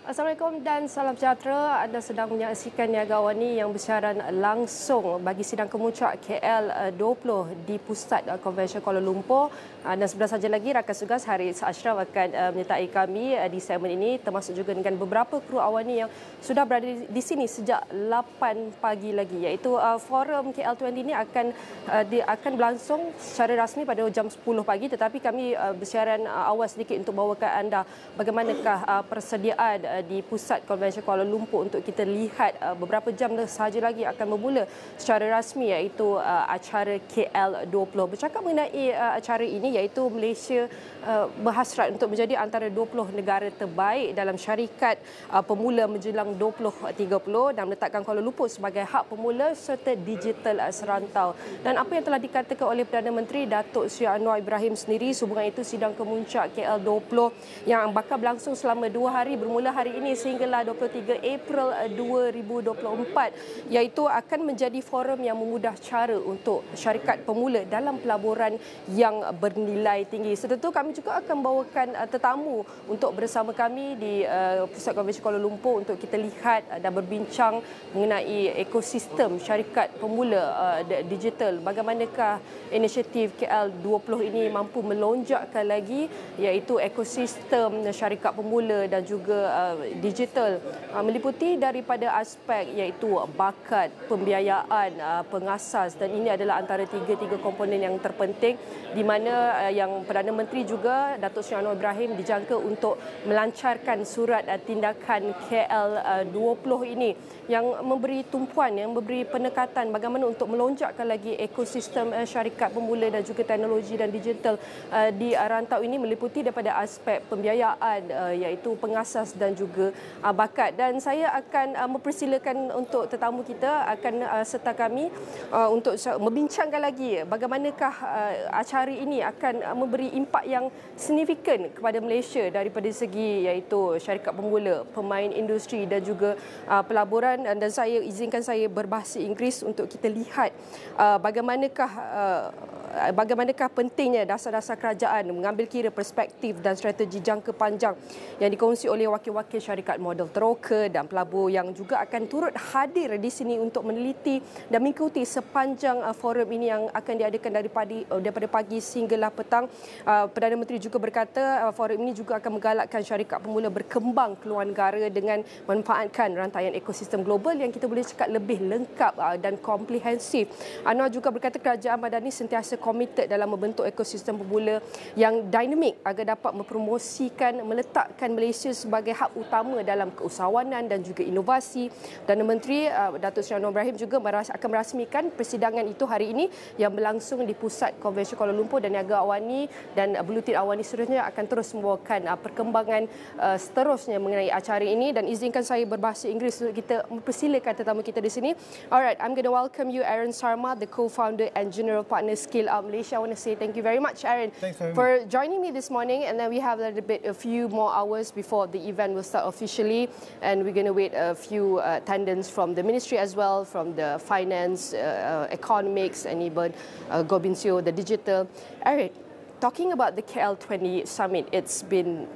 Assalamualaikum dan salam sejahtera. Anda sedang menyaksikan Niaga AWANI yang bersiaran langsung bagi Sidang Kemuncak KL20 di Pusat Konvensyen Kuala Lumpur. Dan sebelah saja lagi rakan tugas Harits Asyraf akan menyertai kami di segmen ini, termasuk juga dengan beberapa kru AWANI yang sudah berada di sini sejak 8 pagi lagi, iaitu forum KL20 ini akan berlangsung secara rasmi pada jam 10 pagi, tetapi kami bersiaran awal sedikit untuk bawakan anda bagaimanakah persediaan di Pusat Konvensyen Kuala Lumpur untuk kita lihat beberapa jam sahaja lagi akan bermula secara rasmi, iaitu acara KL20. Bercakap mengenai acara ini, iaitu Malaysia berhasrat untuk menjadi antara 20 negara terbaik dalam syarikat pemula menjelang 2030 dan meletakkan Kuala Lumpur sebagai hub pemula serta digital serantau. Dan apa yang telah dikatakan oleh Perdana Menteri Datuk Seri Anwar Ibrahim sendiri sehubungan itu Sidang Kemuncak KL20 yang bakal berlangsung selama 2 hari bermula hari ini sehinggalah 23 April 2024, iaitu akan menjadi forum yang memudah cara untuk syarikat pemula dalam pelaburan yang bernilai tinggi. Serta kami juga akan bawakan tetamu untuk bersama kami di Pusat Konvensyen Kuala Lumpur untuk kita lihat dan berbincang mengenai ekosistem syarikat pemula digital. Bagaimanakah inisiatif KL20 ini mampu melonjakkan lagi, iaitu ekosistem syarikat pemula dan juga digital, meliputi daripada aspek iaitu bakat, pembiayaan, pengasas, dan ini adalah antara tiga komponen yang terpenting di mana yang Perdana Menteri juga Datuk Seri Anwar Ibrahim dijangka untuk melancarkan surat tindakan KL20 ini yang memberi tumpuan, yang memberi pendekatan bagaimana untuk melonjakkan lagi ekosistem syarikat pemula dan juga teknologi dan digital di rantau ini, meliputi daripada aspek pembiayaan iaitu pengasas dan juga bakat. Dan saya akan mempersilakan untuk tetamu kita akan serta kami untuk membincangkan lagi bagaimanakah acara ini akan memberi impak yang signifikan kepada Malaysia daripada segi iaitu syarikat pemula, pemain industri dan juga pelaburan. Dan saya izinkan saya berbahasa Inggeris untuk kita lihat bagaimanakah pentingnya dasar-dasar kerajaan mengambil kira perspektif dan strategi jangka panjang yang dikongsi oleh wakil-wakil syarikat modal teroka dan pelabur yang juga akan turut hadir di sini untuk meneliti dan mengikuti sepanjang forum ini yang akan diadakan daripada pagi sehinggalah petang. Perdana Menteri juga berkata forum ini juga akan menggalakkan syarikat pemula berkembang keluar negara dengan memanfaatkan rantaian ekosistem global yang kita boleh cakap lebih lengkap dan komprehensif. Anwar juga berkata kerajaan Madani sentiasa komited dalam membentuk ekosistem pemula yang dinamik agar dapat mempromosikan, meletakkan Malaysia sebagai hub utama dalam keusahawanan dan juga inovasi. Perdana Menteri Datuk Seri Anwar Ibrahim juga akan merasmikan persidangan itu hari ini yang berlangsung di Pusat Konvensyen Kuala Lumpur, dan Niaga AWANI dan Bulutin AWANI seterusnya akan terus membawakan perkembangan seterusnya mengenai acara ini. Dan izinkan saya berbahasa Inggeris untuk kita mempersilakan tetamu kita di sini. Alright, I'm going to welcome you, Aaron Sarma, the co-founder and general partner Scale Up Malaysia. I want to say thank you very much, Aaron, for joining me this morning. And then we have a few more hours before the event will start officially, and we're going to wait a few attendants from the ministry as well, from the finance, economics, and even Gobinsio, the digital. Aaron, talking about the KL20 summit,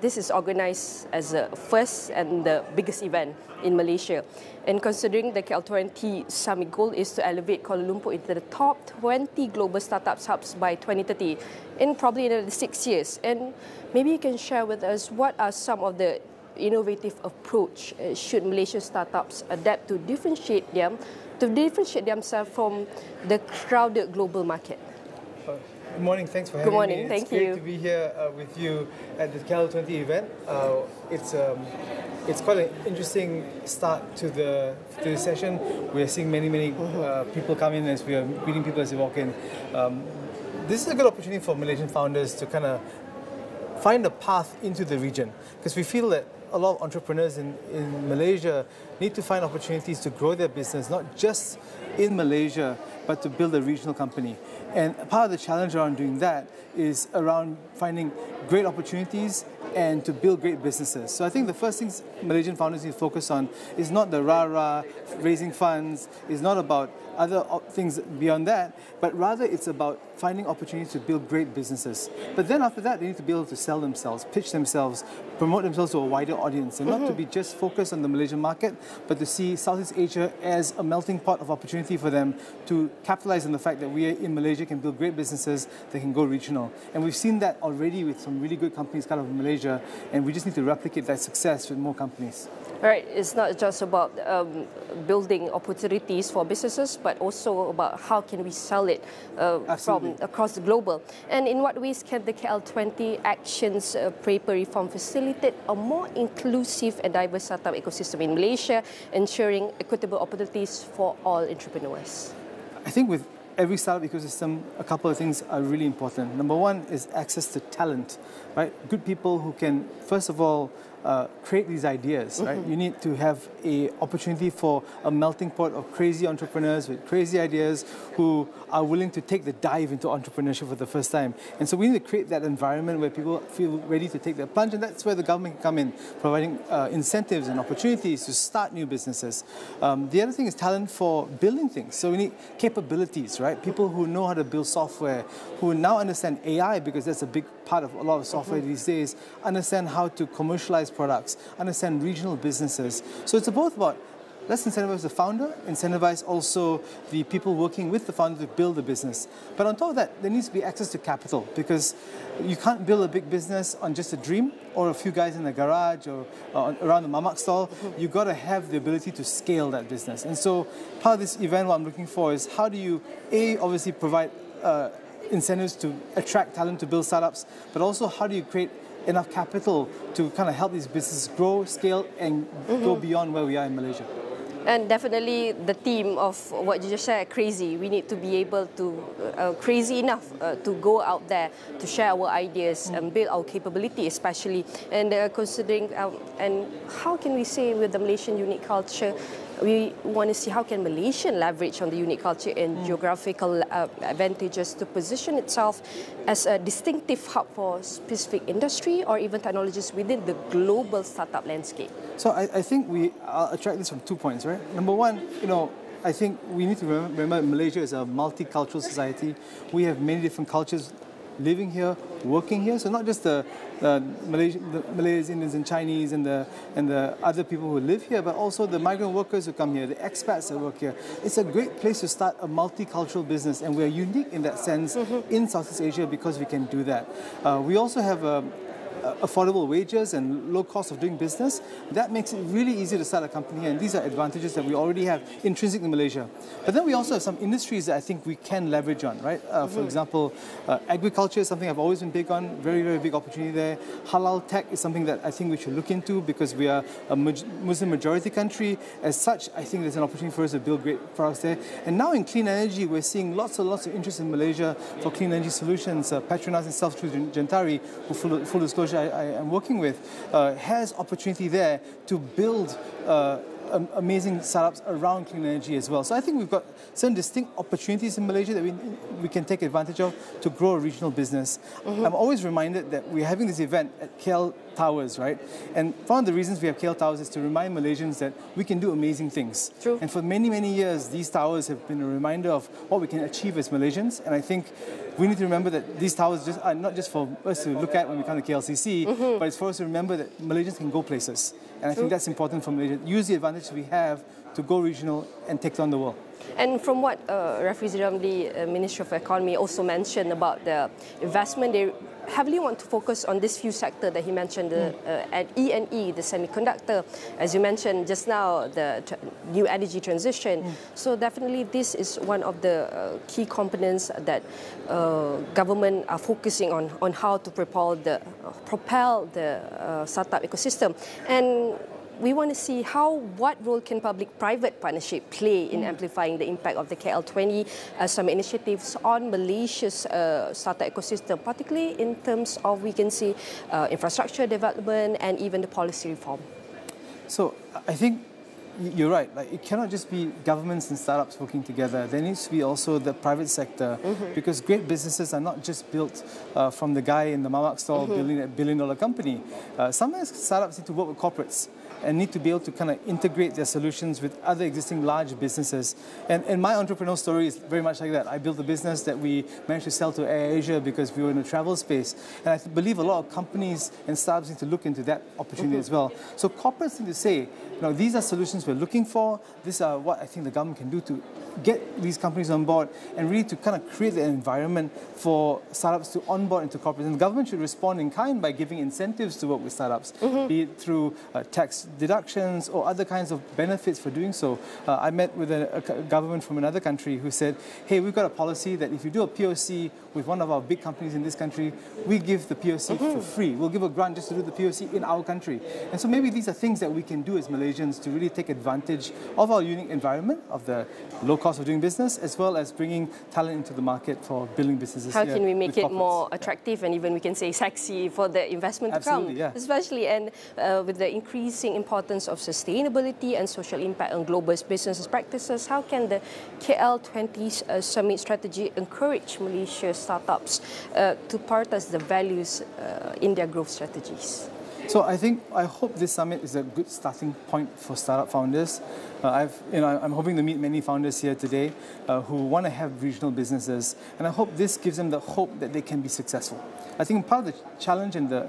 this is organised as the first and the biggest event in Malaysia. And considering the KL20 summit goal is to elevate Kuala Lumpur into the top 20 global startup hubs by 2030 in probably another 6 years. And maybe you can share with us what are some of the innovative approach should Malaysian startups adapt to differentiate themselves from the crowded global market. Good morning, thanks for having me. Good morning, thank you. It's great to be here with you at the KL20 event. It's quite an interesting start to the session. We're seeing many people come in as we are meeting people as they walk in. This is a good opportunity for Malaysian founders to kind of find a path into the region, because we feel that a lot of entrepreneurs in Malaysia need to find opportunities to grow their business, not just in Malaysia, but to build a regional company. And part of the challenge around doing that is around finding great opportunities and to build great businesses. So I think the first things Malaysian founders need to focus on is not the rah-rah, raising funds, is not about other things beyond that, but rather it's about finding opportunities to build great businesses. But then after that, they need to be able to sell themselves, pitch themselves, promote themselves to a wider audience, and not to be just focused on the Malaysian market, but to see Southeast Asia as a melting pot of opportunity for them to capitalize on the fact that we in Malaysia can build great businesses that can go regional. And we've seen that already with some really good companies kind of in Malaysia, and we just need to replicate that success with more companies. Right, it's not just about building opportunities for businesses, but also about how can we sell it from across the global. And in what ways can the KL20 Actions Paper Reform facilitate a more inclusive and diverse startup ecosystem in Malaysia, ensuring equitable opportunities for all entrepreneurs? I think with every startup ecosystem, a couple of things are really important. Number one is access to talent, right? Good people who can, first of all, create these ideas, right? You need to have an opportunity for a melting pot of crazy entrepreneurs with crazy ideas who are willing to take the dive into entrepreneurship for the first time. And so we need to create that environment where people feel ready to take that plunge, and that's where the government can come in, providing incentives and opportunities to start new businesses. The other thing is talent for building things. So we need capabilities, right? People who know how to build software, who now understand AI, because that's a big part of a lot of software these days, understand how to commercialize products, understand regional businesses. So it's both about, let's incentivize the founder, incentivize also the people working with the founder to build the business. But on top of that, there needs to be access to capital, because you can't build a big business on just a dream or a few guys in a garage or around the mamak stall. You've got to have the ability to scale that business. And so part of this event, what I'm looking for is how do you, obviously provide incentives to attract talent to build startups, but also how do you create enough capital to kind of help these businesses grow, scale, and go beyond where we are in Malaysia. And definitely the theme of what you just said, crazy. We need to be able to, crazy enough to go out there to share our ideas and build our capability, especially. And considering, and how can we say with the Malaysian unique culture, we want to see how can Malaysia leverage on the unique culture and geographical advantages to position itself as a distinctive hub for specific industry or even technologies within the global startup landscape. So I think I'll attract this from 2 points, right? Number one, I think we need to remember Malaysia is a multicultural society. We have many different cultures living here, working here. So not just the Malays, Indians, and Chinese, and the other people who live here, but also the migrant workers who come here, the expats that work here. It's a great place to start a multicultural business, and we're unique in that sense in Southeast Asia because we can do that. We also have affordable wages and low cost of doing business. That makes it really easy to start a company here, and these are advantages that we already have intrinsic in Malaysia. But then we also have some industries that I think we can leverage on, right? For example, agriculture is something I've always been big on, very, very big opportunity there. Halal tech is something that I think we should look into because we are a Muslim majority country. As such, I think there's an opportunity for us to build great products there. And now in clean energy, we're seeing lots and lots of interest in Malaysia for clean energy solutions. Petronas and Self-Truth Gentari, who full disclosure I am working with, has opportunity there to build amazing startups around clean energy as well. So I think we've got some distinct opportunities in Malaysia that we can take advantage of to grow a regional business. I'm always reminded that we're having this event at KL Towers, right? And one of the reasons we have KL Towers is to remind Malaysians that we can do amazing things. True. And for many, many years, these towers have been a reminder of what we can achieve as Malaysians. And I think we need to remember that these towers are not just for us to look at when we come to KLCC, but it's for us to remember that Malaysians can go places. And I think that's important for Malaysia. Use the advantage we have to go regional and take on the world. And from what Referee Ramli, Minister of Economy, also mentioned about the investment, they heavily want to focus on this few sectors that he mentioned, at E&E, the semiconductor, as you mentioned just now, the new energy transition. So definitely this is one of the key components that government are focusing on how to propel the startup ecosystem. And we want to see what role can public-private partnership play in amplifying the impact of the KL20 some initiatives on Malaysia's startup ecosystem, particularly in terms of, we can see, infrastructure development and even the policy reform. So I think you're right. Like, it cannot just be governments and startups working together. There needs to be also the private sector, because great businesses are not just built from the guy in the mamak stall building that billion-dollar company. Sometimes startups need to work with corporates. and need to be able to kind of integrate their solutions with other existing large businesses. And my entrepreneurial story is very much like that. I built a business that we managed to sell to AirAsia because we were in the travel space. And I believe a lot of companies and startups need to look into that opportunity as well. So corporates need to say, these are solutions we're looking for. These are what I think the government can do to get these companies on board and really to kind of create an environment for startups to onboard into corporates. And the government should respond in kind by giving incentives to work with startups, be it through tax deductions or other kinds of benefits for doing so. I met with a government from another country who said, hey, we've got a policy that if you do a POC with one of our big companies in this country, we give the POC for free. We'll give a grant just to do the POC in our country. And so maybe these are things that we can do as Malaysians to really take advantage of our unique environment, of the low cost of doing business, as well as bringing talent into the market for building businesses. How can we make it more attractive and even we can say sexy for the investment to come? Yeah. Especially and with the increasing importance of sustainability and social impact on global business practices, how can the KL20 Summit strategy encourage Malaysia startups to prioritize the values in their growth strategies? So I hope this summit is a good starting point for startup founders. I'm hoping to meet many founders here today who want to have regional businesses, and I hope this gives them the hope that they can be successful. I think part of the challenge and the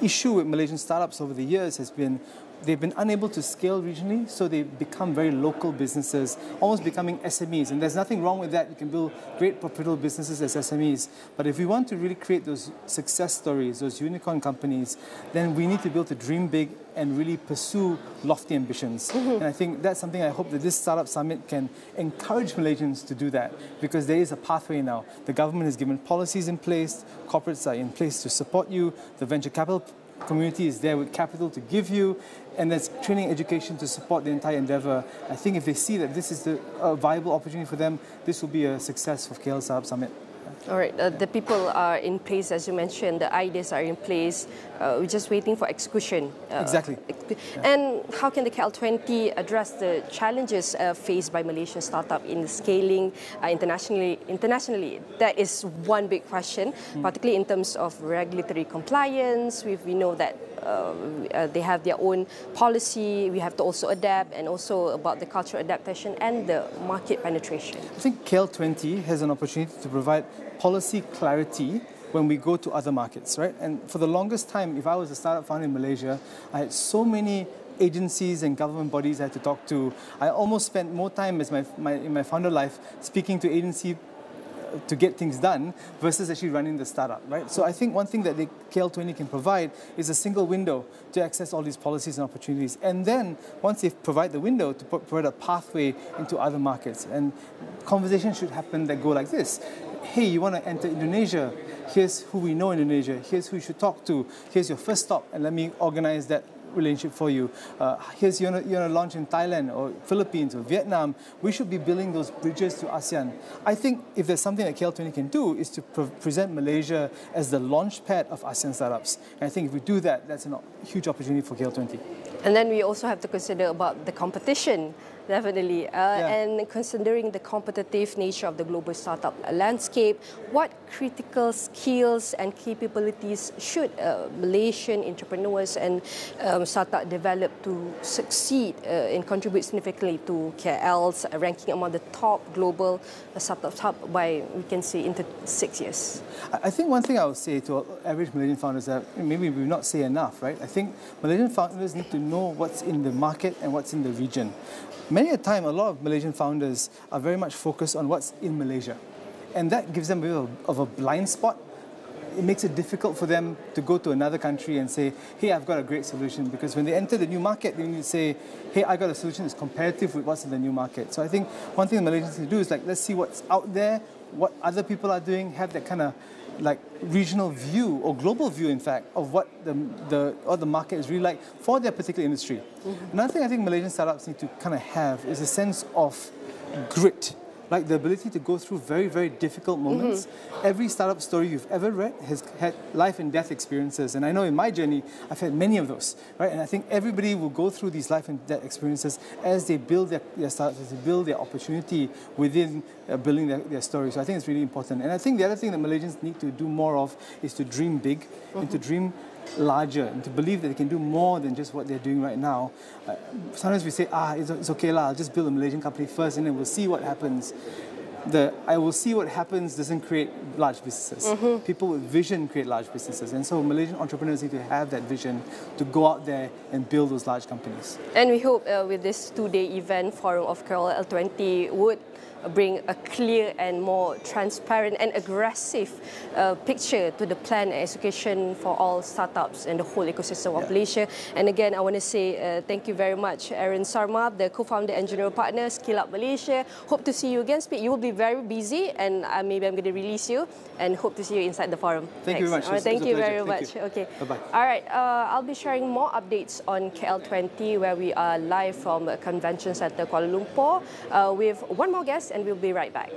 issue with Malaysian startups over the years has been they've been unable to scale regionally, so they've become very local businesses, almost becoming SMEs. And there's nothing wrong with that. You can build great profitable businesses as SMEs. But if we want to really create those success stories, those unicorn companies, then we need to be able to dream big and really pursue lofty ambitions. And I think that's something I hope that this Startup Summit can encourage Malaysians to do that, because there is a pathway now. The government has given policies in place, corporates are in place to support you, the venture capital community is there with capital to give you, and there's training education to support the entire endeavour. I think if they see that this is a viable opportunity for them, this will be a success for KL Startup Summit. All right, the people are in place, as you mentioned, the ideas are in place. We're just waiting for execution. Exactly. And how can the KL20 address the challenges faced by Malaysian startup in scaling internationally? That is one big question, particularly in terms of regulatory compliance. We know that they have their own policy. We have to also adapt, and also about the cultural adaptation and the market penetration. I think KL20 has an opportunity to provide policy clarity when we go to other markets, right? And for the longest time, if I was a startup founder in Malaysia, I had so many agencies and government bodies I had to talk to. I almost spent more time as in my founder life speaking to agency to get things done versus actually running the startup, right? So I think one thing that the KL20 can provide is a single window to access all these policies and opportunities. And then once they provide the window, to provide a pathway into other markets. And conversations should happen that go like this. Hey, you want to enter Indonesia? Here's who we know in Indonesia. Here's who you should talk to. Here's your first stop, and let me organize that relationship for you. Here's you want to launch in Thailand or Philippines or Vietnam. We should be building those bridges to ASEAN. I think if there's something that KL20 can do is to present Malaysia as the launch pad of ASEAN startups. And I think if we do that, that's a huge opportunity for KL20. And then we also have to consider about the competition, definitely. And considering the competitive nature of the global startup landscape, what critical skills and capabilities should Malaysian entrepreneurs and startup develop to succeed and contribute significantly to KL's ranking among the top global startup hub by, we can say, in 6 years? I think one thing I would say to average Malaysian founders that maybe we've not say enough, right? I think Malaysian founders need to know what's in the market and what's in the region. Many a time, a lot of Malaysian founders are very much focused on what's in Malaysia. And that gives them a bit of a blind spot. It makes it difficult for them to go to another country and say, hey, I've got a great solution. Because when they enter the new market, they need to say, hey, I got a solution that's comparative with what's in the new market. So I think one thing the Malaysians can do is let's see what's out there, what other people are doing, have that kind of regional view or global view, in fact, of what the market is really like for their particular industry. Another thing I think Malaysian startups need to kind of have is a sense of grit. like the ability to go through very, very difficult moments. Every startup story you've ever read has had life and death experiences. And I know in my journey, I've had many of those, right? And I think everybody will go through these life and death experiences as they build their startups, as they build their opportunity within building their story. So I think it's really important. And I think the other thing that Malaysians need to do more of is to dream big and to dream larger and to believe that they can do more than just what they're doing right now. Sometimes we say, it's okay lah, I'll just build a Malaysian company first and then we'll see what happens. I will see what happens doesn't create large businesses. People with vision create large businesses. And so Malaysian entrepreneurs need to have that vision to go out there and build those large companies. And we hope with this two-day event, Forum of KL20 would bring a clear and more transparent and aggressive picture to the plan and execution for all startups and the whole ecosystem of Malaysia. And again, I want to say thank you very much, Aaron Sarma, the co-founder and general partner, Skill Up Malaysia. Hope to see you again. You will be very busy, and maybe I'm going to release you, and hope to see you inside the forum. Thank you very much. Thank you very much. Okay. Bye-bye. All right. I'll be sharing more updates on KL20, where we are live from Convention Centre Kuala Lumpur with one more guest, and we'll be right back.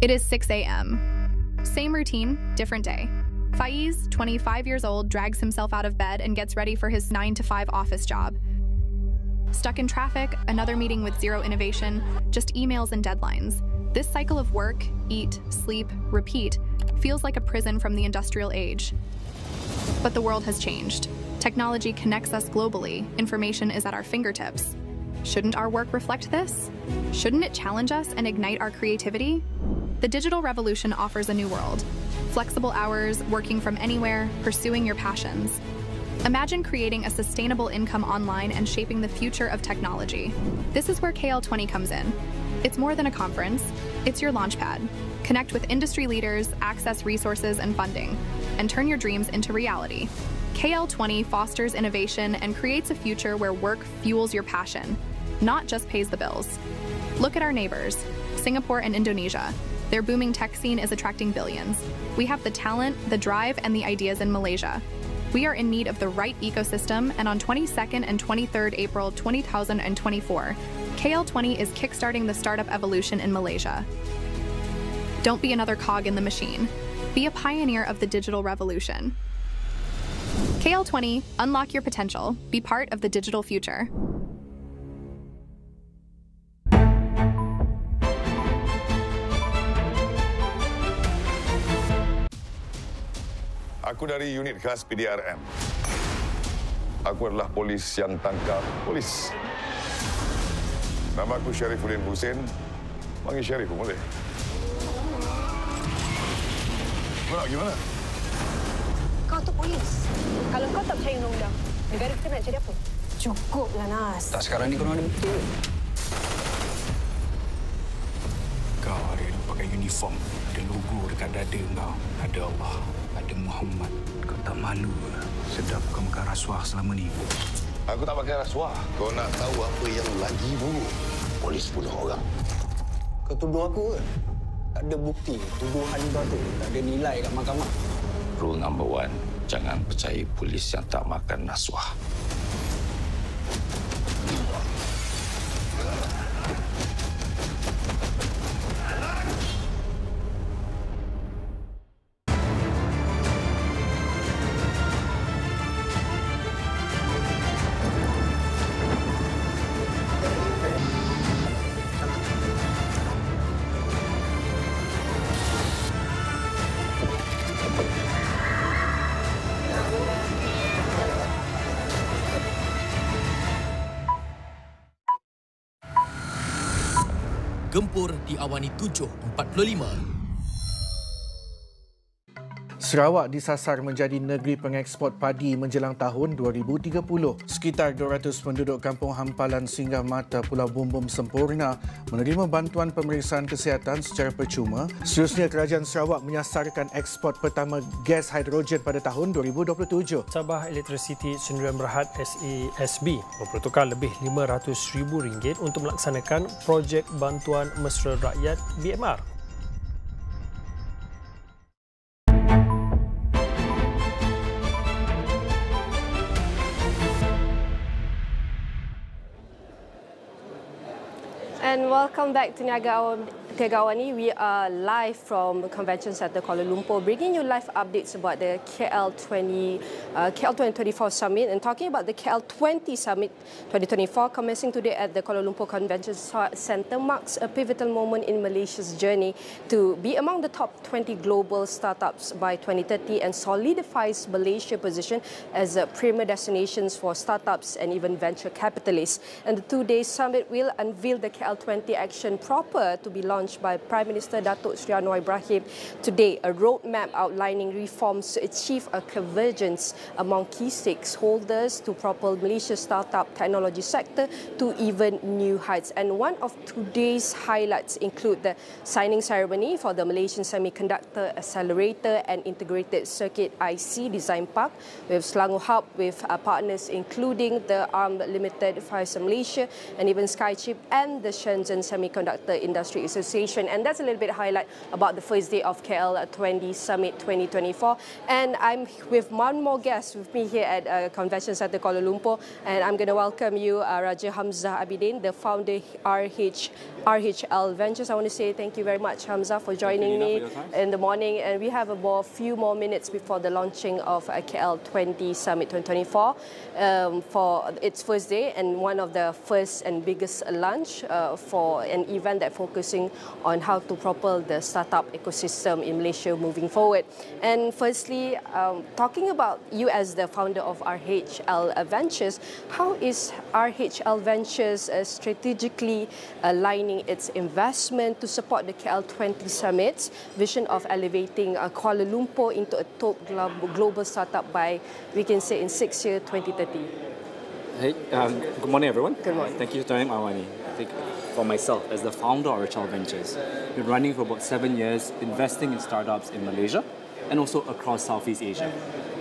It is 6 a.m. Same routine, different day. Faiz, 25 years old, drags himself out of bed and gets ready for his 9-to-5 office job. Stuck in traffic, another meeting with zero innovation, just emails and deadlines. This cycle of work, eat, sleep, repeat feels like a prison from the industrial age. But the world has changed. Technology connects us globally. Information is at our fingertips. Shouldn't our work reflect this? Shouldn't it challenge us and ignite our creativity? The digital revolution offers a new world. Flexible hours, working from anywhere, pursuing your passions. Imagine creating a sustainable income online and shaping the future of technology. This is where KL20 comes in. It's more than a conference. It's your launchpad. Connect with industry leaders, access resources and funding, and turn your dreams into reality. KL20 fosters innovation and creates a future where work fuels your passion, not just pays the bills. Look at our neighbors, Singapore and Indonesia. Their booming tech scene is attracting billions. We have the talent, the drive, and the ideas in Malaysia. We are in need of the right ecosystem, and on 22nd and 23rd April 2024, KL20 is kickstarting the startup evolution in Malaysia. Don't be another cog in the machine. Be a pioneer of the digital revolution. KL20, unlock your potential. Be part of the digital future. Aku dari unit khas PDRM. Aku adalah polis yang tangkap polis. Nama aku Syarifuddin Hussein. Panggil Syarif pun boleh. Kau nak gimana? Kau tu polis. Kalau kau tak percaya undang-undang, negara kita nak jadi apa? Cukuplah, Nas. Tak sekarang ni kau ada bukti. Kau hari ni pakai uniform. Ada logo dekat dada kau. Ada Allah. Ada Muhammad. Kau tak malu ke? Sedap kau makan rasuah selama ni. Aku tak pakai rasuah. Kau nak tahu apa yang lagi buruk? Polis bunuh orang. Kau tuduh aku ke? Tak ada bukti. Tuduhan kau tu tak ada nilai kat mahkamah. Rule number 1, jangan percaya polis yang tak makan rasuah. Gempur diawani 7.45. Sarawak disasar menjadi negeri pengeksport padi menjelang tahun 2030. Sekitar 200 penduduk kampung hampalan singgah mata Pulau Bumbum Sempurna menerima bantuan pemeriksaan kesihatan secara percuma. Seterusnya, Kerajaan Sarawak menyasarkan ekspor pertama gas hidrogen pada tahun 2027. Sabah Electricity Sdn Bhd SESB mempertukar lebih RM500,000 untuk melaksanakan projek bantuan mesra rakyat BMR. And welcome back to Niaga AWANI. We are live from the Convention Centre Kuala Lumpur, bringing you live updates about the KL2024 Summit and talking about the KL20 Summit 2024 commencing today at the Kuala Lumpur Convention Centre marks a pivotal moment in Malaysia's journey to be among the top 20 global startups by 2030 and solidifies Malaysia's position as a premier destination for startups and even venture capitalists. And the two-day summit will unveil the KL20 action proper to be launched by Prime Minister Datuk Seri Anwar Ibrahim today, a roadmap outlining reforms to achieve a convergence among key stakeholders to propel Malaysia's startup technology sector to even new heights. And one of today's highlights include the signing ceremony for the Malaysian Semiconductor Accelerator and Integrated Circuit IC Design Park with Selangor Hub with partners including the ARM Limited, Faisal Malaysia and even Skychip and the Shenzhen Semiconductor Industry Association. And that's a little bit highlight about the first day of KL20 Summit 2024. And I'm with one more guest with me here at Convention Centre Kuala Lumpur. And I'm going to welcome you, Raja Hamzah Abidin, the founder RHL Ventures. I want to say thank you very much, Hamzah, for joining me in the morning. And we have a few more minutes before the launching of KL20 Summit 2024 for its first day and one of the first and biggest launch for an event that focusing on how to propel the startup ecosystem in Malaysia moving forward. And firstly, talking about you as the founder of RHL Ventures, how is RHL Ventures strategically aligning its investment to support the KL20 Summit's vision of elevating Kuala Lumpur into a top global startup by, we can say, in 6 years, 2030? Hey, good morning, everyone. Good morning. Thank you for joining Awani. I think for myself, as the founder of RHL Ventures, we've been running for about 7 years, investing in startups in Malaysia and also across Southeast Asia.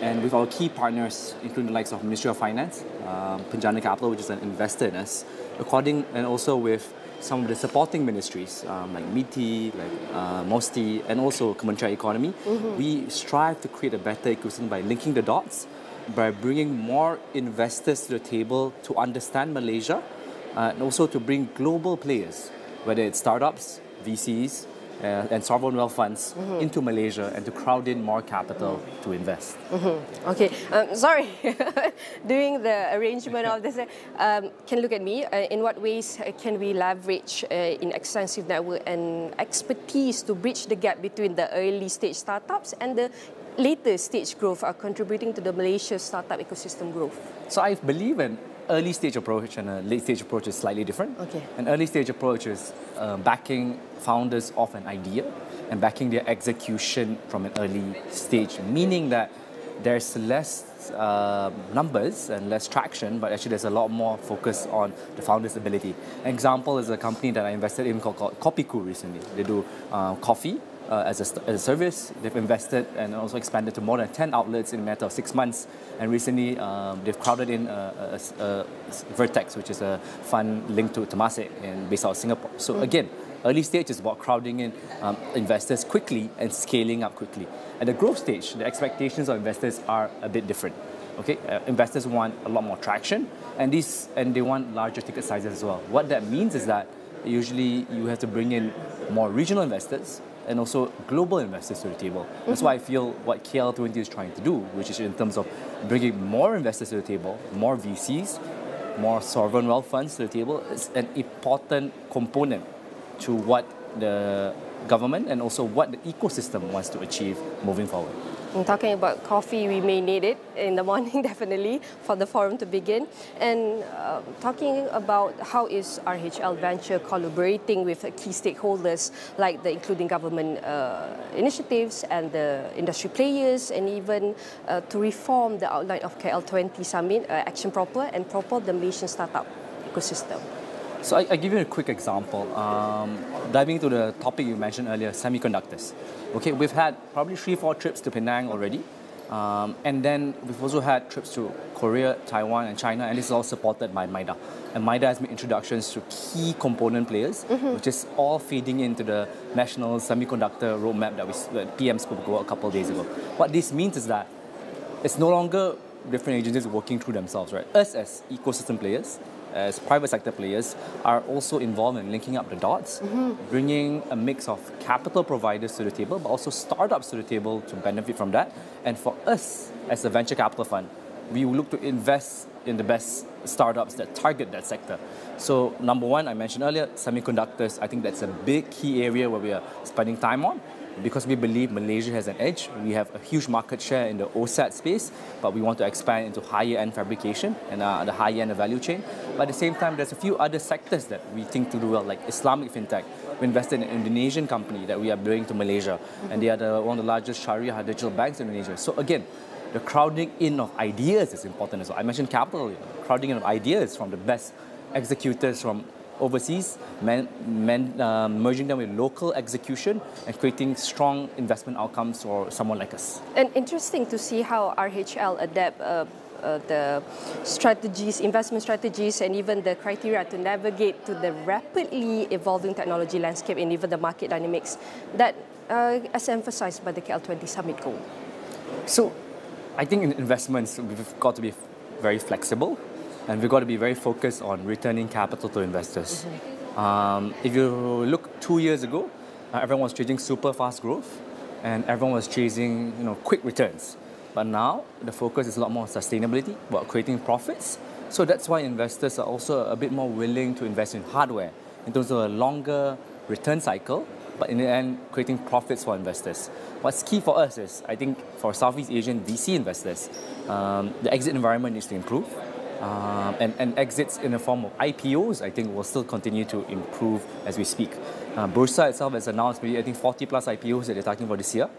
And with our key partners, including the likes of Ministry of Finance, Penjana Capital, which is an investor in us, and also with some of the supporting ministries like MITI, like MOSTI, and also Kementerian Economy, we strive to create a better ecosystem by linking the dots, by bringing more investors to the table to understand Malaysia, and also to bring global players, whether it's startups, VCs, and sovereign wealth funds into Malaysia and to crowd in more capital to invest. Okay, sorry, doing the arrangement of this, can look at me. In what ways can we leverage in extensive network and expertise to bridge the gap between the early stage startups and the later stage growth contributing to the Malaysia startup ecosystem growth? So I believe an early stage approach and a late stage approach is slightly different. Okay. An early stage approach is backing founders of an idea and backing their execution from an early stage, meaning that there's less numbers and less traction, but actually there's a lot more focus on the founder's ability. An example is a company that I invested in called Kopiku recently. They do coffee as a service. They've invested and also expanded to more than 10 outlets in a matter of 6 months. And recently, they've crowded in Vertex, which is a fund linked to Temasek and based out of Singapore. So again, early stage is about crowding in investors quickly and scaling up quickly. At the growth stage, the expectations of investors are a bit different. Okay, investors want a lot more traction, and they want larger ticket sizes as well. What that means is that usually you have to bring in more regional investors and also global investors to the table. That's why I feel what KL20 is trying to do, which is in terms of bringing more investors to the table, more VCs, more sovereign wealth funds to the table, is an important component to what the government and also what the ecosystem wants to achieve moving forward. And talking about coffee, we may need it in the morning, definitely, for the forum to begin. And talking about how is RHL Venture collaborating with key stakeholders, like including government initiatives and the industry players, and even to reform the outline of KL20 Summit, action proper and proper the Malaysian startup ecosystem. So I give you a quick example. Diving into the topic you mentioned earlier, semiconductors. Okay, we've had probably 3-4 trips to Penang already. And then we've also had trips to Korea, Taiwan, and China, and this is all supported by MIDA. And MIDA has made introductions to key component players, which is all feeding into the national semiconductor roadmap that PM spoke about a couple of days ago. What this means is that it's no longer different agencies working through themselves, right? Us as ecosystem players as private sector players, are also involved in linking up the dots, bringing a mix of capital providers to the table, but also startups to the table to benefit from that. And for us, as a venture capital fund, we will look to invest in the best startups that target that sector. So number one, I mentioned earlier, semiconductors. I think that's a big key area where we are spending time on, because we believe Malaysia has an edge. We have a huge market share in the OSAT space, but we want to expand into higher end fabrication and the higher end of value chain. But at the same time, there's a few other sectors that we think to do well, like Islamic fintech. We invested in an Indonesian company that we are bringing to Malaysia, and they are one of the largest Sharia digital banks in Indonesia. So again, the crowding in of ideas is important as well. I mentioned capital, crowding in of ideas from the best executors from overseas, merging them with local execution and creating strong investment outcomes for someone like us. And interesting to see how RHL adapt the strategies, investment strategies, and even the criteria to navigate to the rapidly evolving technology landscape and even the market dynamics that as emphasized by the KL20 summit goal. So I think in investments, we've got to be very flexible, and we've got to be very focused on returning capital to investors. If you look 2 years ago, everyone was chasing super fast growth, and everyone was chasing quick returns. But now the focus is a lot more on sustainability, about creating profits. So that's why investors are also a bit more willing to invest in hardware in terms of a longer return cycle, but in the end, creating profits for investors. What's key for us is, I think, for Southeast Asian VC investors, the exit environment needs to improve. And exits in the form of IPOs, I think, will still continue to improve as we speak. Bursa itself has announced, I think, 40 plus IPOs that they're talking about this year.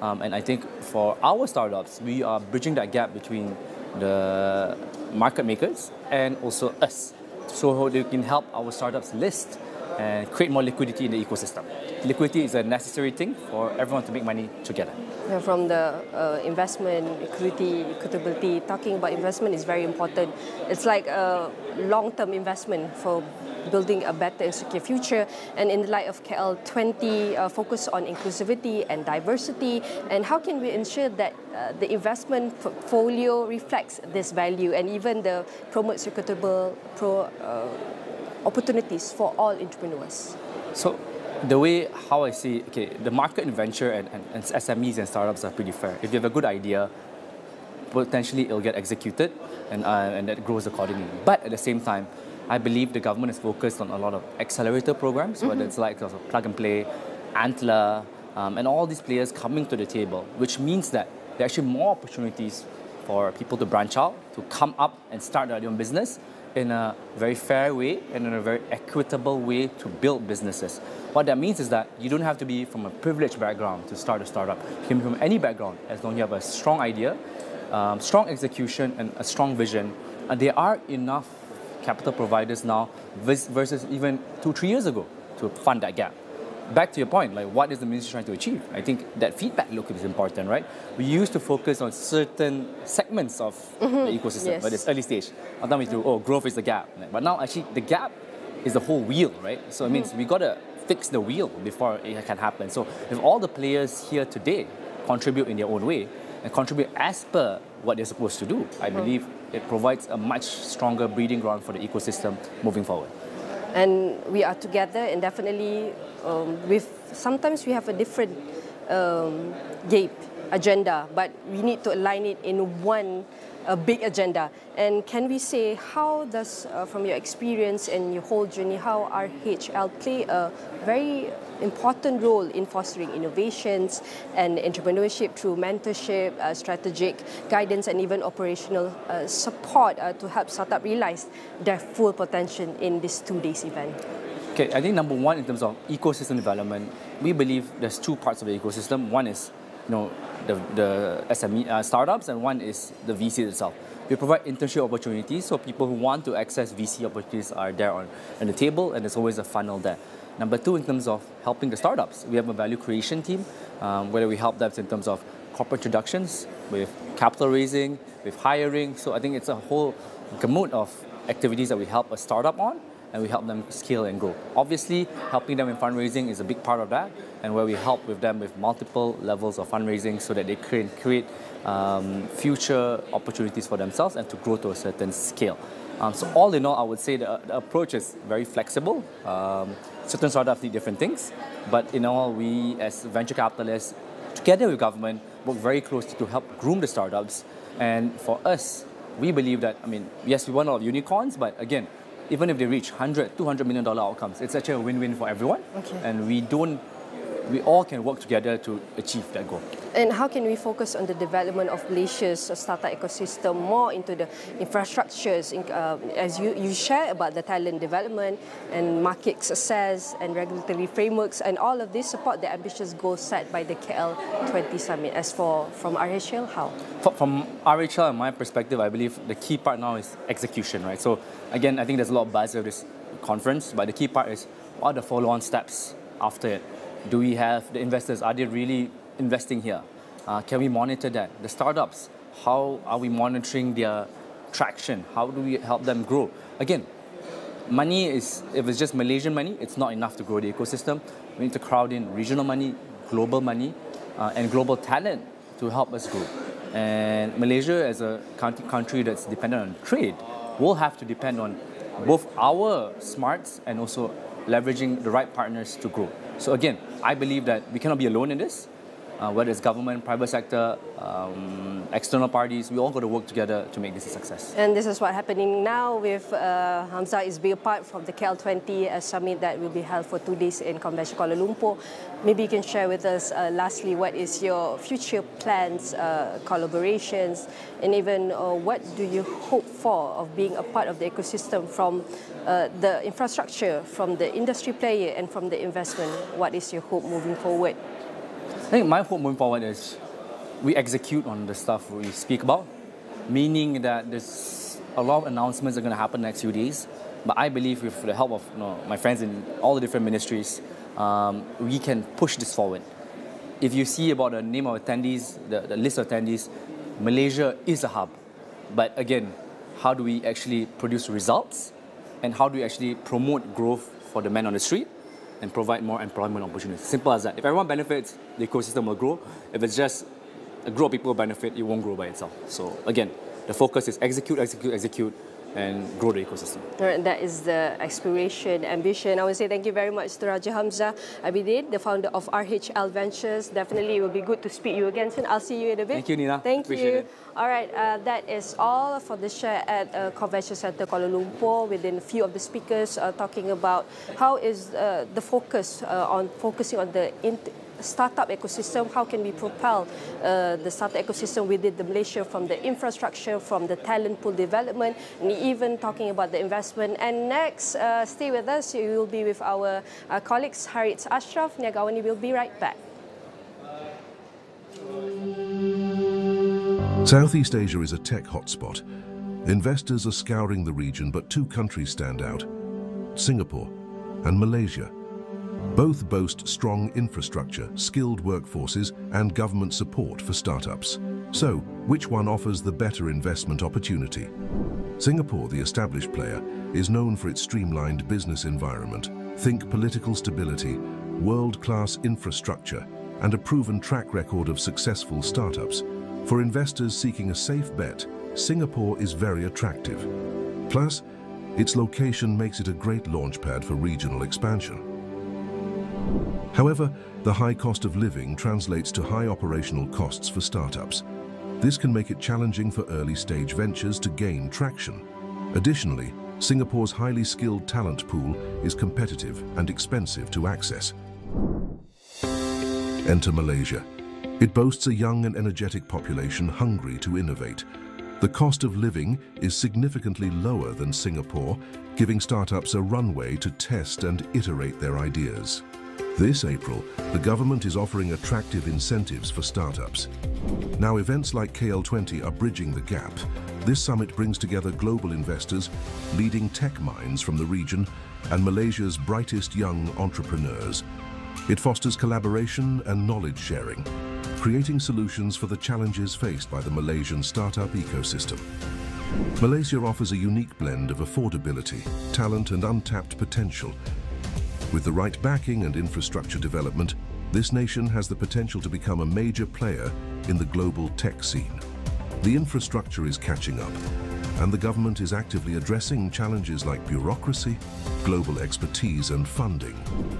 And I think for our startups, we are bridging that gap between the market makers and also us, so they can help our startups list and create more liquidity in the ecosystem. Liquidity is a necessary thing for everyone to make money together. Yeah, from the investment, equity, equitability, talking about investment is very important. It's like a long-term investment for building a better and secure future. And in the light of KL20, focus on inclusivity and diversity, and how can we ensure that the investment portfolio reflects this value and even promotes equitable opportunities for all entrepreneurs? So the way how I see, the market in venture and SMEs and startups are pretty fair. If you have a good idea, potentially it'll get executed and that grows accordingly. But at the same time, I believe the government is focused on a lot of accelerator programs, whether it's like plug and play, Antler, and all these players coming to the table, which means that there are actually more opportunities for people to branch out, to come up and start their own business in a very fair way and in a very equitable way to build businesses. What that means is that you don't have to be from a privileged background to start a startup. You can be from any background as long as you have a strong idea, strong execution, and a strong vision. And there are enough capital providers now versus even 2-3 years ago to fund that gap. Back to your point, like what is the ministry trying to achieve? I think that feedback loop is important, right? We used to focus on certain segments of the ecosystem, but it's early stage. Now we do, growth is the gap. But now actually the gap is the whole wheel, right? So it means we got to fix the wheel before it can happen. So if all the players here today contribute in their own way and contribute as per what they're supposed to do, I believe it provides a much stronger breeding ground for the ecosystem moving forward. And we are together, and definitely sometimes we have a different agenda, but we need to align it in one big agenda. And can we say, how does, from your experience and your whole journey, how RHL play a very important role in fostering innovations and entrepreneurship through mentorship, strategic guidance, and even operational support to help startup realize their full potential in this 2 days event? I think number one, in terms of ecosystem development, we believe there's two parts of the ecosystem. One is the SME startups, and one is the VC itself. We provide internship opportunities, so people who want to access VC opportunities are there on the table, and there's always a funnel there. Number two, in terms of helping the startups, we have a value creation team where we help them in terms of corporate introductions, with capital raising, with hiring. So I think it's a whole gamut of activities that we help a startup on, and we help them scale and grow. Obviously, helping them in fundraising is a big part of that, and where we help with them with multiple levels of fundraising so that they can create future opportunities for themselves and to grow to a certain scale. So all in all, I would say the approach is very flexible. Certain startups need different things, but in all, we as venture capitalists, together with government, work very closely to help groom the startups. And for us, we believe that, yes, we want a lot of unicorns, but again, even if they reach $100, $200 million outcomes, it's actually a win-win for everyone. Okay. And we all can work together to achieve that goal. And how can we focus on the development of Malaysia's startup ecosystem more into the infrastructures, as you share about the talent development and market success and regulatory frameworks, and all of this support the ambitious goals set by the KL20 summit? As for from RHL, how? From RHL, in my perspective, I believe the key part now is execution, right? So again, I think there's a lot of buzz of this conference, but the key part is what are the follow-on steps after it? Do we have the investors? Are they really investing here? Can we monitor that? The startups, how are we monitoring their traction? How do we help them grow? Again, money is, if it's just Malaysian money, it's not enough to grow the ecosystem. We need to crowd in regional money, global money, and global talent to help us grow. And Malaysia, as a country that's dependent on trade, will have to depend on both our smarts and also leveraging the right partners to grow. So again, I believe that we cannot be alone in this. Whether it's government, private sector, external parties, we all got to work together to make this a success. And this is what's happening now with Hamza is being a part from the KL20 summit that will be held for 2 days in Konvensyen Kuala Lumpur. Maybe you can share with us, lastly, what is your future plans, collaborations, and even what do you hope for of being a part of the ecosystem from the infrastructure, from the industry player, and from the investment? What is your hope moving forward? I think my hope moving forward is we execute on the stuff we speak about, meaning that there's a lot of announcements that are going to happen in the next few days. But I believe with the help of my friends in all the different ministries, we can push this forward. If you see about the name of attendees, the list of attendees, Malaysia is a hub. But again, how do we actually produce results? And how do we actually promote growth for the man on the street and provide more employment opportunities? Simple as that. If everyone benefits, the ecosystem will grow. If it's just a group of people benefit, it won't grow by itself. So again, the focus is execute, execute, execute, and grow the ecosystem. That is the aspiration, ambition. I would say thank you very much to Raja Hamza Abidin, the founder of RHL Ventures. Definitely it will be good to speak to you again soon. I'll see you in a bit. Thank you, Nina. Thank Appreciate you. it. All right, that is all for the share at Convention Centre Kuala Lumpur, within a few of the speakers talking about how is the focus on focusing on the startup ecosystem. How can we propel the startup ecosystem within the Malaysia, from the infrastructure, from the talent pool development, and even talking about the investment. And next, stay with us. You will be with our colleagues Harits, Asyraf, Niaga AWANI. We'll be right back. Southeast Asia is a tech hotspot. Investors are scouring the region, but two countries stand out: Singapore and Malaysia. Both boast strong infrastructure, skilled workforces, and government support for startups. So, which one offers the better investment opportunity? Singapore, the established player, is known for its streamlined business environment. Think political stability, world-class infrastructure, and a proven track record of successful startups. For investors seeking a safe bet, Singapore is very attractive. Plus, its location makes it a great launchpad for regional expansion. However, the high cost of living translates to high operational costs for startups. This can make it challenging for early-stage ventures to gain traction. Additionally, Singapore's highly skilled talent pool is competitive and expensive to access. Enter Malaysia. It boasts a young and energetic population hungry to innovate. The cost of living is significantly lower than Singapore, giving startups a runway to test and iterate their ideas. This April, the government is offering attractive incentives for startups. Now, events like KL20 are bridging the gap. This summit brings together global investors, leading tech minds from the region, and Malaysia's brightest young entrepreneurs. It fosters collaboration and knowledge sharing, creating solutions for the challenges faced by the Malaysian startup ecosystem. Malaysia offers a unique blend of affordability, talent, and untapped potential. With the right backing and infrastructure development, this nation has the potential to become a major player in the global tech scene. The infrastructure is catching up, and the government is actively addressing challenges like bureaucracy, global expertise and funding.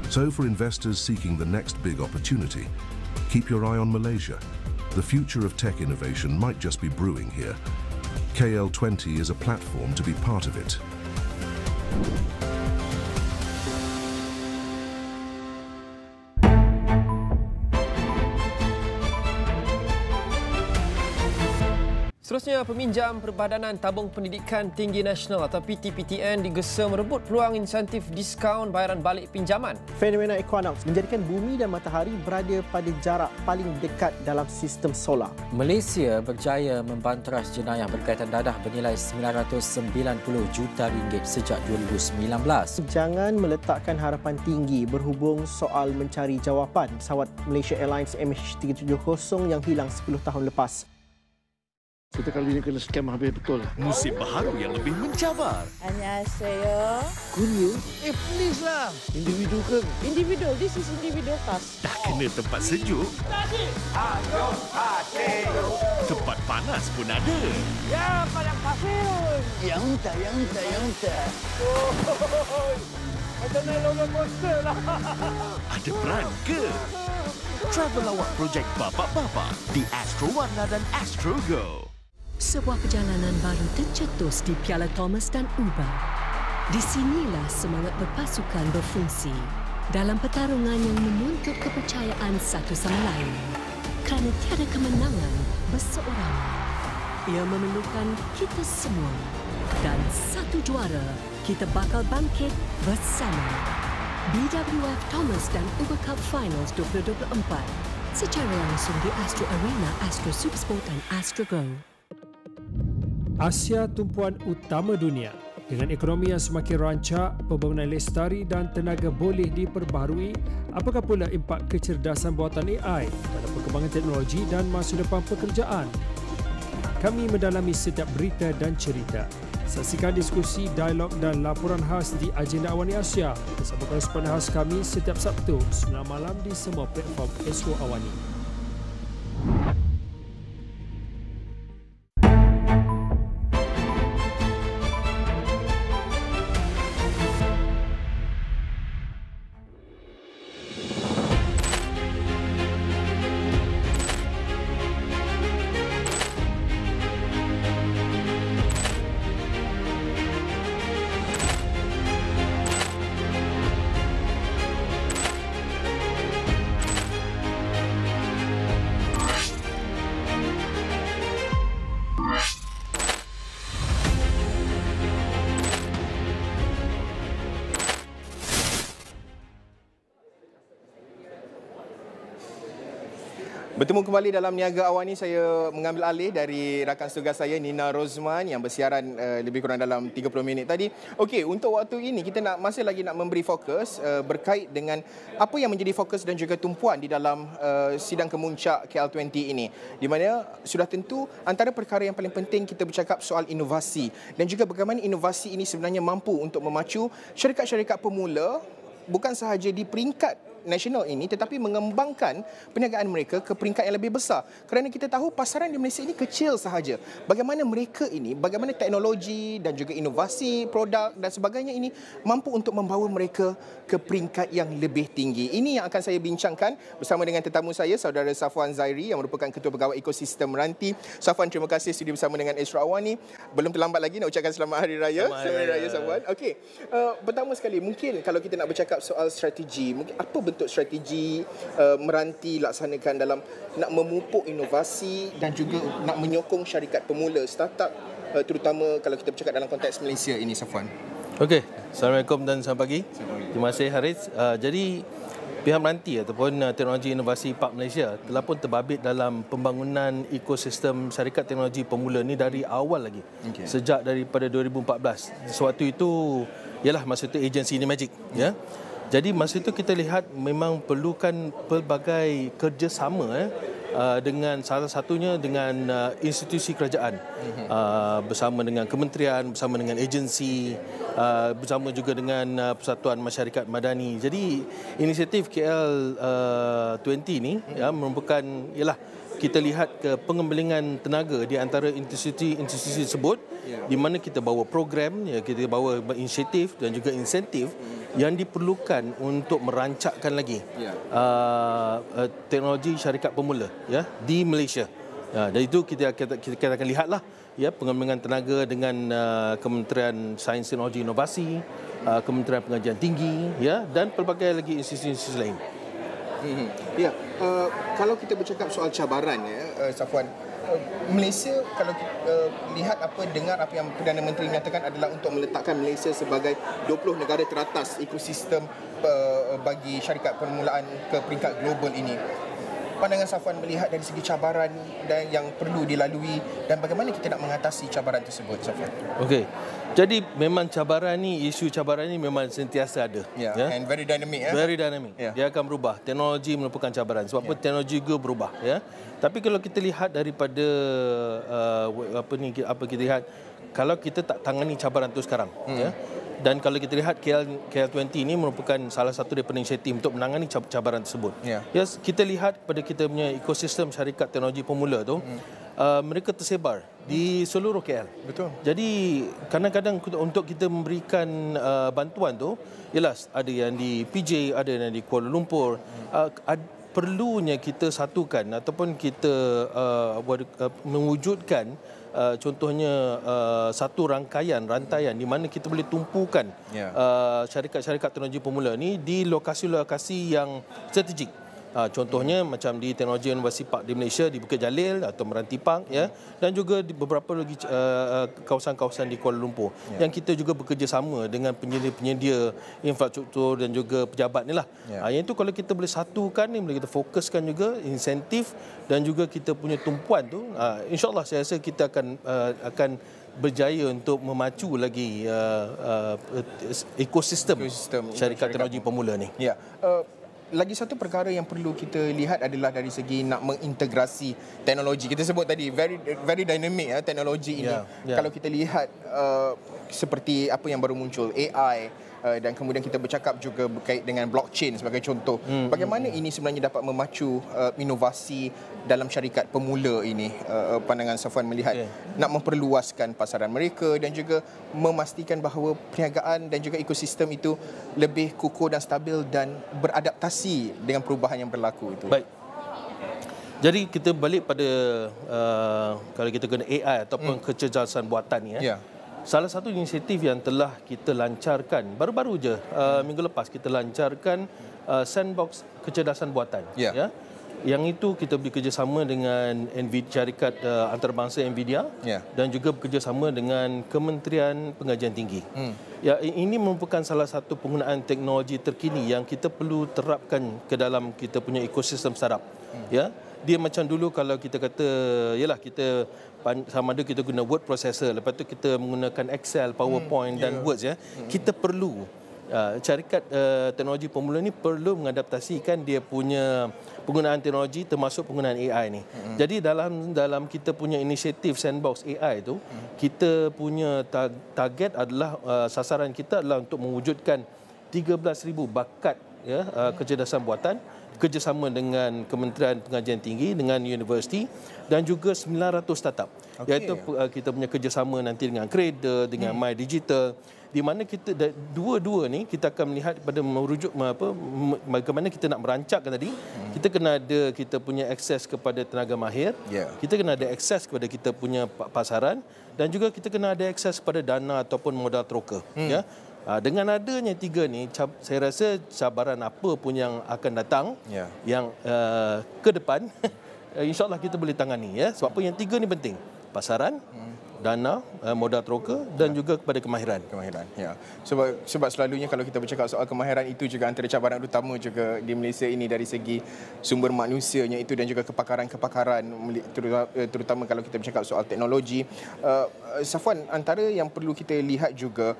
So for investors seeking the next big opportunity, keep your eye on Malaysia. The future of tech innovation might just be brewing here. KL20 is a platform to be part of it. Seterusnya, peminjam Perbadanan Tabung Pendidikan Tinggi Nasional atau PTPTN digesa merebut peluang insentif diskaun bayaran balik pinjaman. Fenomena equinox menjadikan bumi dan matahari berada pada jarak paling dekat dalam sistem solar. Malaysia berjaya membanteras jenayah berkaitan dadah bernilai 990 juta ringgit sejak 2019. Jangan meletakkan harapan tinggi berhubung soal mencari jawapan pesawat Malaysia Airlines MH370 yang hilang 10 tahun lepas. Kita kali ini kena scam habis betul. Musim baharu yang lebih mencabar. Annyeonghaseyo. Good news? Please lah. Individu ke? Individu. This is individual class. Dah kena tempat sejuk. Tempat panas pun ada. Ya, padang pasir. Yang tak. Macam naik roller coaster lah. Ada peran ke? Travel awak projek Bapak-Bapak di Astro Warna dan Astro Go. Sebuah perjalanan baru tercetus di Piala Thomas dan Uber. Di sinilah semangat berpasukan berfungsi dalam pertarungan yang menuntut kepercayaan satu sama lain. Kerana tiada kemenangan berseorangan. Ia memerlukan kita semua. Dan satu juara, kita bakal bangkit bersama. BWF Thomas dan Uber Cup Finals 2024 secara langsung di Astro Arena, Astro Supersport dan Astro Go. Asia tumpuan utama dunia. Dengan ekonomi yang semakin rancak, pembangunan lestari dan tenaga boleh diperbaharui, apakah pula impak kecerdasan buatan AI dalam perkembangan teknologi dan masa depan pekerjaan? Kami mendalami setiap berita dan cerita. Saksikan diskusi, dialog dan laporan khas di Agenda Awani Asia bersama koresponden khas kami setiap Sabtu 9 malam di semua platform Astro Awani. Bertemu kembali dalam Niaga Awani, saya mengambil alih dari rakan tugas saya Nina Rozman yang bersiaran lebih kurang dalam 30 minit tadi. Okey, untuk waktu ini kita masih lagi nak memberi fokus berkait dengan apa yang menjadi fokus dan juga tumpuan di dalam Sidang Kemuncak KL20 ini. Di mana sudah tentu antara perkara yang paling penting kita bercakap soal inovasi dan juga bagaimana inovasi ini sebenarnya mampu untuk memacu syarikat-syarikat pemula bukan sahaja di peringkat nasional ini tetapi mengembangkan perniagaan mereka ke peringkat yang lebih besar. Kerana kita tahu pasaran di Malaysia ini kecil sahaja. Bagaimana mereka ini, bagaimana teknologi dan juga inovasi produk dan sebagainya ini mampu untuk membawa mereka ke peringkat yang lebih tinggi. Ini yang akan saya bincangkan bersama dengan tetamu saya, saudara Safwan Zairi yang merupakan Ketua Pegawai Ekosistem Ranti. Safwan, terima kasih sudi bersama dengan Astro Awani. Belum terlambat lagi nak ucapkan selamat Hari Raya. Selamat Hari Raya Safwan. Okey. Pertama sekali, mungkin kalau kita nak bercakap soal strategi, mungkin apa bentuk strategi meranti laksanakan dalam nak memupuk inovasi dan juga nak menyokong syarikat pemula, startup, terutama kalau kita bercakap dalam konteks Malaysia ini, Safwan? Okey, Assalamualaikum dan selamat pagi. Terima kasih Harits. Jadi pihak meranti ataupun teknologi inovasi Park Malaysia telah pun terbabit dalam pembangunan ekosistem syarikat teknologi pemula ni dari awal lagi. Sejak daripada 2014. Sewaktu itu ialah masa itu agensi ini Magic, ya. Jadi masa itu kita lihat memang perlukan pelbagai kerjasama dengan salah satunya dengan institusi kerajaan, bersama dengan kementerian, bersama dengan agensi, bersama juga dengan Persatuan Masyarakat Madani. Jadi inisiatif KL20 ni merupakan kita lihat ke pengembangan tenaga di antara institusi tersebut, di mana kita bawa program, kita bawa inisiatif dan juga insentif yang diperlukan untuk merancakkan lagi teknologi syarikat pemula di Malaysia. Dan itu kita akan lihatlah pengembangan tenaga dengan Kementerian Sains Teknologi Inovasi, Kementerian Pengajian Tinggi dan pelbagai lagi institusi lain. Kalau kita bercakap soal cabaran, Safwan, Malaysia kalau kita lihat dengar apa yang Perdana Menteri menyatakan adalah untuk meletakkan Malaysia sebagai 20 negara teratas ekosistem bagi syarikat permulaan ke peringkat global ini. Pandangan Safwan melihat dari segi cabaran dan yang perlu dilalui dan bagaimana kita nak mengatasi cabaran tersebut, Safwan? Okey. Jadi memang isu cabaran ni memang sentiasa ada. And very dynamic. Very dynamic. Dia akan berubah. Teknologi merupakan cabaran. Sebab apa teknologi juga berubah. Tapi kalau kita lihat daripada apa kita lihat, kalau kita tak tangani cabaran itu sekarang, dan kalau kita lihat KL20 ini merupakan salah satu daripada inisiatif untuk menangani cabaran tersebut. Kita lihat pada kita punya ekosistem syarikat teknologi pemula tu, mereka tersebar di seluruh KL. Betul. Jadi kadang-kadang untuk kita memberikan bantuan tu, ada yang di PJ, ada yang di Kuala Lumpur. Perlunya kita satukan ataupun kita mewujudkan contohnya satu rantaian di mana kita boleh tumpukan syarikat-syarikat teknologi pemula ni di lokasi-lokasi yang strategik. Contohnya macam di Teknologi Inovasi Park di Malaysia di Bukit Jalil atau Meranti Park dan juga di beberapa lagi kawasan-kawasan di Kuala Lumpur yang kita juga bekerjasama dengan penyedia-penyedia infrastruktur dan juga pejabat ni lah. Yang itu kalau kita boleh satukan ni, boleh kita fokuskan juga insentif dan juga kita punya tumpuan tu, insya-Allah saya rasa kita akan berjaya untuk memacu lagi ekosistem syarikat teknologi pemula ni. Lagi satu perkara yang perlu kita lihat adalah dari segi nak mengintegrasi teknologi. Kita sebut tadi very dynamic teknologi ini. Kalau kita lihat seperti apa yang baru muncul AI dan kemudian kita bercakap juga berkait dengan blockchain sebagai contoh. Bagaimana ini sebenarnya dapat memacu inovasi dalam syarikat pemula ini? Pandangan Safwan melihat nak memperluaskan pasaran mereka dan juga memastikan bahawa perniagaan dan juga ekosistem itu lebih kukuh dan stabil dan beradaptasi dengan perubahan yang berlaku itu. Baik. Jadi kita balik pada kalau kita guna AI ataupun kecerdasan buatan ni salah satu inisiatif yang telah kita lancarkan baru-baru je minggu lepas kita lancarkan sandbox kecerdasan buatan. Yang itu kita bekerjasama dengan syarikat antarabangsa Nvidia dan juga bekerjasama dengan Kementerian Pengajian Tinggi. Ini merupakan salah satu penggunaan teknologi terkini yang kita perlu terapkan ke dalam kita punya ekosistem startup. Dia macam dulu kalau kita kata kita sama ada kita guna word processor, lepas tu kita menggunakan Excel, PowerPoint dan Words kita perlu syarikat teknologi pemula ni perlu mengadaptasikan dia punya penggunaan teknologi termasuk penggunaan AI ni. Jadi dalam kita punya inisiatif sandbox AI tu, kita punya target adalah sasaran kita adalah untuk mewujudkan 13,000 bakat kecerdasan buatan kerjasama dengan Kementerian Pengajian Tinggi, dengan universiti dan juga 900 startup. Iaitu kita punya kerjasama nanti dengan Creator, dengan My Digital, di mana kita dua-dua ni kita akan melihat pada merujuk bagaimana kita nak merancakkan tadi. Kita kena ada kita punya akses kepada tenaga mahir, kita kena ada akses kepada kita punya pasaran dan juga kita kena ada akses kepada dana ataupun modal troka. Dengan adanya tiga ni, saya rasa cabaran apa pun yang akan datang yang ke depan insya-Allah kita boleh tangani sebab apa yang tiga ni penting. Pasaran, dana, modal troka dan juga kepada kemahiran. Sebab selalunya kalau kita bercakap soal kemahiran itu juga antara cabaran utama juga di Malaysia ini dari segi sumber manusianya itu dan juga kepakaran terutama kalau kita bercakap soal teknologi. Safwan, antara yang perlu kita lihat juga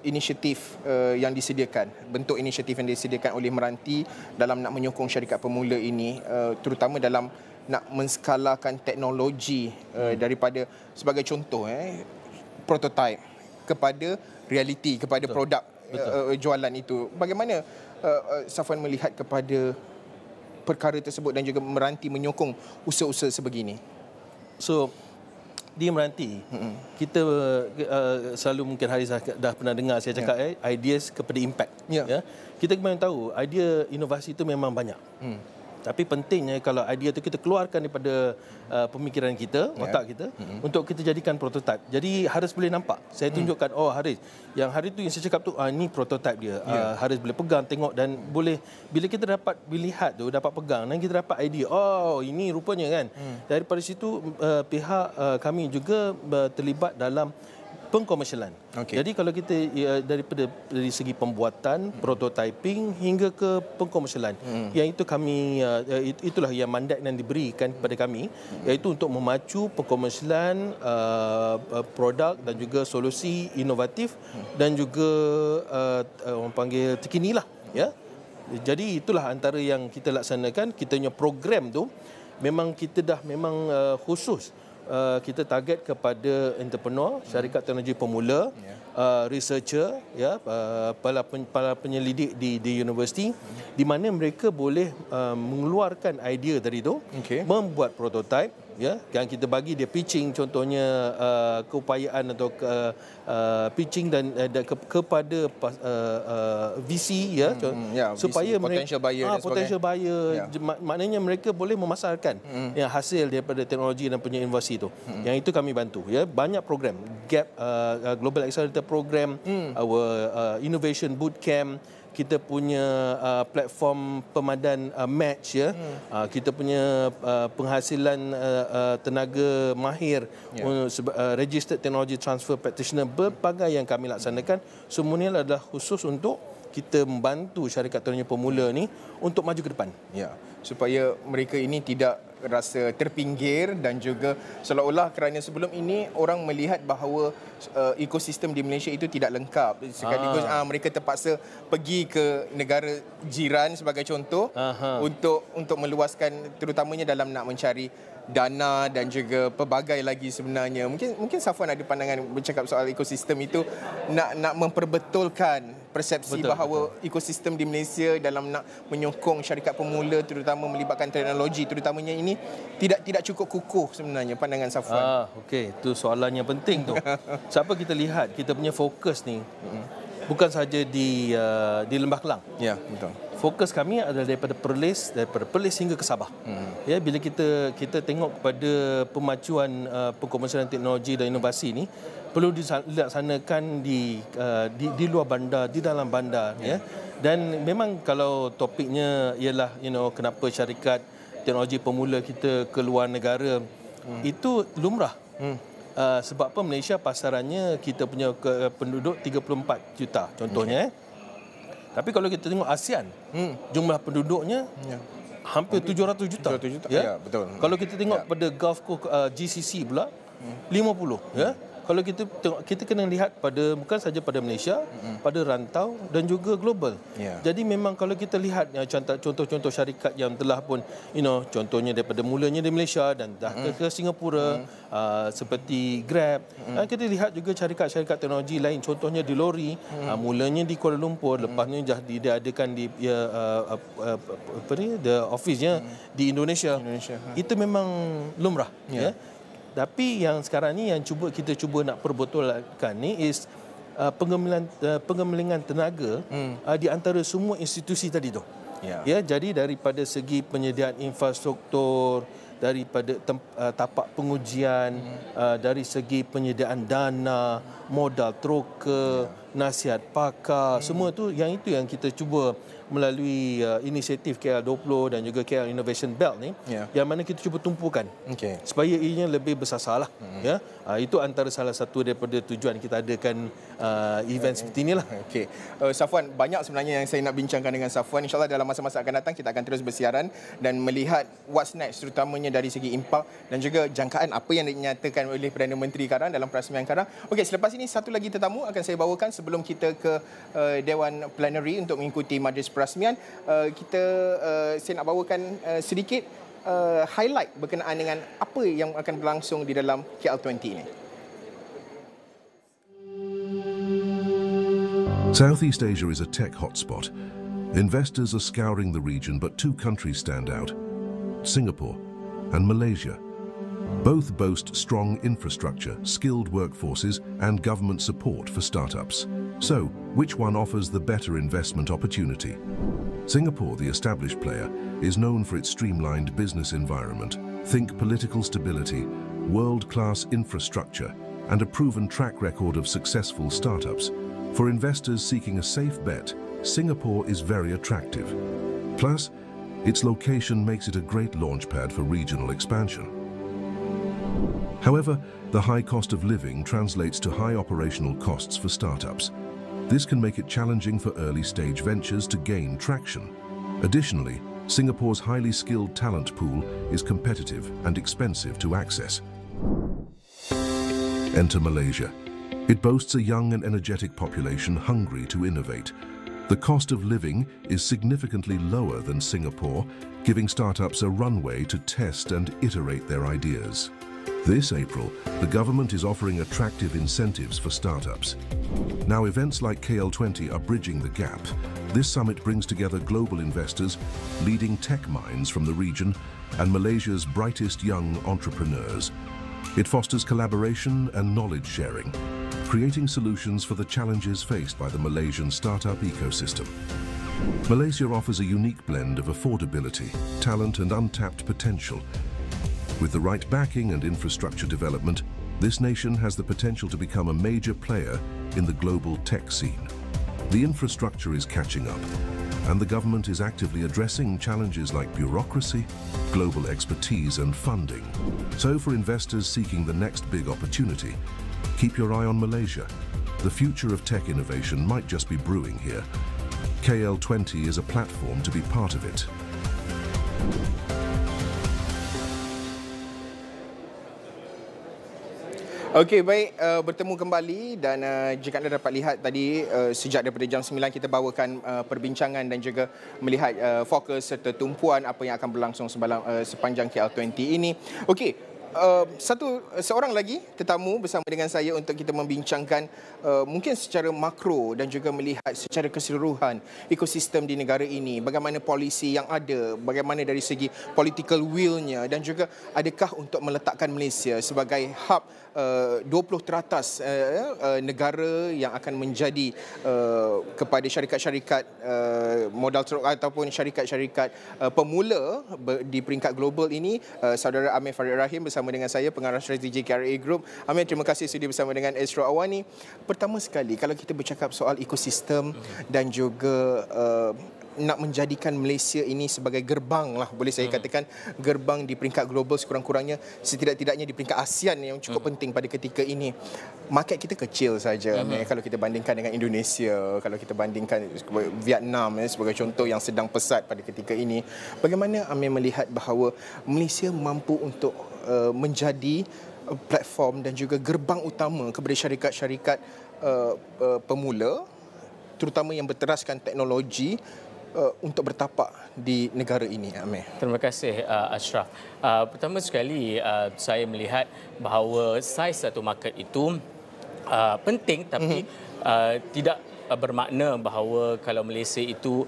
inisiatif yang disediakan, bentuk inisiatif yang disediakan oleh Meranti dalam nak menyokong syarikat pemula ini terutama dalam nak menskalakan teknologi daripada sebagai contoh prototype kepada realiti, kepada produk jualan itu. Bagaimana Safwan melihat kepada perkara tersebut dan juga meranti menyokong usaha-usaha sebegini? So, di Meranti, kita selalu mungkin Harits dah pernah dengar saya cakap ideas kepada impact. Kita memang tahu idea inovasi itu memang banyak. Tapi pentingnya kalau idea itu kita keluarkan daripada pemikiran kita, otak kita, untuk kita jadikan prototype. Jadi Harits boleh nampak. Saya tunjukkan, oh Harits, yang hari tu yang saya cakap tu, ini prototype dia. Harits boleh pegang, tengok dan boleh, bila kita dapat lihat tu, dapat pegang dan kita dapat idea, oh ini rupanya kan. Daripada situ pihak kami juga terlibat dalam pengkomersialan. Jadi kalau kita dari segi pembuatan, prototyping hingga ke pengkomersialan, yang itu kami itulah yang mandat yang diberikan kepada kami, iaitu untuk memacu pengkomersialan produk dan juga solusi inovatif dan juga orang panggil terkini lah, ya. Jadi itulah antara yang kita laksanakan. Kita punya program tu memang kita dah memang khusus. Kita target kepada entrepreneur, syarikat teknologi pemula, researcher, para penyelidik di universiti, di mana mereka boleh mengeluarkan idea dari itu, membuat prototype, yang kita bagi dia pitching, contohnya keupayaan atau pitching dan kepada VC, supaya potential buyer, potential buyer, maknanya mereka boleh memasarkan yang hasil daripada teknologi dan punya inovasi itu. Yang itu kami bantu, banyak program, Gap Global Accelerator Program, our Innovation Bootcamp, kita punya platform pemadan match, kita punya penghasilan tenaga mahir, registered technology transfer practitioner, berbagai yang kami laksanakan. Semuanya adalah khusus untuk kita membantu syarikat teknologi pemula ni untuk maju ke depan. Supaya mereka ini tidak rasa terpinggir dan juga seolah-olah kerana sebelum ini orang melihat bahawa ekosistem di Malaysia itu tidak lengkap. Sekaligus mereka terpaksa pergi ke negara jiran sebagai contoh untuk meluaskan, terutamanya dalam nak mencari dana dan juga pelbagai lagi sebenarnya. Mungkin Safwan ada pandangan bercakap soal ekosistem itu, nak memperbetulkan persepsi bahawa ekosistem di Malaysia dalam nak menyokong syarikat pemula, terutama melibatkan teknologi terutamanya ini tidak cukup kukuh sebenarnya, pandangan Safwan. Okey, itu soalan yang penting tu. Siapa kita lihat kita punya fokus ni bukan saja di Lembah Kelang. Ya, betul. Fokus kami adalah daripada Perlis hingga ke Sabah. Bila kita tengok kepada pemacuan pengkomersialan teknologi dan inovasi ni perlu dilaksanakan di luar bandar, di dalam bandar, Dan memang kalau topiknya ialah kenapa syarikat teknologi pemula kita ke luar negara, itu lumrah. Sebab apa, Malaysia pasarannya kita punya penduduk 34 juta contohnya. Tapi kalau kita tengok ASEAN, jumlah penduduknya hampir 700 juta. Ya, betul. Kalau kita tengok pada Gulf GCC pula 50, Kalau kita tengok, kita kena lihat pada bukan saja pada Malaysia, pada rantau dan juga global. Jadi memang kalau kita lihat contoh-contoh syarikat yang telah pun contohnya daripada mulanya di Malaysia dan dah ke Singapura, seperti Grab, kita lihat juga syarikat-syarikat teknologi lain, contohnya di lori, mulanya di Kuala Lumpur, lepasnya dah diadakan di the office-nya di Indonesia. Itu memang lumrah. Tapi yang sekarang ni yang kita cuba nak perbetulkan ni is pengemelingan tenaga di antara semua institusi tadi tu. Jadi daripada segi penyediaan infrastruktur, daripada tapak pengujian, dari segi penyediaan dana, modal troka, nasihat pakar, semua tu yang kita cuba melalui inisiatif KL20 dan juga KL Innovation Belt ni, yang mana kita cuba tumpukan supaya ianya lebih bersasar lah. Itu antara salah satu daripada tujuan kita adakan event seperti inilah. Safwan, banyak sebenarnya yang saya nak bincangkan dengan Safwan. InsyaAllah dalam masa-masa akan datang kita akan terus bersiaran dan melihat what's next, terutamanya dari segi impak dan juga jangkaan apa yang dinyatakan oleh Perdana Menteri Karang dalam perasmian Karang. Selepas ini satu lagi tetamu akan saya bawakan sebelum kita ke Dewan Plenary untuk mengikuti majlis perasmian. Saya nak bawakan sedikit highlight berkenaan dengan apa yang akan berlangsung di dalam KL20 ini. Southeast Asia is a tech hotspot. Investors are scouring the region, but two countries stand out: Singapore and Malaysia. Both boast strong infrastructure, skilled workforces, and government support for startups. So, which one offers the better investment opportunity? Singapore, the established player, is known for its streamlined business environment. Think political stability, world-class infrastructure, and a proven track record of successful startups. For investors seeking a safe bet, Singapore is very attractive. Plus, its location makes it a great launchpad for regional expansion. However, the high cost of living translates to high operational costs for startups. This can make it challenging for early-stage ventures to gain traction. Additionally, Singapore's highly skilled talent pool is competitive and expensive to access. Enter Malaysia. It boasts a young and energetic population hungry to innovate. The cost of living is significantly lower than Singapore, giving startups a runway to test and iterate their ideas. This April, the government is offering attractive incentives for startups. Now, events like KL20 are bridging the gap. This summit brings together global investors, leading tech minds from the region, and Malaysia's brightest young entrepreneurs. It fosters collaboration and knowledge sharing, creating solutions for the challenges faced by the Malaysian startup ecosystem. Malaysia offers a unique blend of affordability, talent, and untapped potential. With the right backing and infrastructure development, this nation has the potential to become a major player in the global tech scene. The infrastructure is catching up, and the government is actively addressing challenges like bureaucracy, global expertise, and funding. So for investors seeking the next big opportunity, keep your eye on Malaysia. The future of tech innovation might just be brewing here. KL20 is a platform to be part of it. Okey, baik, bertemu kembali dan jika anda dapat lihat tadi sejak daripada jam 9 kita bawakan perbincangan dan juga melihat fokus serta tumpuan apa yang akan berlangsung sepanjang KL20 ini. Okey, seorang lagi tetamu bersama dengan saya untuk kita membincangkan mungkin secara makro dan juga melihat secara keseluruhan ekosistem di negara ini, bagaimana polisi yang ada, bagaimana dari segi political will-nya, dan juga adakah untuk meletakkan Malaysia sebagai hub 20 teratas negara yang akan menjadi kepada syarikat-syarikat modal ataupun syarikat-syarikat pemula di peringkat global ini. Saudara Amir Farid Rahim bersama dengan saya, pengarah strategi KRA Group. Amir, terima kasih sudi bersama dengan Astro Awani. Pertama sekali, kalau kita bercakap soal ekosistem dan juga nak menjadikan Malaysia ini sebagai gerbang lah, boleh saya katakan gerbang di peringkat global, sekurang-kurangnya setidak-tidaknya di peringkat ASEAN yang cukup penting pada ketika ini. Market kita kecil saja kalau kita bandingkan dengan Indonesia, kalau kita bandingkan Vietnam sebagai contoh yang sedang pesat pada ketika ini. Bagaimana Amir melihat bahawa Malaysia mampu untuk menjadi platform dan juga gerbang utama kepada syarikat-syarikat pemula, terutama yang berteraskan teknologi untuk bertapak di negara ini, Amir? Terima kasih, Asyraf. Pertama sekali, saya melihat bahawa saiz satu market itu penting, tapi tidak bermakna bahawa kalau Malaysia itu,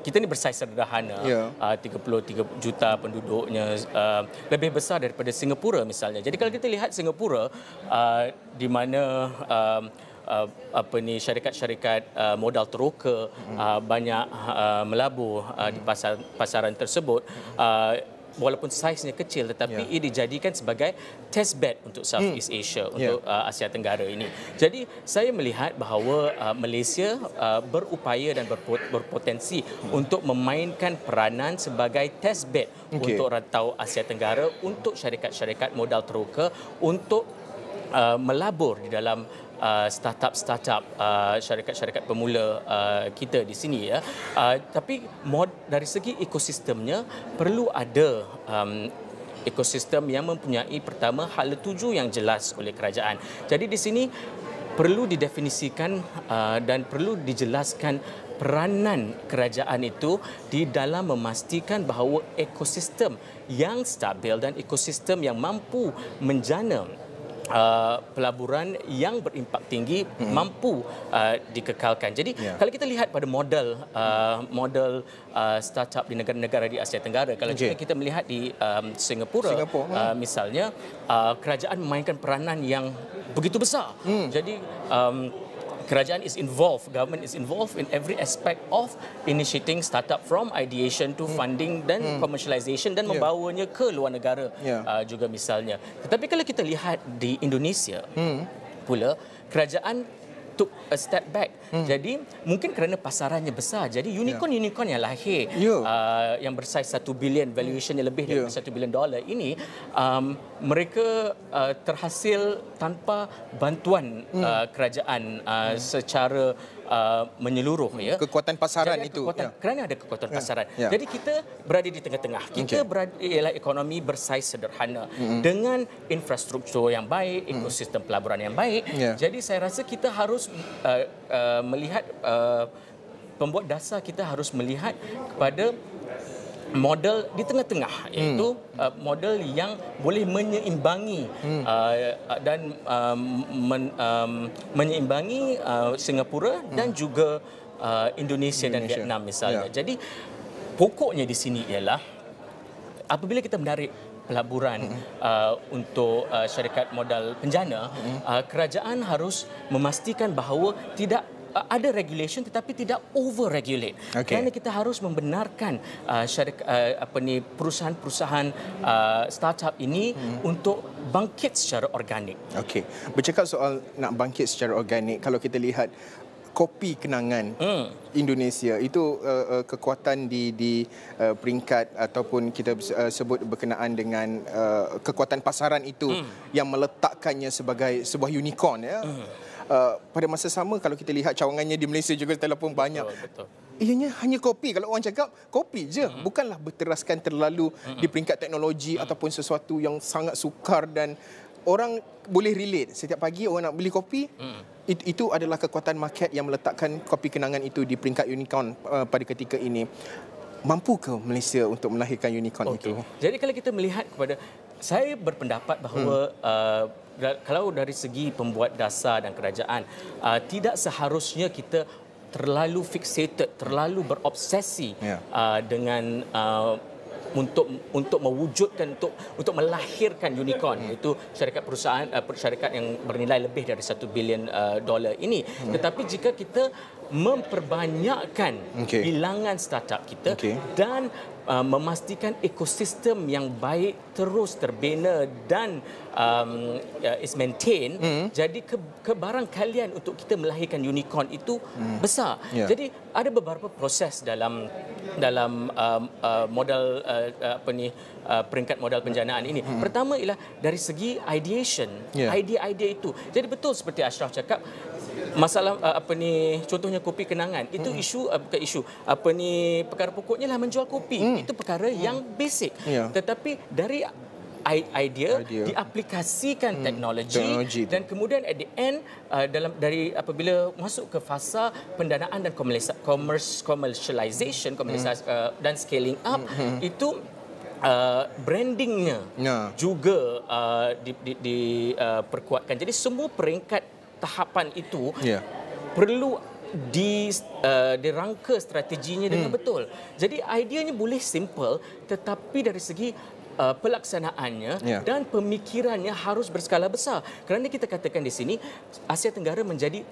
kita ni bersaiz sederhana, 33 juta penduduknya, lebih besar daripada Singapura misalnya. Jadi kalau kita lihat Singapura, di mana syarikat-syarikat modal teroka banyak melabur di pasaran tersebut, walaupun saiznya kecil, tetapi ia dijadikan sebagai test bed untuk Southeast Asia, untuk Asia Tenggara ini. Jadi saya melihat bahawa Malaysia berupaya dan berpotensi untuk memainkan peranan sebagai test bed untuk rantau Asia Tenggara, untuk syarikat-syarikat modal teroka, untuk melabur di dalam startup syarikat-syarikat pemula kita di sini, ya. Tapi dari segi ekosistemnya perlu ada ekosistem yang mempunyai pertama hala tuju yang jelas oleh kerajaan. Jadi di sini perlu didefinisikan dan perlu dijelaskan peranan kerajaan itu di dalam memastikan bahawa ekosistem yang stabil dan ekosistem yang mampu menjana pelaburan yang berimpak tinggi mampu dikekalkan. Jadi kalau kita lihat pada model startup di negara-negara di Asia Tenggara, kalau kita melihat di Singapura. Misalnya kerajaan memainkan peranan yang begitu besar. Jadi kerajaan is involved, government is involved in every aspect of initiating startup from ideation to funding dan commercialization dan membawanya ke luar negara juga misalnya. Tetapi kalau kita lihat di Indonesia pula, kerajaan took a step back. Jadi mungkin kerana pasarannya besar, jadi unicorn yang lahir yang bersaiz 1 bilion, valuationnya lebih dari $1 bilion ini, mereka terhasil tanpa bantuan kerajaan secara menyeluruh, kekuatan pasaran itu kerana ada kekuatan pasaran. Jadi kita berada di tengah-tengah. Kita berada ialah ekonomi bersaiz sederhana dengan infrastruktur yang baik, ekosistem pelaburan yang baik. Jadi saya rasa kita harus melihat pembuat dasar kita harus melihat kepada model di tengah-tengah, iaitu model yang boleh menyeimbangi dan menyeimbangi Singapura dan juga Indonesia dan Vietnam misalnya. Jadi pokoknya di sini ialah apabila kita menarik pelaburan untuk syarikat modal penjana, kerajaan harus memastikan bahawa tidak ada regulation tetapi tidak over regulate. Kerana kita harus membenarkan perusahaan-perusahaan startup ini untuk bangkit secara organik. Okey. Bercakap soal nak bangkit secara organik, kalau kita lihat kopi kenangan Indonesia itu kekuatan di peringkat ataupun kita sebut berkenaan dengan kekuatan pasaran itu yang meletakkannya sebagai sebuah unicorn, pada masa sama kalau kita lihat cawangannya di Malaysia juga terlalu banyak. Ianya hanya kopi. Kalau orang cakap kopi je, bukanlah berteraskan terlalu di peringkat teknologi ataupun sesuatu yang sangat sukar dan orang boleh relate. Setiap pagi orang nak beli kopi, itu adalah kekuatan market yang meletakkan kopi kenangan itu di peringkat unicorn pada ketika ini. Mampu ke Malaysia untuk melahirkan unicorn itu? Jadi kalau kita melihat kepada, saya berpendapat bahawa kalau dari segi pembuat dasar dan kerajaan, tidak seharusnya kita terlalu fixated, terlalu berobsesi dengan untuk mewujudkan, untuk melahirkan unicorn, iaitu syarikat perusahaan syarikat yang bernilai lebih dari $1 bilion ini. Tetapi jika kita memperbanyakkan bilangan startup kita dan memastikan ekosistem yang baik terus terbina dan is maintained, jadi kebarangkalian untuk kita melahirkan unicorn itu besar. Jadi ada beberapa proses dalam modal peringkat modal penjanaan ini. Pertama ialah dari segi ideation, idea-idea itu. Jadi betul seperti Asyraf cakap, masalah contohnya kopi kenangan itu bukan isu perkara pokoknya lah menjual kopi, itu perkara yang basic. Tetapi dari idea diaplikasikan teknologi dan kemudian at the end dari apabila masuk ke fasa pendanaan dan commercialization dan scaling up, itu brandingnya juga diperkuatkan. Jadi semua peringkat tahapan itu perlu dirangka strateginya dengan betul. Jadi ideanya boleh simple, tetapi dari segi pelaksanaannya dan pemikirannya harus berskala besar. Kerana kita katakan di sini Asia Tenggara menjadi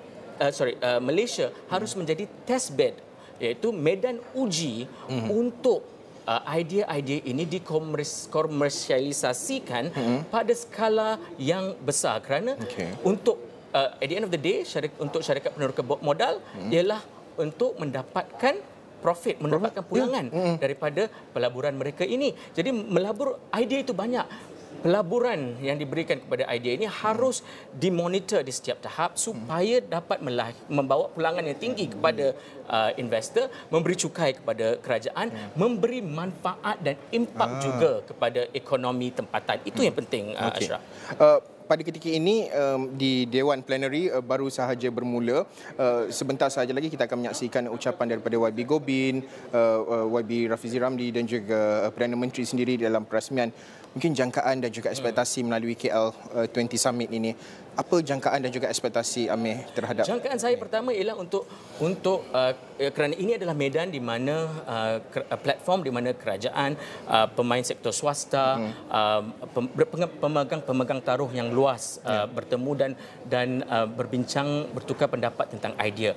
Malaysia harus menjadi test bed, iaitu medan uji untuk idea-idea ini dikomersialisasikan pada skala yang besar. Kerana untuk at the end of the day, untuk syarikat peneroka modal ialah untuk mendapatkan profit, mendapatkan pulangan daripada pelaburan mereka ini. Jadi melabur idea itu banyak. Pelaburan yang diberikan kepada idea ini harus dimonitor di setiap tahap supaya dapat membawa pulangan yang tinggi kepada investor, memberi cukai kepada kerajaan, memberi manfaat dan impak juga kepada ekonomi tempatan. Itu yang penting, Asyraf. pada ketika ini di Dewan Plenary baru sahaja bermula. Sebentar sahaja lagi kita akan menyaksikan ucapan daripada YB Gobin, YB Rafizi Ramli dan juga Perdana Menteri sendiri dalam perasmian. Mungkin jangkaan dan juga ekspektasi melalui KL20 Summit ini. Apa jangkaan dan juga ekspektasi Amir terhadap? Jangkaan saya pertama ialah untuk kerana ini adalah medan di mana platform di mana kerajaan, pemain sektor swasta, pemegang taruh yang luas bertemu dan berbincang, bertukar pendapat tentang idea.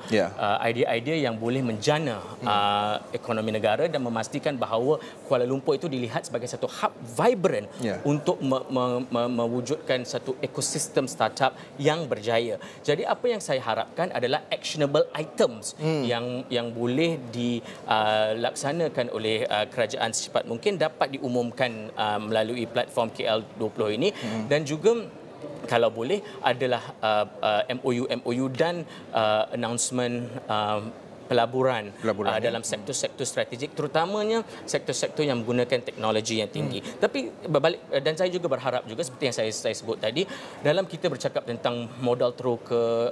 Idea-idea yang boleh menjana ekonomi negara dan memastikan bahawa Kuala Lumpur itu dilihat sebagai satu hub vibrant untuk mewujudkan satu ekosistem startup yang berjaya. Jadi apa yang saya harapkan adalah actionable items yang boleh dilaksanakan oleh kerajaan secepat mungkin dapat diumumkan melalui platform KL20 ini dan juga kalau boleh adalah MOU dan announcement pelaburan dalam sektor-sektor strategik, terutamanya sektor-sektor yang menggunakan teknologi yang tinggi. Tapi berbalik, dan saya juga berharap juga seperti yang saya sebut tadi, dalam kita bercakap tentang modal teroka,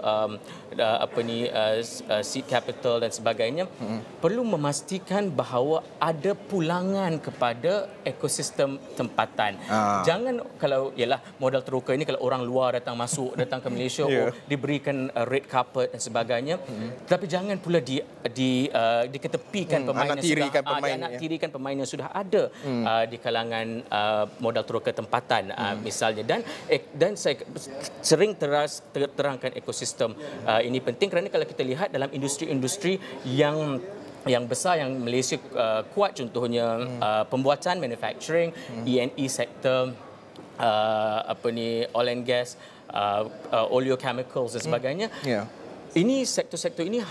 seed capital dan sebagainya, perlu memastikan bahawa ada pulangan kepada ekosistem tempatan. Jangan kalau ialah modal teroka ini kalau orang luar datang datang ke Malaysia diberikan red carpet dan sebagainya, tapi jangan pula diketepikan pemain tirikan pemain yang sudah ada di kalangan modal teroka tempatan misalnya, dan saya sering terangkan ekosistem ini penting kerana kalau kita lihat dalam industri-industri yang besar yang Malaysia kuat, contohnya pembuatan manufacturing, E&E sektor, oil and gas, oleochemicals dan sebagainya. Ini sektor-sektor ini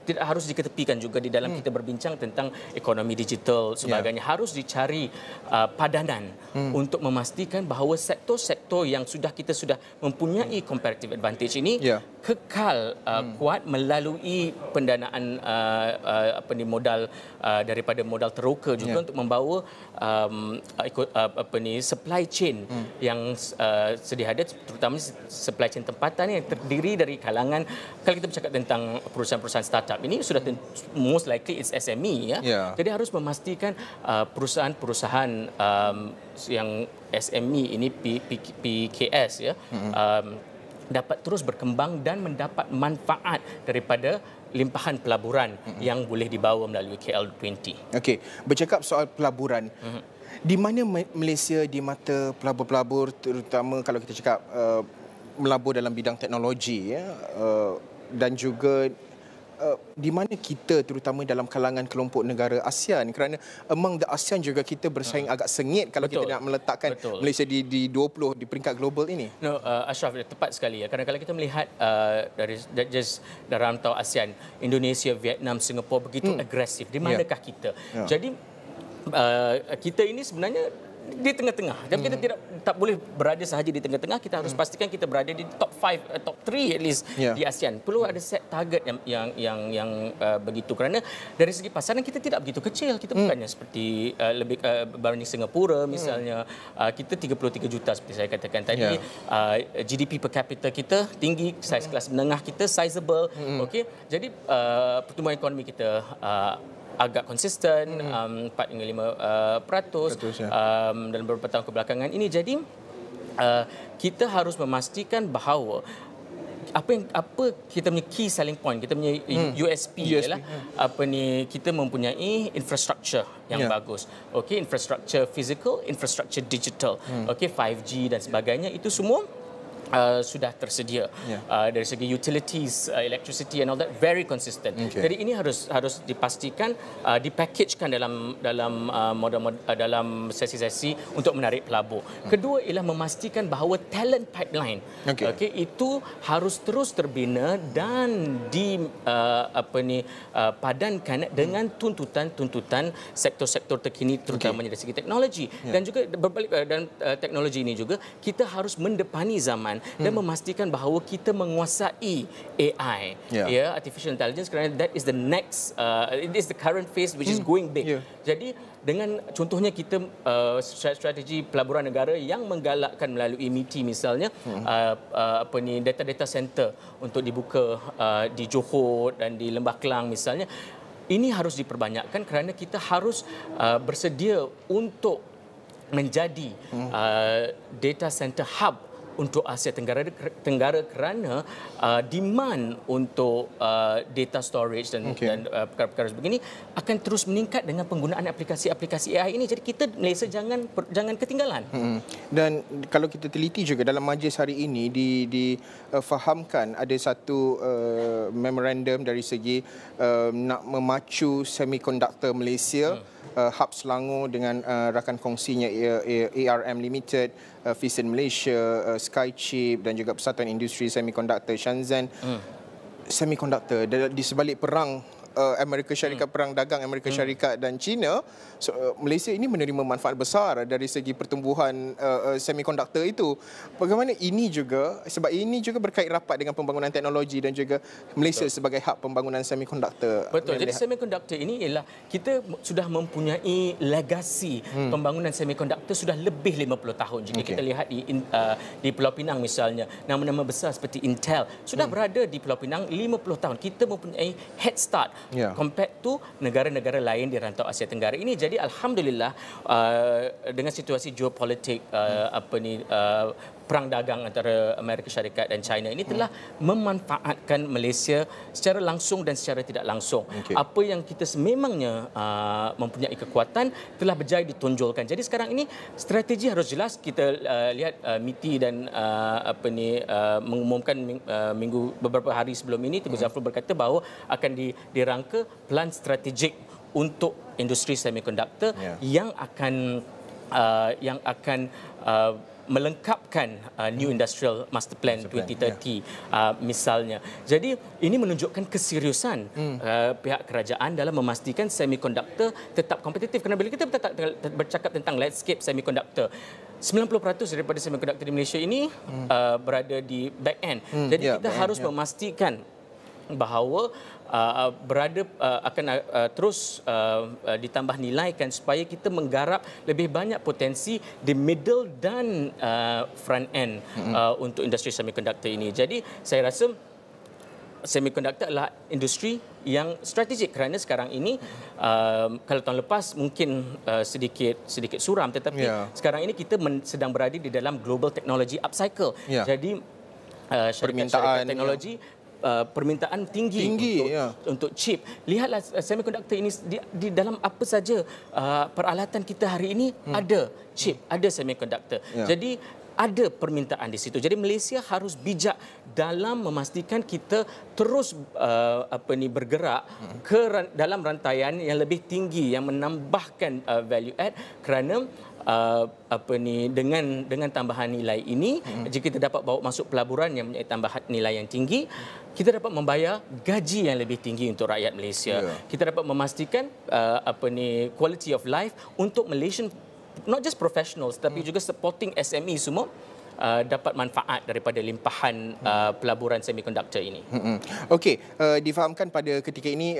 tidak harus diketepikan juga di dalam kita berbincang tentang ekonomi digital sebagainya. Harus dicari padanan untuk memastikan bahawa sektor-sektor yang kita sudah mempunyai comparative advantage ini kekal kuat melalui pendanaan modal daripada modal teroka juga untuk membawa supply chain yang sedia ada, terutama supply chain tempatan yang terdiri dari kalangan, kalau kita bercakap tentang perusahaan startup ini sudah most likely it's SME Jadi harus memastikan perusahaan-perusahaan yang SME ini PKS dapat terus berkembang dan mendapat manfaat daripada limpahan pelaburan yang boleh dibawa melalui KL20. Okey, bercakap soal pelaburan, di mana Malaysia di mata pelabur-pelabur, terutama kalau kita cakap melabur dalam bidang teknologi dan juga di mana kita terutama dalam kalangan kelompok negara ASEAN, kerana among the ASEAN juga kita bersaing agak sengit kalau kita nak meletakkan Malaysia di 20 di peringkat global ini. Asyraf, tepat sekali kerana kalau kita melihat dari rantau ASEAN, Indonesia, Vietnam, Singapura begitu agresif, di manakah kita? Jadi kita ini sebenarnya di tengah-tengah. Dan kita tak boleh berada sahaja di tengah-tengah, kita harus pastikan kita berada di top 5, top 3 at least di ASEAN. Perlu ada set target yang begitu, kerana dari segi pasaran kita tidak begitu kecil. Kita bukannya seperti lebih berbanding Singapura misalnya, kita 33 juta seperti saya katakan tadi. GDP per capita kita tinggi, saiz kelas menengah kita sizable. Okey. Jadi pertumbuhan ekonomi kita agak konsisten, 4 hingga 5% dalam beberapa tahun kebelakangan ini. Jadi kita harus memastikan bahawa apa kita punya key selling point, kita punya USP ialah kita mempunyai infrastruktur yang bagus. Okey, infrastruktur physical, infrastruktur digital. Okey, 5G dan sebagainya itu semua sudah tersedia. Dari segi utilities, electricity and all that very consistent. Jadi ini harus dipastikan dipackagekan dalam sesi-sesi untuk menarik pelabur. Kedua ialah memastikan bahawa talent pipeline itu harus terus terbina dan padankan dengan tuntutan sektor-sektor terkini, terutamanya dari segi teknologi. Dan juga berbalik dan teknologi ini juga kita harus mendepani zaman dan memastikan bahawa kita menguasai AI, artificial intelligence, kerana that is the next, it is the current phase which is going big. Jadi dengan contohnya kita strategi pelaburan negara yang menggalakkan melalui MITI misalnya data center untuk dibuka di Johor dan di Lembah Kelang misalnya. Ini harus diperbanyakkan kerana kita harus bersedia untuk menjadi data center hub untuk Asia Tenggara kerana demand untuk data storage dan perkara-perkara sebegini akan terus meningkat dengan penggunaan aplikasi-aplikasi AI ini. Jadi kita Malaysia jangan ketinggalan. Dan kalau kita teliti juga dalam majlis hari ini difahamkan ada satu memorandum dari segi nak memacu semikonduktor Malaysia, hub Selangor dengan rakan kongsinya ARM Limited, Vision Malaysia, Skychip dan juga Persatuan Industri Semikonduktor Shenzhen. Semikonduktor di sebalik perang Amerika Syarikat, perang dagang Amerika Syarikat dan China, Malaysia ini menerima manfaat besar dari segi pertumbuhan semikonduktor itu. Bagaimana ini juga, sebab ini juga berkait rapat dengan pembangunan teknologi dan juga Malaysia sebagai hub pembangunan semikonduktor. Betul. Jadi semikonduktor ini ialah kita sudah mempunyai legasi pembangunan semikonduktor sudah lebih 50 tahun. Jika kita lihat di Pulau Pinang misalnya, nama-nama besar seperti Intel sudah berada di Pulau Pinang 50 tahun. Kita mempunyai head start compared to negara-negara lain di rantau Asia Tenggara ini. Jadi alhamdulillah dengan situasi geopolitik perang dagang antara Amerika Syarikat dan China ini telah memanfaatkan Malaysia secara langsung dan secara tidak langsung. Apa yang kita sememangnya mempunyai kekuatan telah berjaya ditonjolkan. Jadi sekarang ini strategi harus jelas. Kita lihat MITI dan mengumumkan beberapa hari sebelum ini Tengku Zafrul berkata bahawa akan dirangka plan strategik untuk industri semikonduktor yang akan melengkapkan New Industrial Master Plan 2030 misalnya. Jadi ini menunjukkan keseriusan pihak kerajaan dalam memastikan semikonduktor tetap kompetitif. Kerana bila kita bercakap tentang landscape semikonduktor, 90% daripada semikonduktor di Malaysia ini berada di back end. Jadi kita harus memastikan bahawa akan terus ditambah nilaikan supaya kita menggarap lebih banyak potensi di middle dan front end untuk industri semikonduktor ini. Jadi saya rasa semikonduktor adalah industri yang strategik kerana sekarang ini kalau tahun lepas mungkin sedikit suram, tetapi sekarang ini kita sedang berada di dalam global technology upcycle. Jadi syarikat teknologi permintaan tinggi untuk chip. Lihatlah semikonduktor ini di dalam apa saja peralatan kita hari ini ada chip, ada semikonduktor. Jadi ada permintaan di situ. Jadi Malaysia harus bijak dalam memastikan kita terus bergerak ke dalam rantaian yang lebih tinggi yang menambahkan value add kerana dengan tambahan nilai ini jika kita dapat bawa masuk pelaburan yang mempunyai tambahan nilai yang tinggi, kita dapat membayar gaji yang lebih tinggi untuk rakyat Malaysia. Kita dapat memastikan quality of life untuk Malaysian, not just professionals tapi juga supporting SME semua dapat manfaat daripada limpahan pelaburan semikonduktor ini. Okey, difahamkan pada ketika ini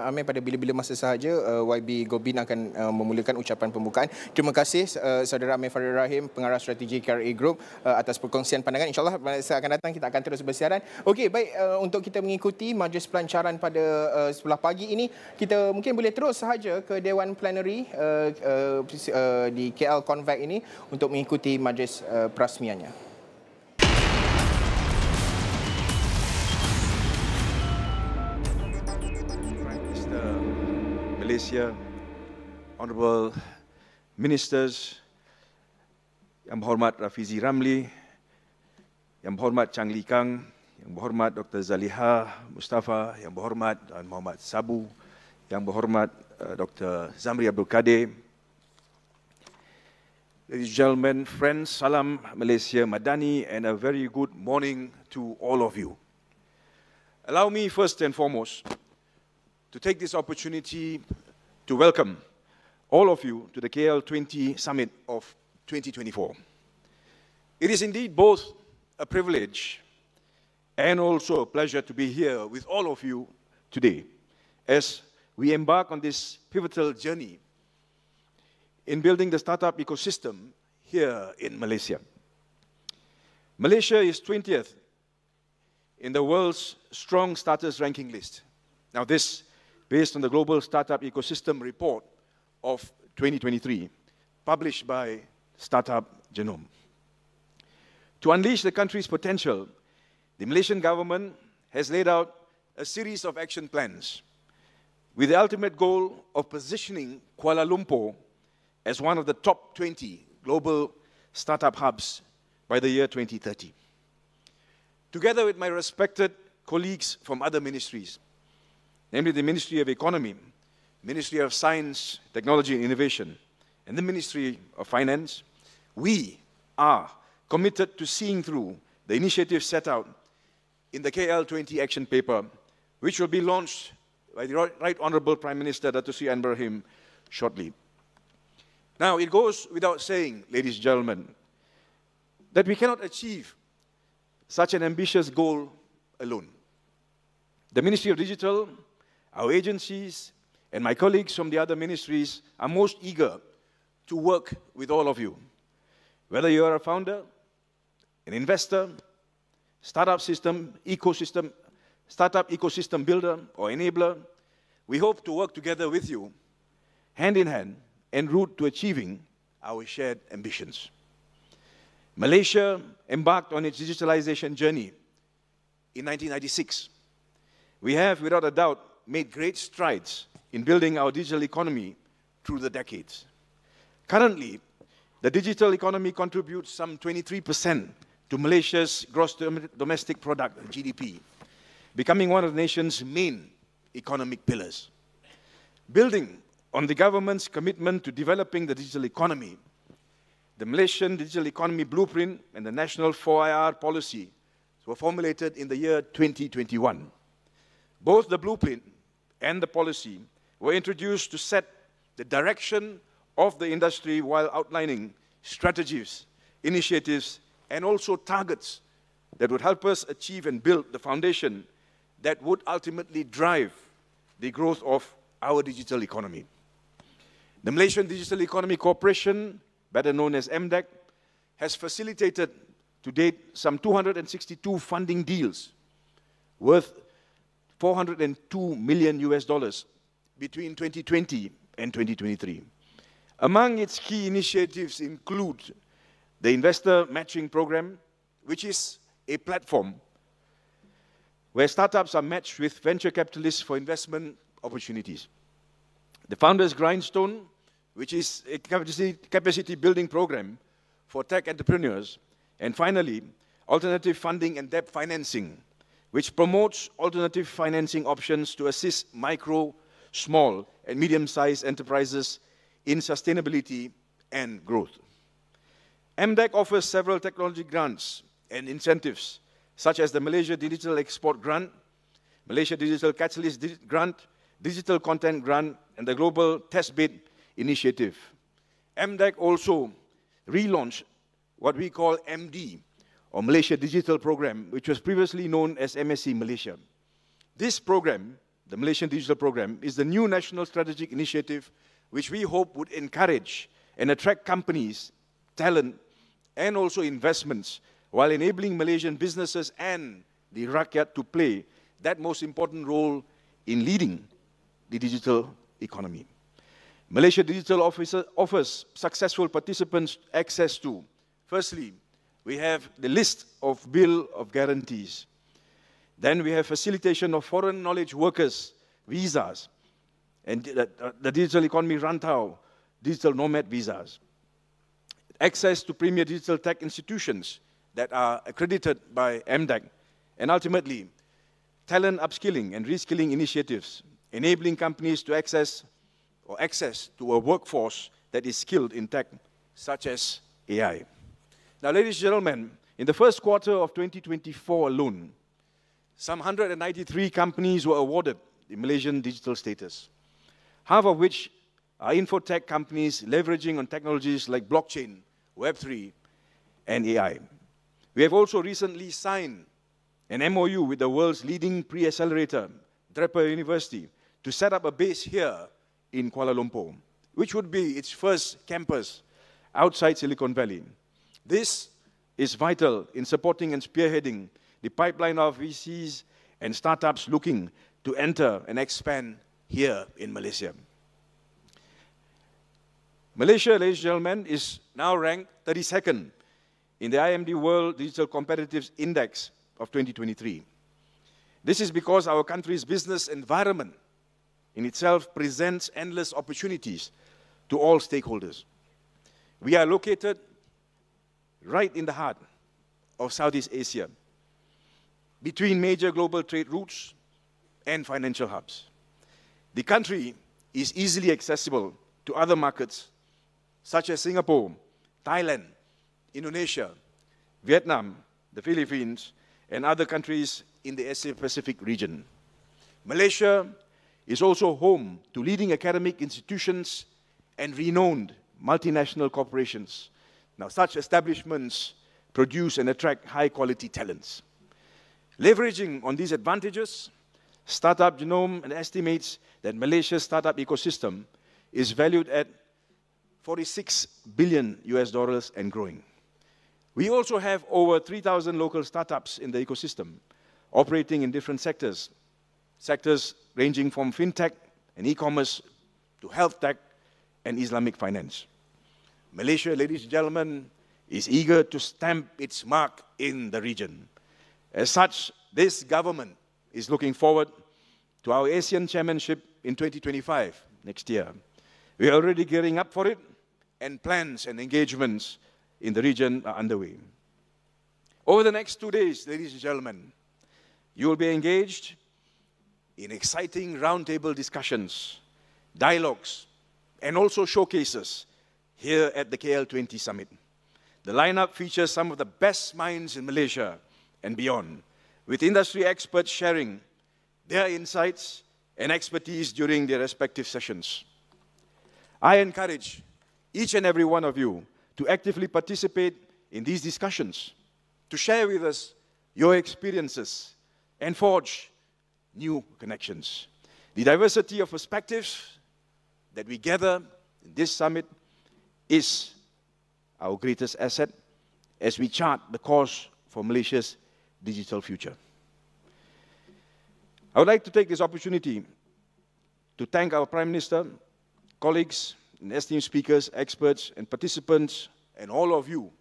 Amir, pada bila-bila masa sahaja YB Gobin akan memulakan ucapan pembukaan. Terima kasih saudara Amir Farid Rahim, pengarah strategi KRA Group atas perkongsian pandangan. InsyaAllah masa akan datang kita akan terus bersiaran. Okey, baik, untuk kita mengikuti majlis pelancaran pada sebelah pagi ini, kita mungkin boleh terus sahaja ke Dewan Plenary di KL Convac ini untuk mengikuti majlis perasmiannya. Malaysia, Honorable Ministers, Yang Berhormat Rafizi Ramli, Yang Berhormat Chang Lee Kang, Yang Berhormat Dr. Zaliha Mustafa, Yang Berhormat Muhammad Sabu, Yang Berhormat Dr. Zamri Abdul Kadir. Ladies and gentlemen, friends, salam Malaysia Madani and a very good morning to all of you. Allow me first and foremost to take this opportunity to welcome all of you to the KL20 Summit of 2024. It is indeed both a privilege and also a pleasure to be here with all of you today as we embark on this pivotal journey in building the startup ecosystem here in Malaysia. Malaysia is 20th in the world's strong starters ranking list. Now this based on the Global Startup Ecosystem Report of 2023, published by Startup Genome. To unleash the country's potential, the Malaysian government has laid out a series of action plans with the ultimate goal of positioning Kuala Lumpur as one of the top 20 global startup hubs by the year 2030. Together with my respected colleagues from other ministries, namely the Ministry of Economy, Ministry of Science, Technology and Innovation, and the Ministry of Finance, we are committed to seeing through the initiatives set out in the KL20 action paper, which will be launched by the Right Honourable Prime Minister Dato Sri Anwar Ibrahim shortly. Now, it goes without saying, ladies and gentlemen, that we cannot achieve such an ambitious goal alone. The Ministry of Digital, our agencies, and my colleagues from the other ministries are most eager to work with all of you. Whether you are a founder, an investor, startup ecosystem builder or enabler, we hope to work together with you, hand in hand, en route to achieving our shared ambitions. Malaysia embarked on its digitalization journey in 1996. We have, without a doubt, made great strides in building our digital economy through the decades. Currently, the digital economy contributes some 23% to Malaysia's gross domestic product, GDP, becoming one of the nation's main economic pillars. Building on the government's commitment to developing the digital economy, the Malaysian Digital Economy Blueprint and the National 4IR policy were formulated in the year 2021. Both the blueprint and the policy were introduced to set the direction of the industry while outlining strategies, initiatives, and also targets that would help us achieve and build the foundation that would ultimately drive the growth of our digital economy. The Malaysian Digital Economy Corporation, better known as MDEC, has facilitated to date some 262 funding deals worth $402 million between 2020 and 2023. Among its key initiatives include the Investor Matching Program, which is a platform where startups are matched with venture capitalists for investment opportunities. The Founders Grindstone, which is a capacity building program for tech entrepreneurs. And finally, alternative funding and debt financing, which promotes alternative financing options to assist micro, small, and medium-sized enterprises in sustainability and growth. MDEC offers several technology grants and incentives, such as the Malaysia Digital Export Grant, Malaysia Digital Catalyst Grant, Digital Content Grant, and the Global Test Bed Initiative. MDEC also relaunched what we call MD, or Malaysia Digital Program, which was previously known as MSC Malaysia. This program, the Malaysian Digital Program, is the new national strategic initiative which we hope would encourage and attract companies, talent, and also investments, while enabling Malaysian businesses and the rakyat to play that most important role in leading the digital economy. Malaysia Digital offers successful participants access to, firstly, we have the list of bill of guarantees. Then we have facilitation of foreign knowledge workers, visas, and the digital economy rantau, digital nomad visas. Access to premier digital tech institutions that are accredited by MDEC, and ultimately, talent upskilling and reskilling initiatives, enabling companies to access to a workforce that is skilled in tech, such as AI. Now, ladies and gentlemen, in the first quarter of 2024 alone, some 193 companies were awarded the Malaysian digital status, half of which are infotech companies leveraging on technologies like blockchain, Web3, and AI. We have also recently signed an MOU with the world's leading pre-accelerator, Draper University, to set up a base here in Kuala Lumpur, which would be its first campus outside Silicon Valley. This is vital in supporting and spearheading the pipeline of VCs and startups looking to enter and expand here in Malaysia. Malaysia, ladies and gentlemen, is now ranked 32nd in the IMD World Digital Competitiveness Index of 2023. This is because our country's business environment in itself presents endless opportunities to all stakeholders. We are located right in the heart of Southeast Asia, between major global trade routes and financial hubs. The country is easily accessible to other markets such as Singapore, Thailand, Indonesia, Vietnam, the Philippines, and other countries in the Asia-Pacific region. Malaysia is also home to leading academic institutions and renowned multinational corporations. Now, such establishments produce and attract high-quality talents. Leveraging on these advantages, Startup Genome estimates that Malaysia's startup ecosystem is valued at $46 billion and growing. We also have over 3,000 local startups in the ecosystem, operating in different sectors ranging from fintech and e-commerce to health tech and Islamic finance. Malaysia, ladies and gentlemen, is eager to stamp its mark in the region. As such, this government is looking forward to our ASEAN Chairmanship in 2025, next year. We are already gearing up for it, and plans and engagements in the region are underway. Over the next 2 days, ladies and gentlemen, you will be engaged in exciting roundtable discussions, dialogues, and also showcases here at the KL20 Summit. The lineup features some of the best minds in Malaysia and beyond, with industry experts sharing their insights and expertise during their respective sessions. I encourage each and every one of you to actively participate in these discussions, to share with us your experiences and forge new connections. The diversity of perspectives that we gather in this summit is our greatest asset as we chart the course for Malaysia's digital future. I would like to take this opportunity to thank our Prime Minister, colleagues, and esteemed speakers, experts, and participants, and all of you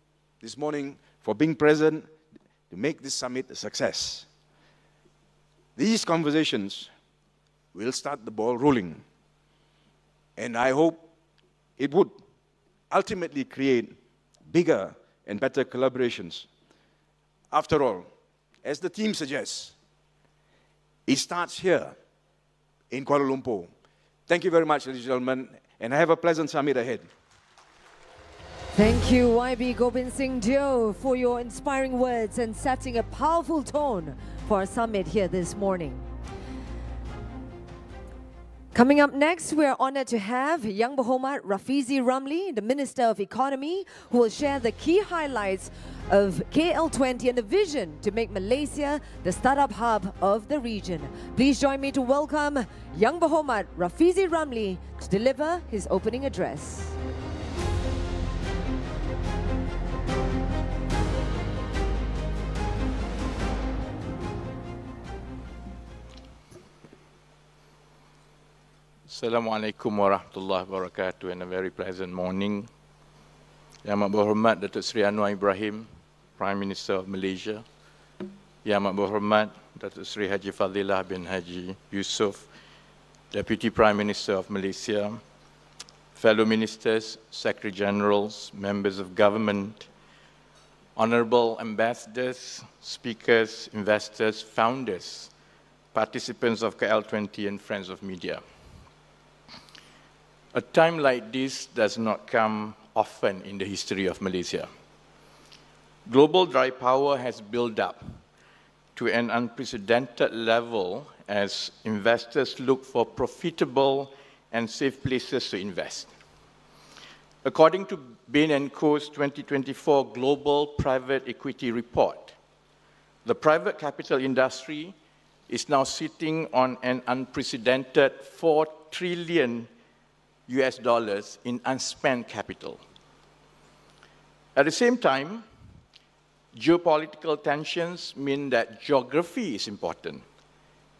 this morning for being present to make this summit a success. These conversations will start the ball rolling, and I hope it would ultimately create bigger and better collaborations. After all, as the theme suggests, it starts here in Kuala Lumpur. Thank you very much, ladies and gentlemen, and have a pleasant summit ahead. Thank you, YB Gobind Singh Dio, for your inspiring words and setting a powerful tone for our summit here this morning. Coming up next, we are honored to have Yang Berhormat Rafizi Ramli, the Minister of Economy, who will share the key highlights of KL20 and the vision to make Malaysia the startup hub of the region. Please join me to welcome Yang Berhormat Rafizi Ramli to deliver his opening address. Assalamualaikum warahmatullahi wabarakatuh, and a very pleasant morning. Yang Amat Berhormat Datuk Seri Anwar Ibrahim, Prime Minister of Malaysia. Yang Amat Berhormat Datuk Seri Haji Fadilah bin Haji Yusof, Deputy Prime Minister of Malaysia, fellow ministers, Secretary Generals, members of government, honorable ambassadors, speakers, investors, founders, participants of KL20 and friends of media. A time like this does not come often in the history of Malaysia. Global dry power has built up to an unprecedented level as investors look for profitable and safe places to invest. According to Bain & Co.'s 2024 Global Private Equity Report, the private capital industry is now sitting on an unprecedented $4 trillion in unspent capital. At the same time, geopolitical tensions mean that geography is important,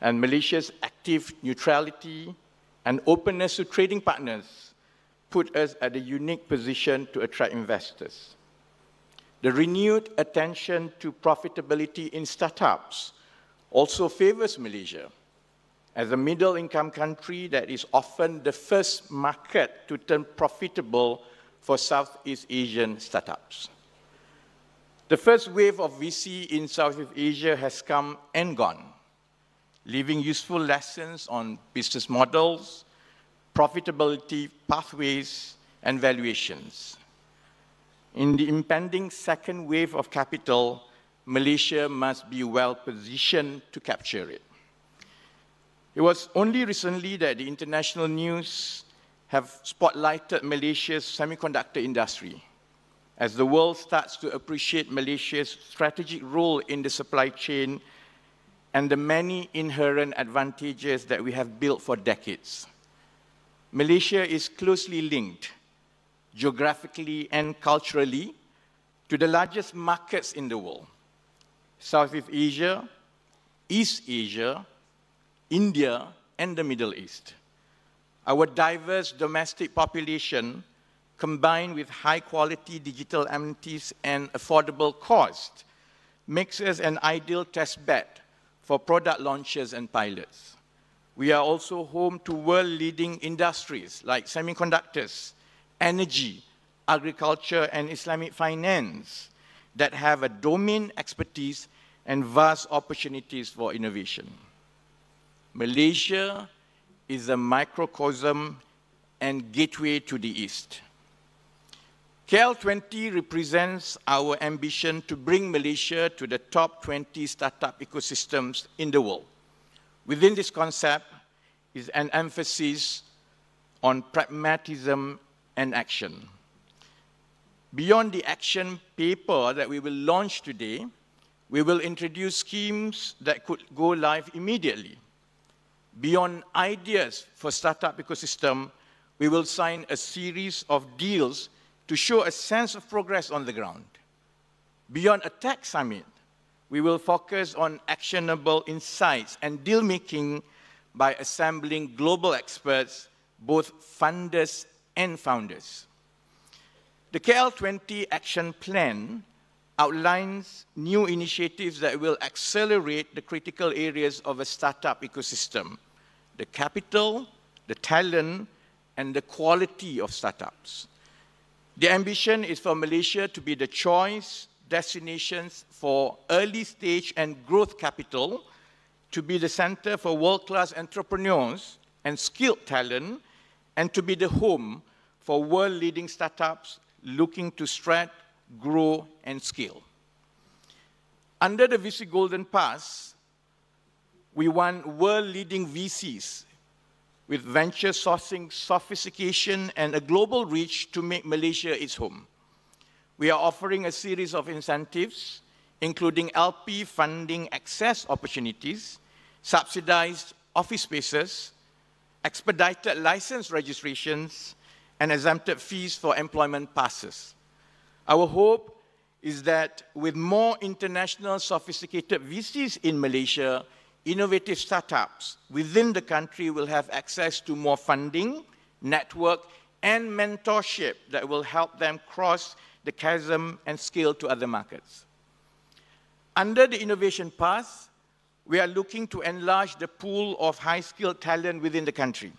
and Malaysia's active neutrality and openness to trading partners put us at a unique position to attract investors. The renewed attention to profitability in startups also favors Malaysia as a middle-income country that is often the first market to turn profitable for Southeast Asian startups. The first wave of VC in Southeast Asia has come and gone, leaving useful lessons on business models, profitability pathways, and valuations. In the impending second wave of capital, Malaysia must be well positioned to capture it. It was only recently that the international news have spotlighted Malaysia's semiconductor industry as the world starts to appreciate Malaysia's strategic role in the supply chain and the many inherent advantages that we have built for decades. Malaysia is closely linked, geographically and culturally, to the largest markets in the world: Southeast Asia, East Asia, India, and the Middle East. Our diverse domestic population, combined with high-quality digital amenities and affordable cost, makes us an ideal test bed for product launches and pilots. We are also home to world-leading industries like semiconductors, energy, agriculture, and Islamic finance that have a domain expertise and vast opportunities for innovation. Malaysia is a microcosm and gateway to the East. KL20 represents our ambition to bring Malaysia to the top 20 startup ecosystems in the world. Within this concept is an emphasis on pragmatism and action. Beyond the action paper that we will launch today, we will introduce schemes that could go live immediately. Beyond ideas for startup ecosystem, we will sign a series of deals to show a sense of progress on the ground. Beyond a tech summit, we will focus on actionable insights and deal-making by assembling global experts, both funders and founders. The KL20 Action Plan outlines new initiatives that will accelerate the critical areas of a startup ecosystem: the capital, the talent, and the quality of startups. The ambition is for Malaysia to be the choice destinations for early stage and growth capital, to be the center for world-class entrepreneurs and skilled talent, and to be the home for world-leading startups looking to stretch, grow, and scale. Under the VC Golden Pass, we want world-leading VCs with venture sourcing sophistication and a global reach to make Malaysia its home. We are offering a series of incentives, including LP funding access opportunities, subsidized office spaces, expedited license registrations, and exempted fees for employment passes. Our hope is that with more international sophisticated VCs in Malaysia, innovative startups within the country will have access to more funding, network, and mentorship that will help them cross the chasm and scale to other markets. Under the Innovation Pass, we are looking to enlarge the pool of high-skilled talent within the country.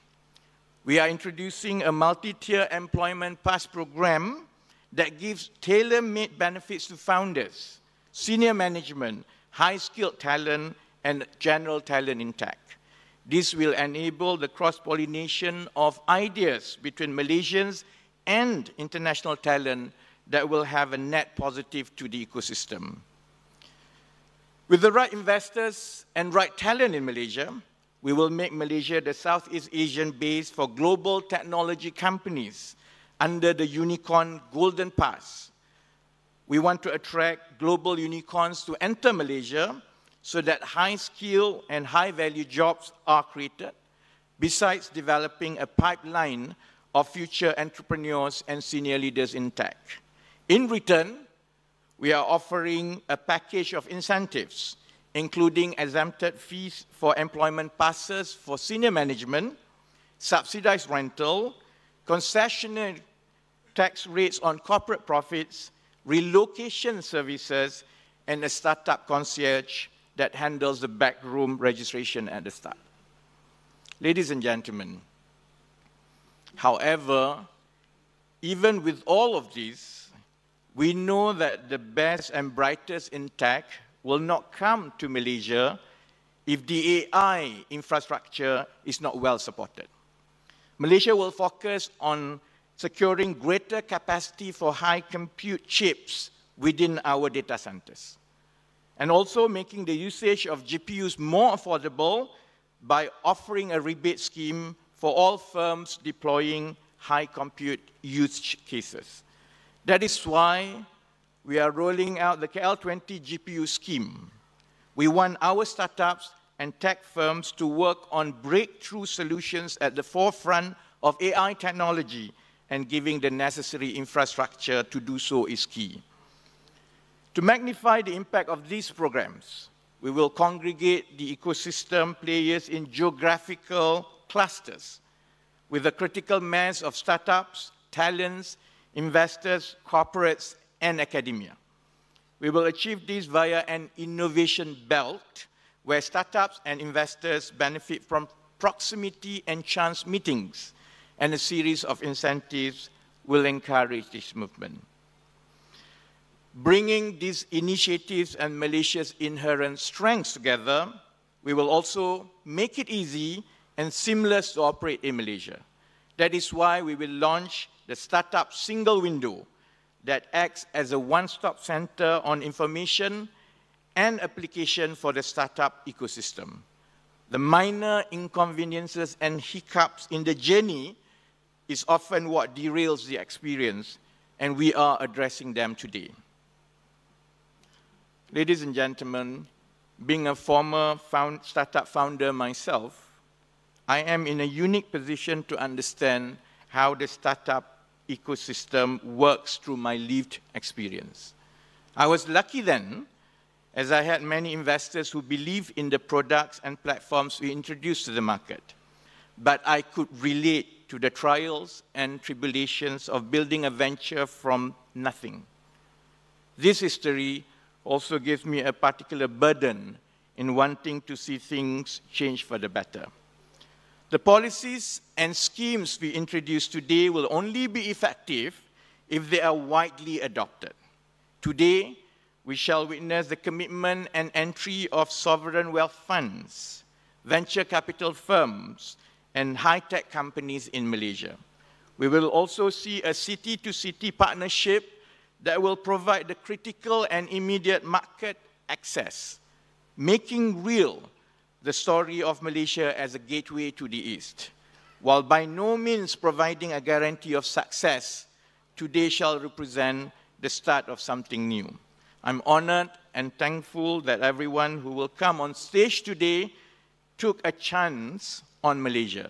We are introducing a multi-tier employment pass program that gives tailor-made benefits to founders, senior management, high-skilled talent, and general talent in tech. This will enable the cross-pollination of ideas between Malaysians and international talent that will have a net positive to the ecosystem. With the right investors and right talent in Malaysia, we will make Malaysia the Southeast Asian base for global technology companies, under the Unicorn Golden Pass. We want to attract global unicorns to enter Malaysia so that high-skill and high-value jobs are created, besides developing a pipeline of future entrepreneurs and senior leaders in tech. In return, we are offering a package of incentives, including exempted fees for employment passes for senior management, subsidized rental, concessionary tax rates on corporate profits, relocation services, and a startup concierge that handles the backroom registration at the start. Ladies and gentlemen, however, even with all of these, we know that the best and brightest in tech will not come to Malaysia if the AI infrastructure is not well supported. Malaysia will focus on securing greater capacity for high compute chips within our data centers, and also making the usage of GPUs more affordable by offering a rebate scheme for all firms deploying high compute use cases. That is why we are rolling out the KL20 GPU scheme. We want our startups and tech firms to work on breakthrough solutions at the forefront of AI technology, and giving the necessary infrastructure to do so is key. To magnify the impact of these programs, we will congregate the ecosystem players in geographical clusters with a critical mass of startups, talents, investors, corporates, and academia. We will achieve this via an innovation belt where startups and investors benefit from proximity and chance meetings, and a series of incentives will encourage this movement. Bringing these initiatives and Malaysia's inherent strengths together, we will also make it easy and seamless to operate in Malaysia. That is why we will launch the Startup Single Window that acts as a one-stop center on information and application for the startup ecosystem. The minor inconveniences and hiccups in the journey is often what derails the experience, and we are addressing them today. Ladies and gentlemen, being a former startup founder myself, I am in a unique position to understand how the startup ecosystem works through my lived experience. I was lucky then, as I had many investors who believe in the products and platforms we introduced to the market, but I could relate to the trials and tribulations of building a venture from nothing. This history also gives me a particular burden in wanting to see things change for the better. The policies and schemes we introduce today will only be effective if they are widely adopted. Today, we shall witness the commitment and entry of sovereign wealth funds, venture capital firms, and high-tech companies in Malaysia. We will also see a city-to-city partnership that will provide the critical and immediate market access, making real the story of Malaysia as a gateway to the East. While by no means providing a guarantee of success, today shall represent the start of something new. I'm honored and thankful that everyone who will come on stage today took a chance on Malaysia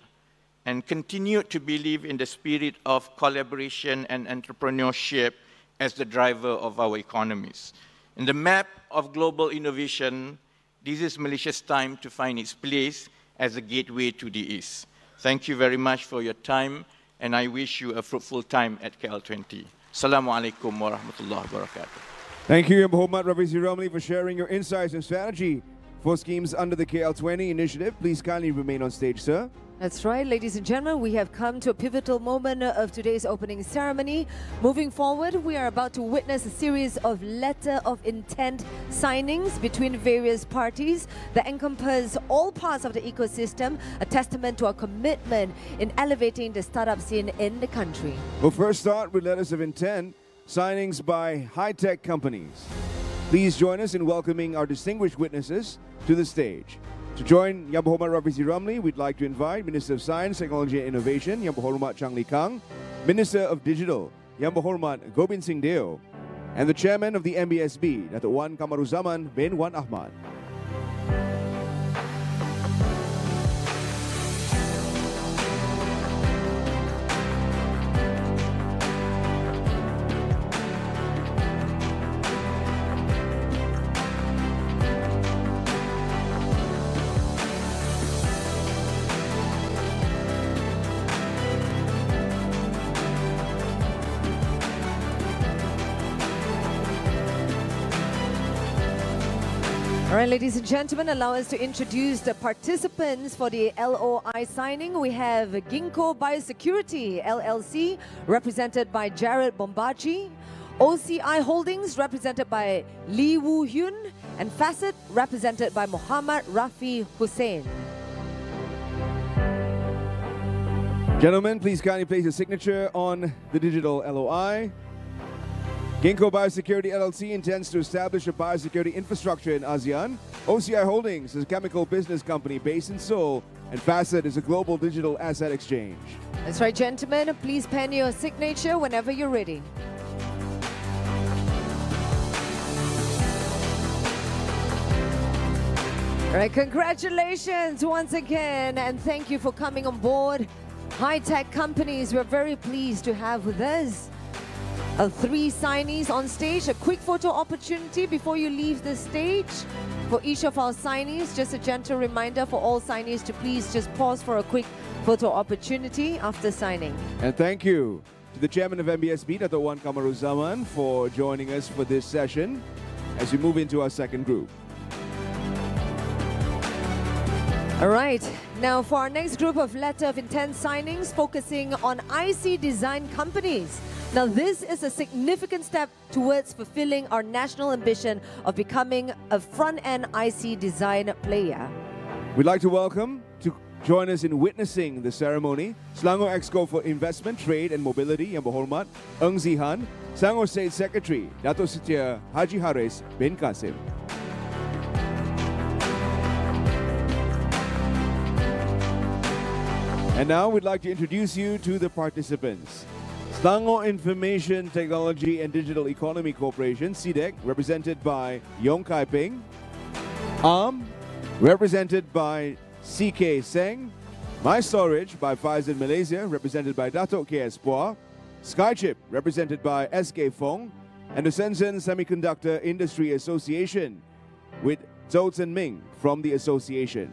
and continued to believe in the spirit of collaboration and entrepreneurship as the driver of our economies. In the map of global innovation, this is Malaysia's time to find its place as a gateway to the East. Thank you very much for your time, and I wish you a fruitful time at KL20. Assalamualaikum warahmatullahi wabarakatuh. Thank you, Yang Berhormat Rafizi Ramli, for sharing your insights and strategy for schemes under the KL20 initiative. Please kindly remain on stage, sir. That's right, ladies and gentlemen, we have come to a pivotal moment of today's opening ceremony. Moving forward, we are about to witness a series of letter of intent signings between various parties that encompass all parts of the ecosystem, a testament to our commitment in elevating the startup scene in the country. We'll first start with letters of intent, signings by high-tech companies. Please join us in welcoming our distinguished witnesses to the stage. To join Yang Berhormat Rafizi Ramli, we'd like to invite Minister of Science, Technology and Innovation, Yang Berhormat Chang Kang, Minister of Digital, Yang Berhormat Gobind Singh Deo, and the Chairman of the MBSB, Datuk Wan Kamaruzaman bin Wan Ahmad. All right, ladies and gentlemen, allow us to introduce the participants for the LOI signing. We have Ginkgo Biosecurity LLC, represented by Jared Bombaji, OCI Holdings, represented by Lee Woo Hyun, and Facet, represented by Muhammad Rafi Hussain. Gentlemen, please kindly place your signature on the digital LOI. Ginkgo Biosecurity LLC intends to establish a biosecurity infrastructure in ASEAN. OCI Holdings is a chemical business company based in Seoul, and Facet is a global digital asset exchange. That's right, gentlemen. Please pen your signature whenever you're ready. All right, congratulations once again, and thank you for coming on board. High-tech companies, we're very pleased to have with us 3 signees on stage. A quick photo opportunity before you leave the stage for each of our signees. Just a gentle reminder for all signees to please just pause for a quick photo opportunity after signing. And thank you to the Chairman of MBSB, Datuk Wan Kamaruzaman, for joining us for this session as we move into our second group. All right, now for our next group of letter of intent signings focusing on IC design companies. Now this is a significant step towards fulfilling our national ambition of becoming a front-end IC design player. We'd like to welcome to join us in witnessing the ceremony, Selangor Exco for Investment, Trade and Mobility, Yang Berhormat Eng Zihan, Selangor State Secretary, Dato' Setia Haji Harits bin Qasim. And now we'd like to introduce you to the participants. Selangor Information Technology and Digital Economy Corporation, SIDEC, represented by Yong Kai Ping. ARM, represented by CK Seng. My Storage by Faizan Malaysia, represented by Datuk KS Pua. Skychip, represented by SK Fong. And the Shenzhen Semiconductor Industry Association, with Zhou Zhenming from the association.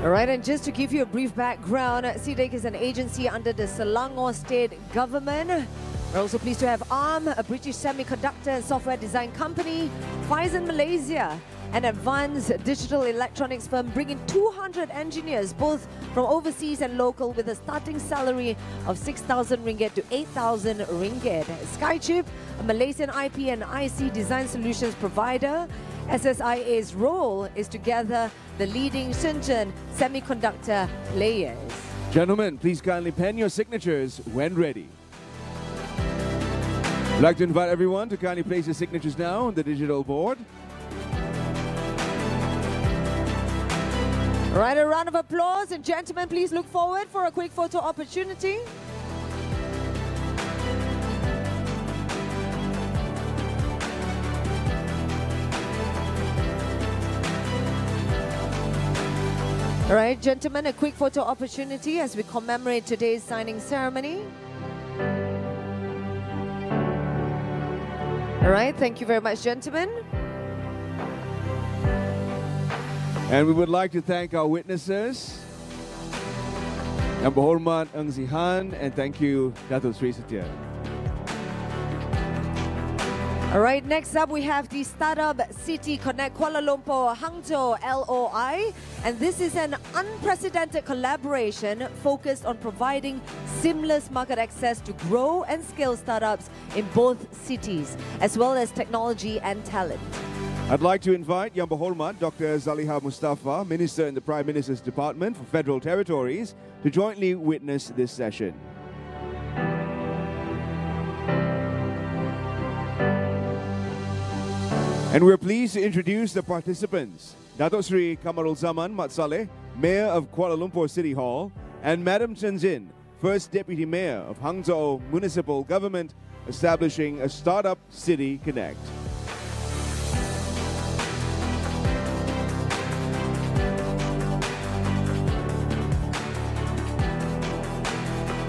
All right, and just to give you a brief background, SIDEC is an agency under the Selangor State Government. We're also pleased to have ARM, a British semiconductor and software design company, Faizan Malaysia, an advanced digital electronics firm bringing 200 engineers, both from overseas and local, with a starting salary of 6,000 ringgit to 8,000 ringgit. Skychip, a Malaysian IP and IC design solutions provider. SSIA's role is to gather the leading Shenzhen semiconductor players. Gentlemen, please kindly pen your signatures when ready. I'd like to invite everyone to kindly place your signatures now on the digital board. All right, a round of applause, and gentlemen, please look forward for a quick photo opportunity. All right, gentlemen, a quick photo opportunity as we commemorate today's signing ceremony. All right, thank you very much, gentlemen. And we would like to thank our witnesses, Yang Berhormat Eng Zihan, and thank you, Dato' Sri Setia. All right, next up we have the Startup City Connect Kuala Lumpur Hangzhou LOI, and this is an unprecedented collaboration focused on providing seamless market access to grow and scale startups in both cities, as well as technology and talent. I'd like to invite Yang Berhormat Dr. Zaliha Mustafa, Minister in the Prime Minister's Department for Federal Territories, to jointly witness this session. And we're pleased to introduce the participants. Datuk Sri Kamarul Zaman Mat Saleh, Mayor of Kuala Lumpur City Hall, and Madam Chen Zin, First Deputy Mayor of Hangzhou Municipal Government, establishing a Startup City Connect.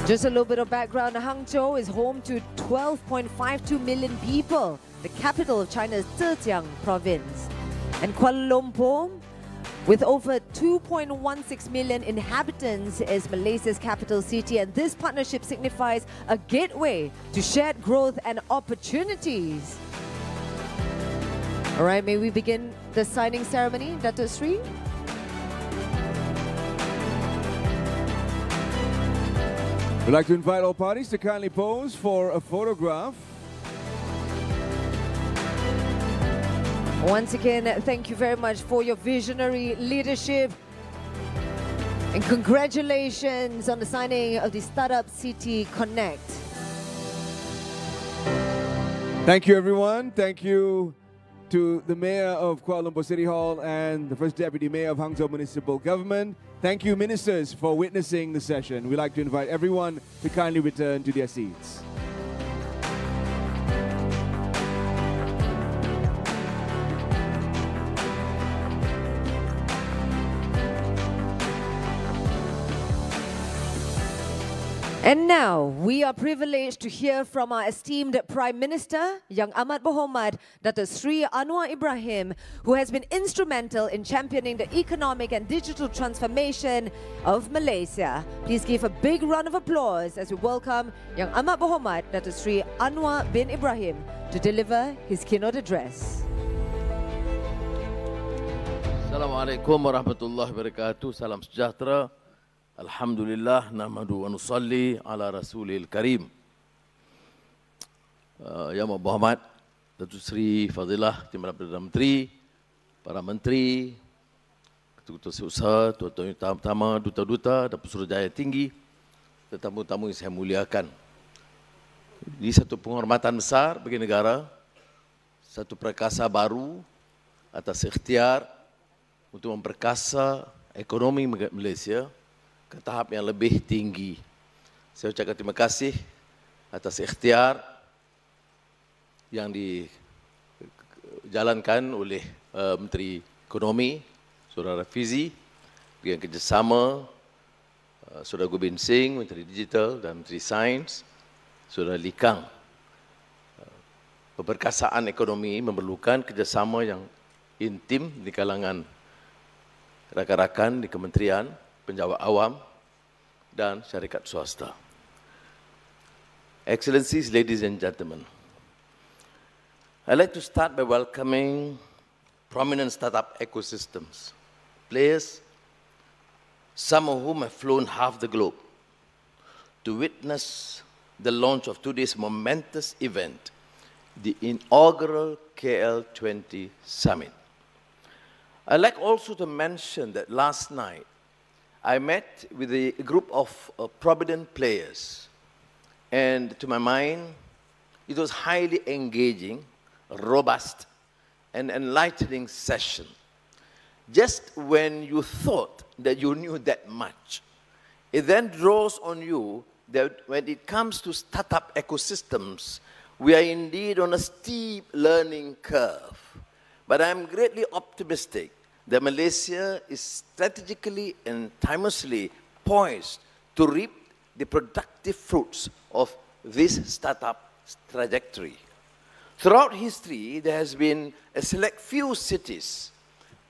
Just a little bit of background. Hangzhou is home to 12.52 million people, the capital of China's Zhejiang province. And Kuala Lumpur, with over 2.16 million inhabitants, is Malaysia's capital city. And this partnership signifies a gateway to shared growth and opportunities. All right, may we begin the signing ceremony, Datuk Sri? We'd like to invite all parties to kindly pose for a photograph. Once again, thank you very much for your visionary leadership. And congratulations on the signing of the Startup City Connect. Thank you, everyone. Thank you to the Mayor of Kuala Lumpur City Hall and the First Deputy Mayor of Hangzhou Municipal Government. Thank you, ministers, for witnessing the session. We'd like to invite everyone to kindly return to their seats. And now, we are privileged to hear from our esteemed Prime Minister, Yang Amat Berhormat Dr. Sri Anwar Ibrahim, who has been instrumental in championing the economic and digital transformation of Malaysia. Please give a big round of applause as we welcome Yang Amat Berhormat Dr. Sri Anwar bin Ibrahim to deliver his keynote address. Assalamualaikum warahmatullahi wabarakatuh. Salam sejahtera. Alhamdulillah, nahmadu wa nusalli ala rasulil karim. Yang Berhormat Datuk Seri Fadilah Timbalan Perdana Menteri, para menteri, ketua-ketua usaha, tuan-tuan utama, duta-duta dan Pesuruhjaya tinggi, tetamu-tamu yang saya muliakan. Ini satu penghormatan besar bagi negara, satu perkasa baru atas ikhtiar untuk memperkasa ekonomi Malaysia ke tahap yang lebih tinggi. Saya ucapkan terima kasih atas ikhtiar yang dijalankan oleh Menteri Ekonomi, Saudara Rafizi, dengan kerjasama Saudara Gobin Singh, Menteri Digital dan Menteri Sains, Saudara Likang. Perkasaan ekonomi memerlukan kerjasama yang intim di kalangan rakan-rakan di kementerian, penjawat awam dan syarikat swasta. Excellencies, ladies and gentlemen, I'd like to start by welcoming prominent startup ecosystems, players, some of whom have flown half the globe, to witness the launch of today's momentous event, the inaugural KL20 Summit. I'd like also to mention that last night, I met with a group of prominent players, and to my mind, it was highly engaging, robust, and enlightening session. Just when you thought that you knew that much, it then draws on you that when it comes to startup ecosystems, we are indeed on a steep learning curve. But I'm greatly optimistic that Malaysia is strategically and timelessly poised to reap the productive fruits of this startup trajectory. Throughout history, there has been a select few cities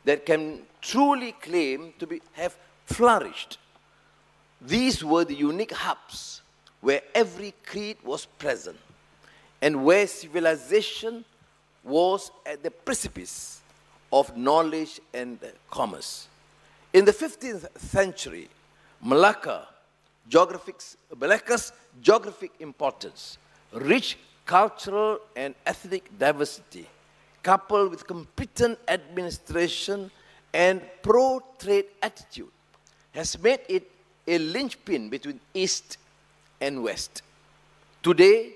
that can truly claim to have flourished. These were the unique hubs where every creed was present and where civilization was at the precipice of knowledge and commerce. In the 15th century, Malacca's geographic importance, rich cultural and ethnic diversity, coupled with competent administration and pro-trade attitude, has made it a linchpin between East and West. Today,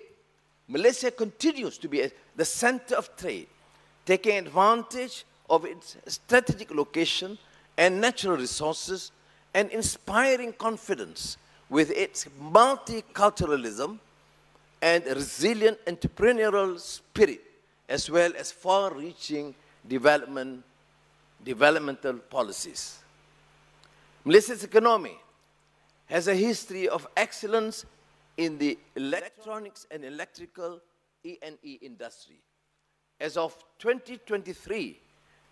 Malaysia continues to be at the center of trade, taking advantage of its strategic location and natural resources, and inspiring confidence with its multiculturalism and resilient entrepreneurial spirit, as well as far-reaching developmental policies. Malaysia's economy has a history of excellence in the electronics and electrical E&E industry. As of 2023,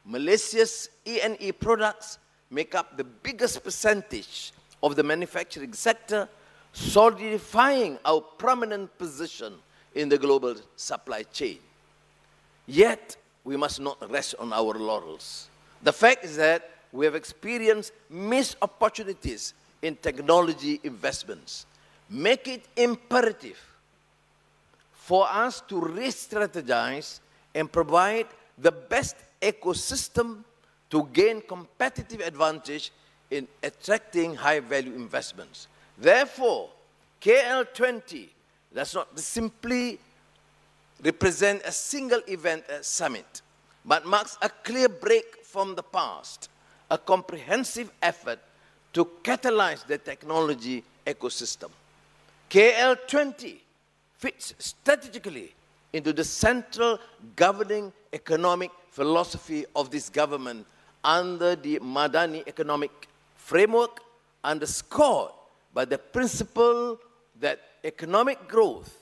Malaysia's E&E products make up the biggest percentage of the manufacturing sector, solidifying our prominent position in the global supply chain. Yet, we must not rest on our laurels. The fact is that we have experienced missed opportunities in technology investments. Make it imperative for us to re-strategize and provide the best ecosystem to gain competitive advantage in attracting high-value investments. Therefore, KL20 does not simply represent a single event summit, but marks a clear break from the past, a comprehensive effort to catalyze the technology ecosystem. KL20 fits strategically into the central governing economic philosophy of this government under the Madani economic framework, underscored by the principle that economic growth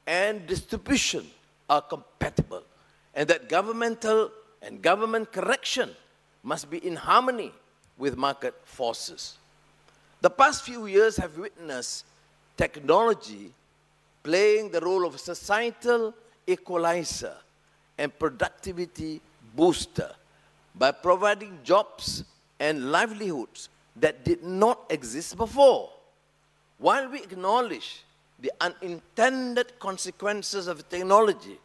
and distribution are compatible, and that governmental and government correction must be in harmony with market forces. The past few years have witnessed technology playing the role of a societal equalizer and productivity booster by providing jobs and livelihoods that did not exist before. While we acknowledge the unintended consequences of technology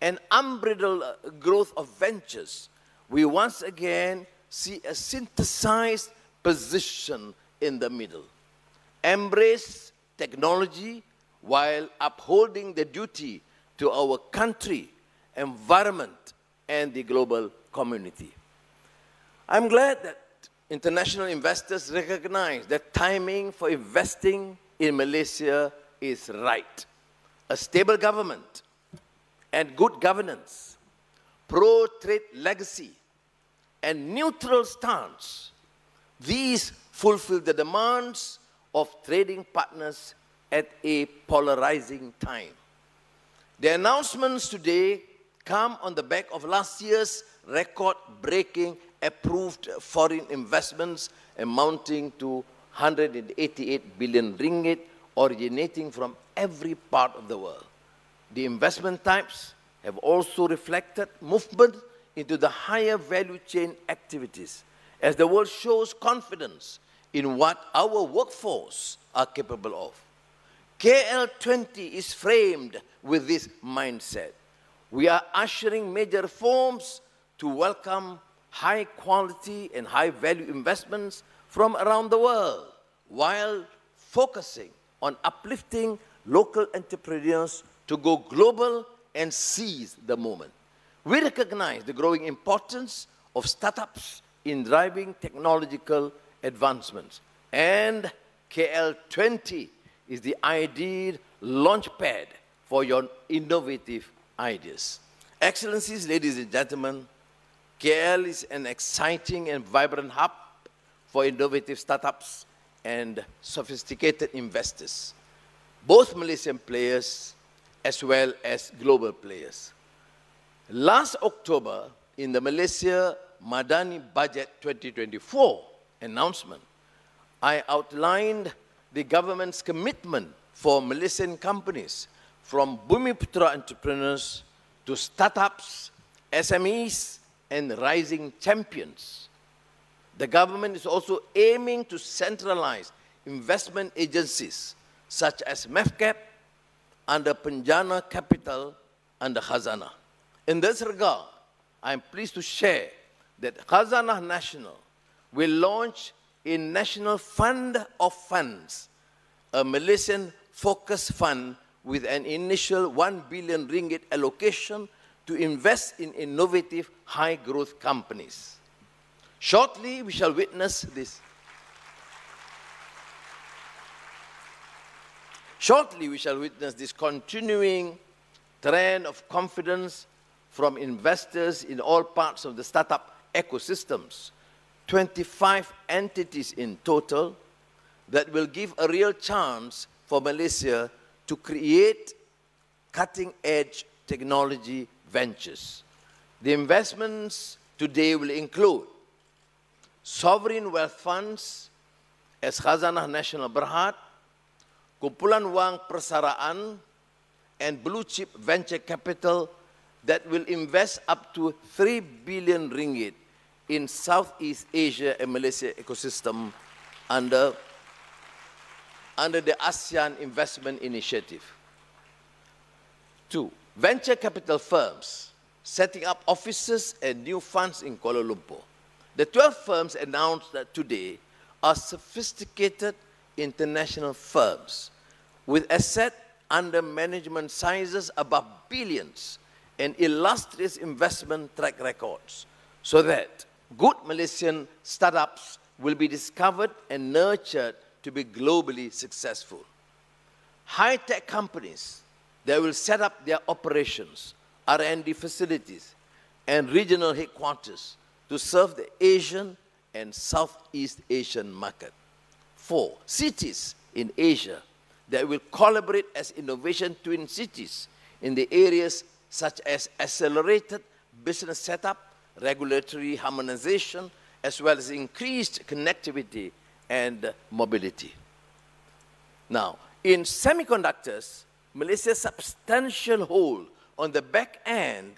and unbridled growth of ventures, we once again see a synthesized position in the middle. Embrace technology while upholding the duty to our country, environment, and the global community. I'm glad that international investors recognize that timing for investing in Malaysia is right. A stable government and good governance, pro-trade legacy, and neutral stance, these fulfill the demands of trading partners at a polarizing time. The announcements today come on the back of last year's record-breaking approved foreign investments amounting to 188 billion ringgit originating from every part of the world. The investment types have also reflected movement into the higher value chain activities as the world shows confidence in what our workforce are capable of. KL20 is framed with this mindset. We are ushering major reforms to welcome high quality and high value investments from around the world while focusing on uplifting local entrepreneurs to go global and seize the moment. We recognize the growing importance of startups in driving technological advancements, and KL20 is the ideal launchpad for your innovative ideas. Excellencies, ladies and gentlemen, KL is an exciting and vibrant hub for innovative startups and sophisticated investors, both Malaysian players as well as global players. Last October, in the Malaysia Madani Budget 2024 announcement, I outlined the government's commitment for Malaysian companies, from Bumiputra entrepreneurs to startups, SMEs, and rising champions. The government is also aiming to centralize investment agencies such as MEFCAP under Penjana Capital under Khazanah. In this regard, I am pleased to share that Khazanah National will launch a National Fund of Funds, a Malaysian focus fund with an initial 1 billion ringgit allocation to invest in innovative, high-growth companies. Shortly, we shall witness this. Shortly, we shall witness this continuing trend of confidence from investors in all parts of the startup ecosystems. 25 entities in total that will give a real chance for Malaysia to create cutting-edge technology ventures. The investments today will include sovereign wealth funds as Khazanah Nasional Berhad, kumpulan wang persaraan, and blue-chip venture capital that will invest up to 3 billion ringgit in Southeast Asia and Malaysia ecosystem under the ASEAN Investment Initiative. 2. Venture capital firms setting up offices and new funds in Kuala Lumpur. The 12 firms announced that today are sophisticated international firms with asset under management sizes above billions and illustrious investment track records, so that good Malaysian startups will be discovered and nurtured to be globally successful. High-tech companies that will set up their operations, R&D facilities, and regional headquarters to serve the Asian and Southeast Asian market. 4. Cities in Asia that will collaborate as innovation twin cities in the areas such as accelerated business setup, regulatory harmonization, as well as increased connectivity and mobility. Now, in semiconductors, Malaysia's substantial hold on the back end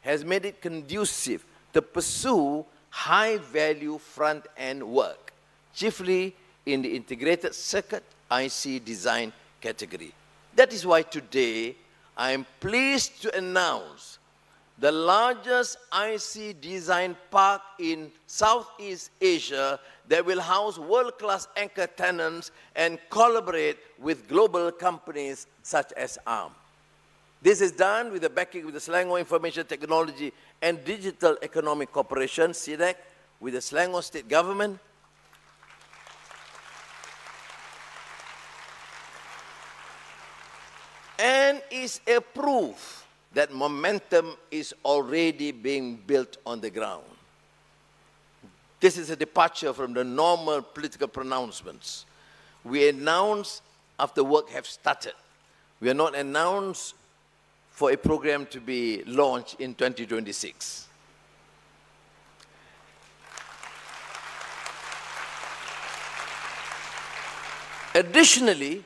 has made it conducive to pursue high-value front-end work, chiefly in the integrated circuit IC design category. That is why today I am pleased to announce the largest IC design park in Southeast Asia that will house world-class anchor tenants and collaborate with global companies such as ARM. This is done with the backing of the Selangor Information Technology and Digital Economic Corporation, SIDEC, with the Selangor State Government, and is a proof that momentum is already being built on the ground. This is a departure from the normal political pronouncements. We announce after work have started. We are not announced for a program to be launched in 2026. Additionally,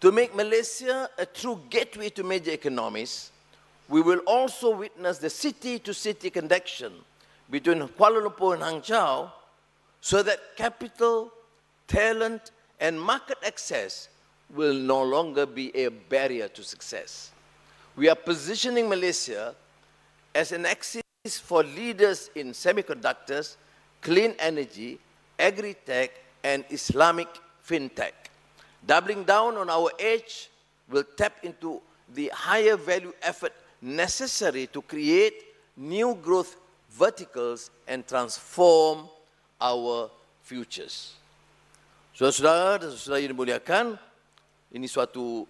to make Malaysia a true gateway to major economies, we will also witness the city-to-city connection between Kuala Lumpur and Hangzhou so that capital, talent, and market access will no longer be a barrier to success. We are positioning Malaysia as an axis for leaders in semiconductors, clean energy, agri-tech, and Islamic fintech. Doubling down on our edge will tap into the higher value effort necessary to create new growth verticals and transform our futures. Saudara-saudara dan saudara yang dimuliakan, ini suatu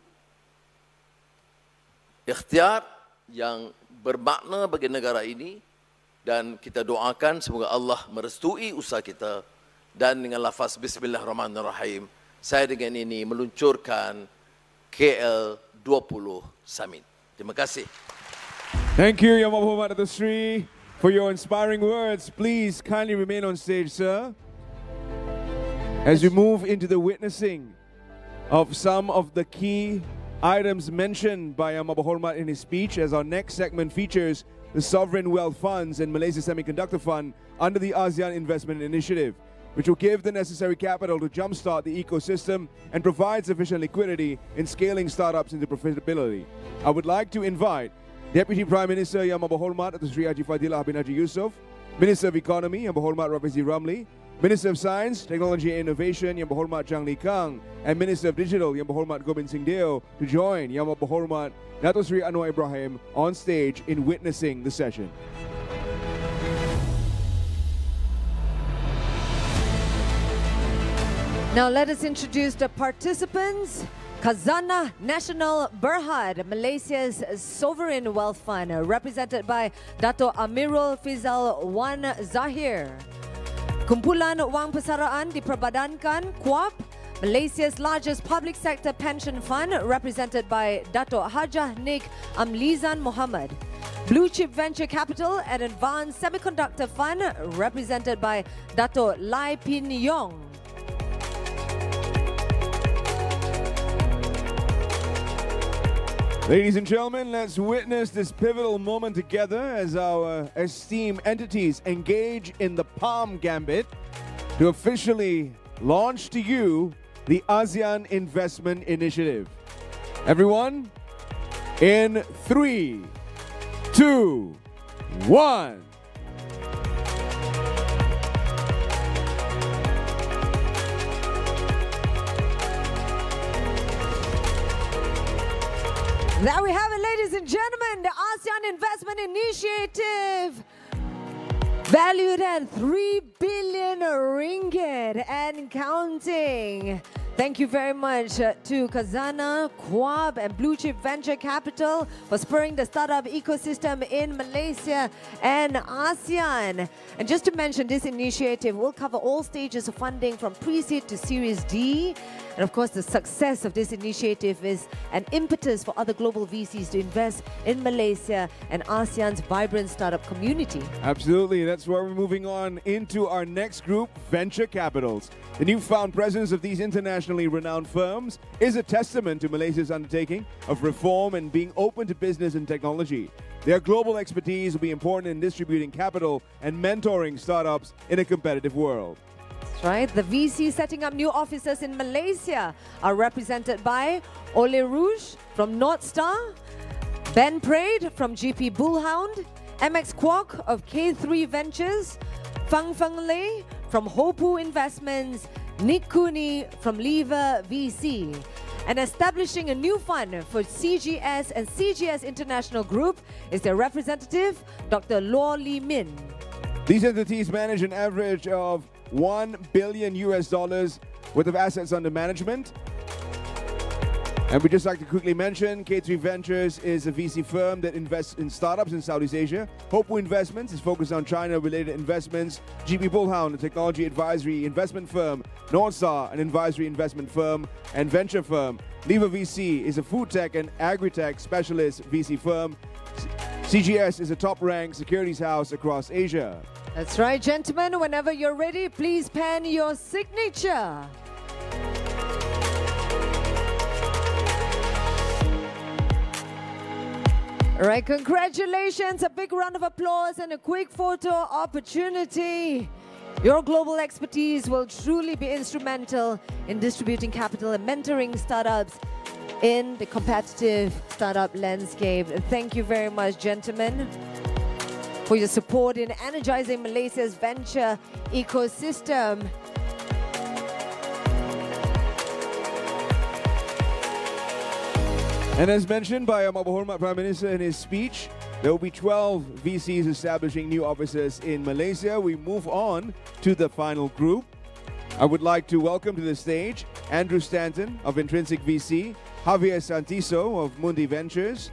ikhtiar yang bermakna bagi negara ini dan kita doakan semoga Allah merestui usaha kita dan dengan lafaz Bismillahirrahmanirrahim saya dengan ini meluncurkan KL20 Summit. Terima kasih. Thank you, Yang Berhormat Datuk Seri, for your inspiring words. Please kindly remain on stage, sir. As we move into the witnessing of some of the key items mentioned by Yang Berhormat in his speech, as our next segment features the Sovereign Wealth Funds and Malaysia Semiconductor Fund under the ASEAN Investment Initiative, which will give the necessary capital to jumpstart the ecosystem and provide sufficient liquidity in scaling startups into profitability. I would like to invite Deputy Prime Minister Yang Berhormat Datuk Seri Haji Fadilah bin Haji Yusof, Minister of Economy Yang Berhormat Rafizi Ramli, Minister of Science, Technology and Innovation Yang Berhormat Chang Lee Kang, and Minister of Digital Yang Berhormat Gobind Singh Deo to join Yang Berhormat Dato Sri Anwar Ibrahim on stage in witnessing the session. Now let us introduce the participants. Khazanah Nasional Berhad, Malaysia's sovereign wealth fund, represented by Dato Amirul Fizal Wan Zahir. Kumpulan Wang Persaraan diperbadankan, KUAP, Malaysia's largest public sector pension fund, represented by Dato Hajah Nik Amlizan Muhammad. Blue Chip Venture Capital, an advanced semiconductor fund, represented by Dato Lai Pin Yong. Ladies and gentlemen, let's witness this pivotal moment together as our esteemed entities engage in the Palm Gambit to officially launch to you the ASEAN Investment Initiative. Everyone, in 3, 2, 1. There we have it, ladies and gentlemen, the ASEAN Investment Initiative, valued at 3 billion ringgit and counting. Thank you very much to Khazanah, KUAP and Blue Chip Venture Capital for spurring the startup ecosystem in Malaysia and ASEAN. And just to mention, this initiative will cover all stages of funding from pre-seed to Series D. And of course, the success of this initiative is an impetus for other global VCs to invest in Malaysia and ASEAN's vibrant startup community. Absolutely. That's where we're moving on into our next group, Venture Capitals. The newfound presence of these internationally renowned firms is a testament to Malaysia's undertaking of reform and being open to business and technology. Their global expertise will be important in distributing capital and mentoring startups in a competitive world. That's right. The VCs setting up new offices in Malaysia are represented by Ole Rouge from North Star, Ben Prade from GP Bullhound, MX Kwok of K3 Ventures, Fang Lei from Hopu Investments, Nick Cooney from Lever VC. And establishing a new fund for CGS and CGS International Group is their representative, Dr. Luo Li Min. These entities manage an average of $1 billion worth of assets under management. And we'd just like to quickly mention, K3 Ventures is a VC firm that invests in startups in Southeast Asia. Hopu Investments is focused on China-related investments. GP Bullhound, a technology advisory investment firm. Northstar, an advisory investment firm and venture firm. Lever VC is a food tech and agri-tech specialist VC firm. CGS is a top-ranked securities house across Asia. That's right, gentlemen. Whenever you're ready, please pen your signature. All right, congratulations, a big round of applause and a quick photo opportunity. Your global expertise will truly be instrumental in distributing capital and mentoring startups in the competitive startup landscape. Thank you very much, gentlemen, for your support in energizing Malaysia's venture ecosystem. And as mentioned by Yang Berhormat Prime Minister in his speech, there will be 12 VCs establishing new offices in Malaysia. We move on to the final group. I would like to welcome to the stage Andrew Stanton of Intrinsic VC, Javier Santiso of Mundi Ventures,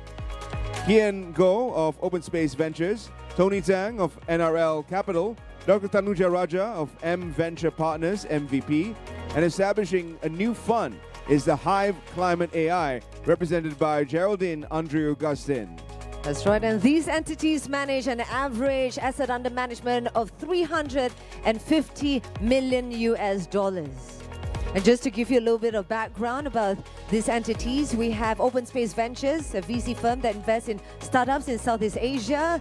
Kian Go of Open Space Ventures, Tony Tang of NRL Capital, Dr. Tanuja Raja of M Venture Partners, MVP, and establishing a new fund is the Hive Climate AI, represented by Geraldine Andrew Augustin. That's right, and these entities manage an average asset under management of $350 million. And just to give you a little bit of background about these entities, we have Open Space Ventures, a VC firm that invests in startups in Southeast Asia.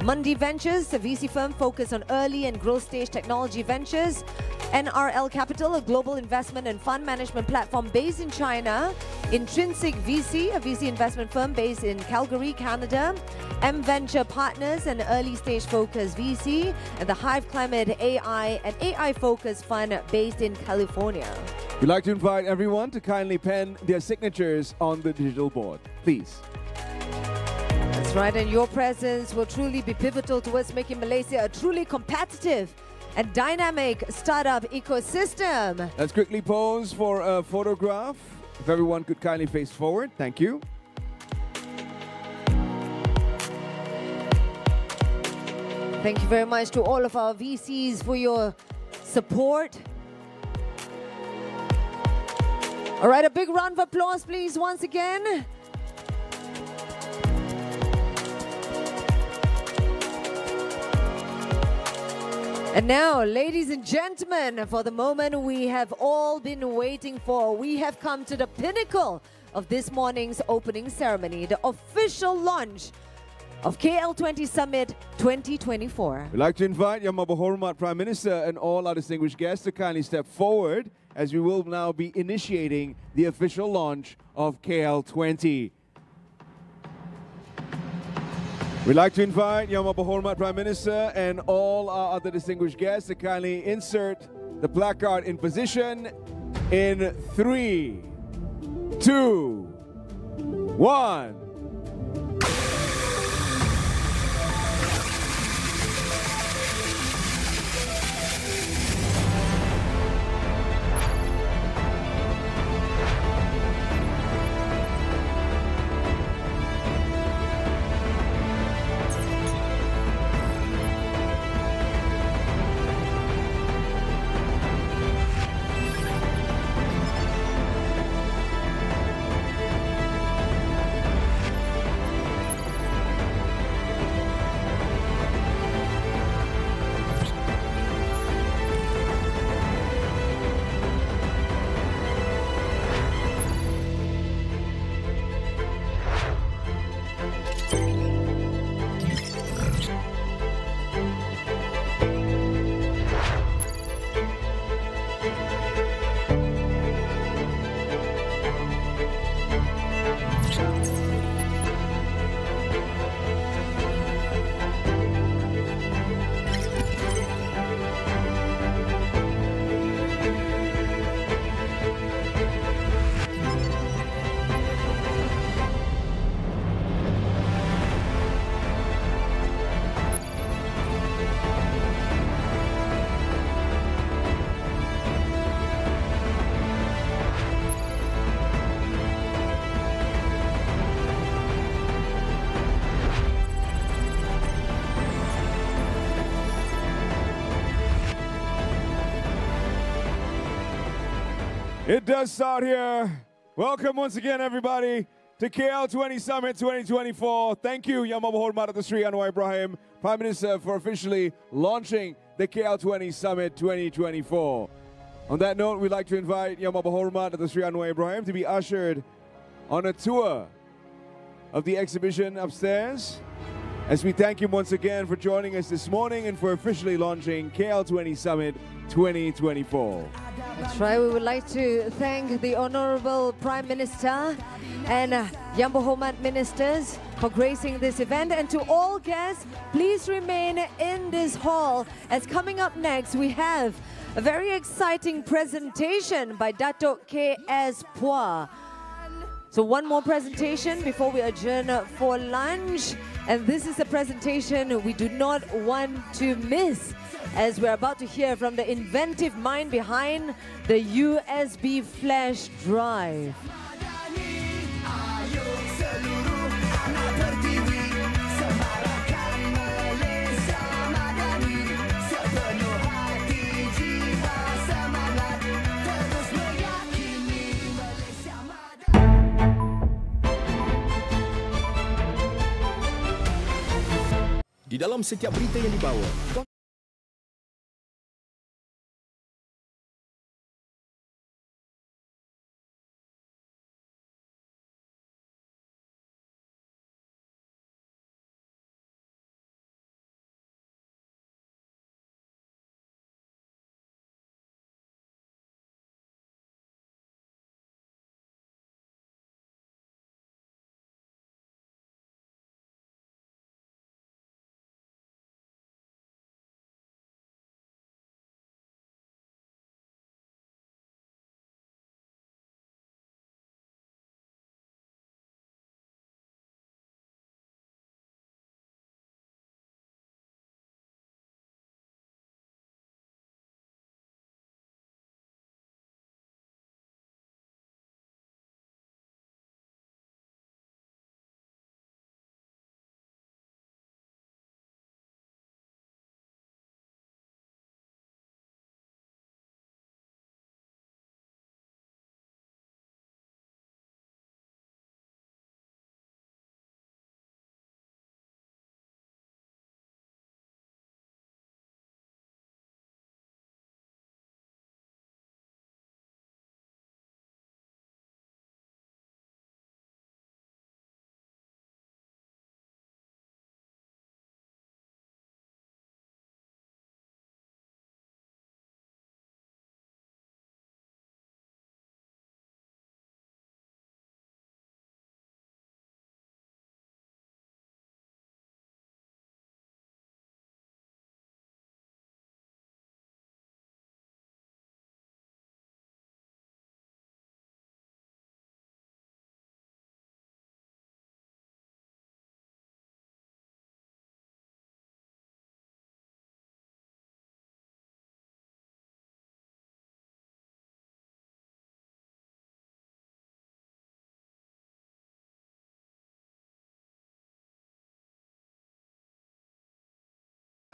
Mundi Ventures, a VC firm focused on early and growth stage technology ventures. NRL Capital, a global investment and fund management platform based in China. Intrinsic VC, a VC investment firm based in Calgary, Canada. M Venture Partners, an early stage focused VC. And the Hive Climate AI, an AI focused fund based in California. We'd like to invite everyone to kindly pen their signatures on the digital board, please. That's right, and your presence will truly be pivotal towards making Malaysia a truly competitive and dynamic startup ecosystem. Let's quickly pose for a photograph. If everyone could kindly face forward, thank you. Thank you very much to all of our VCs for your support. All right, a big round of applause, please, once again. And now, ladies and gentlemen, for the moment we have all been waiting for, we have come to the pinnacle of this morning's opening ceremony, the official launch of KL20 Summit 2024. We'd like to invite Yang Berhormat Prime Minister and all our distinguished guests to kindly step forward as we will now be initiating the official launch of KL20. We'd like to invite Yang Berhormat Prime Minister and all our other distinguished guests to kindly insert the placard in position in 3, 2, 1. It does start here. Welcome once again, everybody, to KL20 Summit 2024. Thank you, Yang Berhormat Datuk Seri Anwar Ibrahim, Prime Minister, for officially launching the KL20 Summit 2024. On that note, we'd like to invite Yang Berhormat Datuk Seri Anwar Ibrahim to be ushered on a tour of the exhibition upstairs, as we thank him once again for joining us this morning and for officially launching KL20 Summit 2024. That's right. We would like to thank the Honorable Prime Minister and Yang Berhormat Ministers for gracing this event. And to all guests, please remain in this hall, as coming up next we have a very exciting presentation by Datuk K.S. Phua. So one more presentation before we adjourn for lunch. And this is a presentation we do not want to miss, as we're about to hear from the inventive mind behind the USB flash drive. Di dalam setiap berita yang dibawa,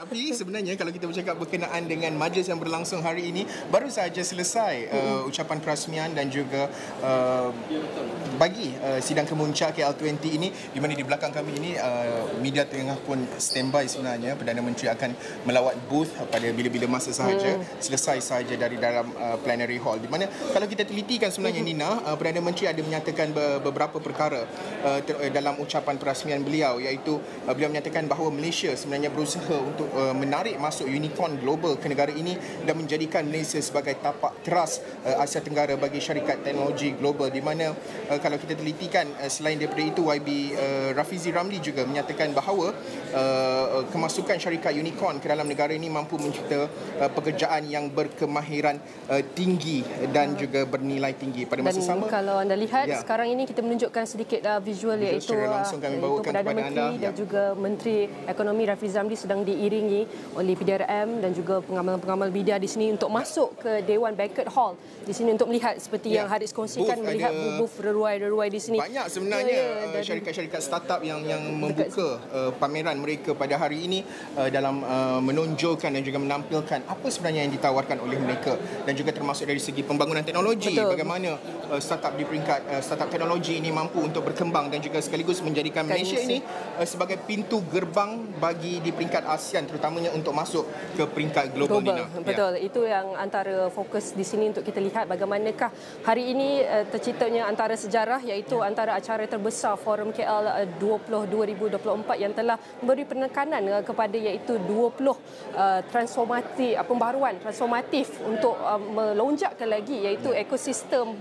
Tapi sebenarnya kalau kita bercakap berkenaan dengan majlis yang berlangsung hari ini, baru sahaja selesai ucapan perasmian dan juga bagi Sidang Kemuncak KL20 ini, di mana di belakang kami ini media tengah pun standby sebenarnya. Perdana Menteri akan melawat booth pada bila-bila masa sahaja, selesai sahaja dari dalam plenary hall. Di mana kalau kita telitikan sebenarnya Nina, Perdana Menteri ada menyatakan beberapa perkara dalam ucapan perasmian beliau, iaitu beliau menyatakan bahawa Malaysia sebenarnya berusaha untuk menarik masuk unicorn global ke negara ini dan menjadikan Malaysia sebagai tapak keras Asia Tenggara bagi syarikat teknologi global, di mana kalau kita telitikan selain daripada itu, YB Rafizi Ramli juga menyatakan bahawa kemasukan syarikat unicorn ke dalam negara ini mampu mencipta pekerjaan yang berkemahiran tinggi dan juga bernilai tinggi. Pada masa sama, kalau anda lihat sekarang ini kita menunjukkan sedikit visual iaitu Perdana Menteri dan juga Menteri Ekonomi Rafizi Ramli sedang diiringi oleh PDRM dan juga pengamal-pengamal media di sini untuk masuk ke Dewan Banquet Hall di sini untuk melihat seperti yang Harits kongsikan, melihat booth reruai-reruai di sini. Banyak sebenarnya syarikat-syarikat startup yang membuka pameran mereka pada hari ini dalam menonjolkan dan juga menampilkan apa sebenarnya yang ditawarkan oleh mereka, dan juga termasuk dari segi pembangunan teknologi. Bagaimana startup di peringkat startup teknologi ini mampu untuk berkembang dan juga sekaligus menjadikan Malaysia ini sebagai pintu gerbang bagi di peringkat ASEAN, terutamanya untuk masuk ke peringkat global. Betul, itu yang antara fokus di sini untuk kita lihat bagaimanakah hari ini terciptanya antara sejarah, iaitu antara acara terbesar Forum KL20 2024 yang telah memberi penekanan kepada iaitu 20 pembaruan transformatif untuk melonjakkan lagi iaitu ekosistem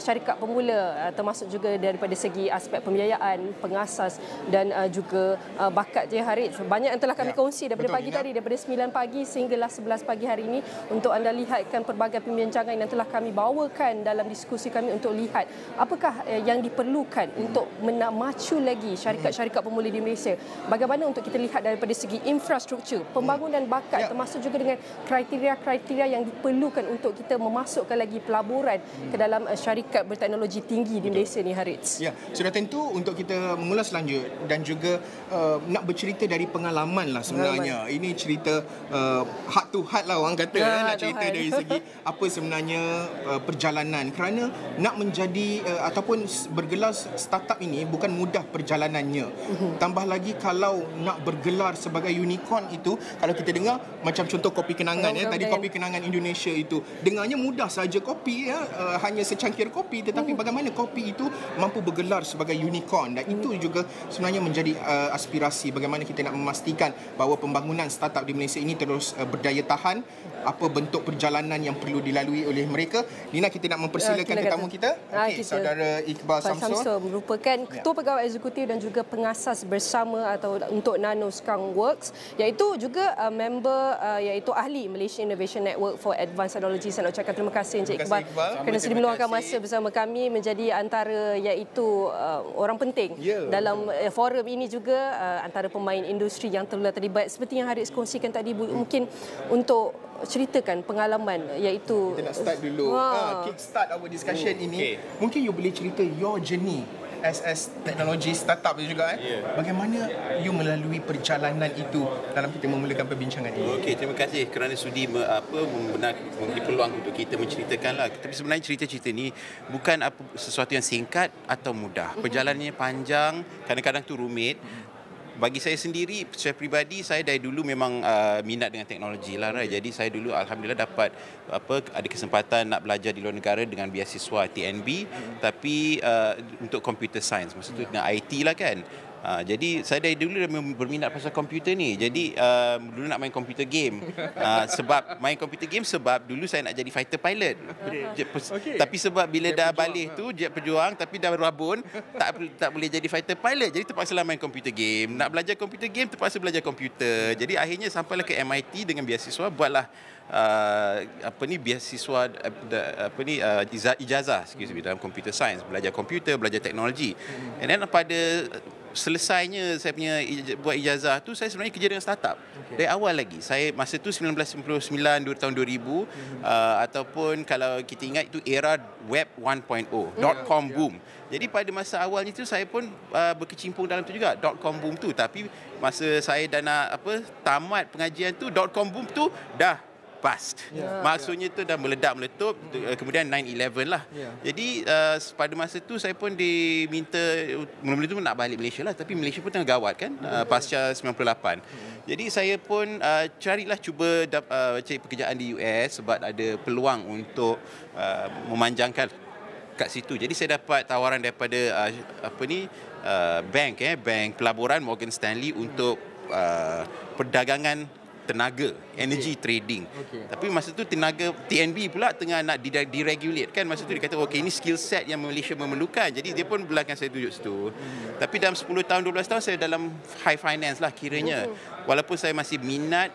syarikat pemula, termasuk juga daripada segi aspek pembiayaan, pengasas dan juga bakat je Harits. Banyak yang telah kami kongsi daripada pagi tadi, daripada 9 pagi sehinggalah 11 pagi hari ini, untuk anda lihatkan pelbagai pembincangan yang telah kami bawakan dalam diskusi kami untuk lihat apakah yang diperlukan untuk memacu lagi syarikat-syarikat pemula di Malaysia. Bagaimana untuk kita lihat daripada segi infrastruktur, pembangunan bakat, termasuk juga dengan kriteria-kriteria yang diperlukan untuk kita memasukkan lagi pelaburan ke dalam syarikat berteknologi tinggi di Malaysia ni, Harits. Ya, sudah tentu untuk kita mengulas lanjut dan juga nak bercerita dari pengalaman lah sebenarnya. Ini cerita heart to heart lah orang kata, nak cerita dari segi apa sebenarnya perjalanan, kerana nak menjadi ataupun bergelar startup ini bukan mudah perjalanannya. Tambah lagi kalau nak bergelar sebagai unicorn itu, kalau kita dengar macam contoh kopi kenangan tadi kopi kenangan Indonesia itu dengarnya mudah saja kopi hanya secangkir kopi, tetapi bagaimana kopi itu mampu bergelar sebagai unicorn, dan itu juga sebenarnya menjadi aspirasi bagaimana kita nak memastikan bahawa pembangunan startup di Malaysia ini terus berdaya tahan. Apa bentuk perjalanan yang perlu dilalui oleh mereka. Nina, kita nak mempersilakan tetamu kita. Saudara Iqbal Samsul merupakan Ketua Pegawai Eksekutif dan juga pengasas bersama atau untuk NanoSkang Works, iaitu juga member iaitu ahli Malaysia Innovation Network for Advanced Technology. Saya nak ucapkan terima kasih Encik Iqbal kerana sudi meluangkan masa bersama kami, menjadi antara iaitu orang penting dalam forum ini, juga antara pemain industri yang telah terlibat. Seperti yang Harits kongsikan tadi, mungkin untuk ceritakan pengalaman, iaitu kita nak start dulu kick start our discussion ini. Mungkin you boleh cerita your journey as teknologi startup juga bagaimana you melalui perjalanan itu dalam kita memulakan perbincangan ini. Okey, terima kasih kerana sudi memberi peluang untuk kita menceritakan lah. Tapi sebenarnya cerita-cerita ni bukan sesuatu yang singkat atau mudah. Perjalanannya panjang, kadang-kadang tu rumit. Bagi saya sendiri, secara peribadi, saya dari dulu memang minat dengan teknologi lah. Jadi saya dulu alhamdulillah dapat ada kesempatan nak belajar di luar negara dengan beasiswa TNB, tapi untuk computer science, maksud tu dengan IT lah kan. Jadi saya dari dulu berminat pasal komputer ni. Jadi dulu nak main computer game. Sebab main computer game sebab dulu saya nak jadi fighter pilot. Tapi sebab bila dah balik tu jet pejuang, tapi dah rabun, tak boleh jadi fighter pilot. Jadi terpaksa lah main computer game. Nak belajar computer game, terpaksa belajar komputer. Jadi akhirnya sampailah ke MIT dengan beasiswa, buatlah beasiswa ijazah dalam computer science, belajar komputer, belajar teknologi. And then pada selesainya saya punya buat ijazah tu, saya sebenarnya kerja dengan startup. Dari awal lagi. Saya masa tu 1999 tahun 2000 ataupun kalau kita ingat itu era web 1.0, .com boom. Jadi pada masa awalnya tu saya pun berkecimpung dalam tu juga, .com boom tu. Tapi masa saya dah nak tamat pengajian tu, .com boom tu dah bust. Maksudnya tu dah meledak-meletup, kemudian 9/11 lah. Jadi pada masa tu saya pun diminta, mula-mula tu nak balik Malaysia lah, tapi Malaysia pun tengah gawat kan, pasca 98. Jadi saya pun cuba cari pekerjaan di US sebab ada peluang untuk memanjangkan kat situ. Jadi saya dapat tawaran daripada bank pelaburan Morgan Stanley untuk perdagangan tenaga, energy trading. Tapi masa tu tenaga TNB pula tengah nak diregulate kan. Masa tu dia kata okey, ini skill set yang Malaysia memerlukan. Jadi dia pun belakang saya tunjuk situ. Tapi dalam 10 tahun 12 tahun saya dalam high finance lah kiranya. Walaupun saya masih minat,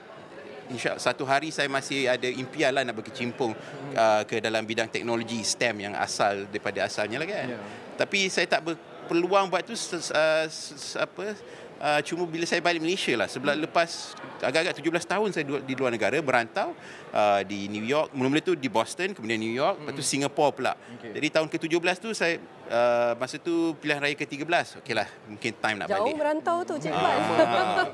insya-Allah satu hari saya masih ada impian lah nak berkecimpung ke dalam bidang teknologi STEM yang asal daripada asalnya lah kan. Tapi saya tak berpeluang buat tu cuma bila saya balik Malaysia lah, lepas agak-agak 17 tahun saya di luar negara, berantau di New York, mula-mula tu di Boston, kemudian New York, lepas tu Singapore pula. Jadi tahun ke-17 tu saya masa tu pilihan raya ke-13. Okeylah, mungkin time nak balik. Jauh merantau tu Cik Iqbal.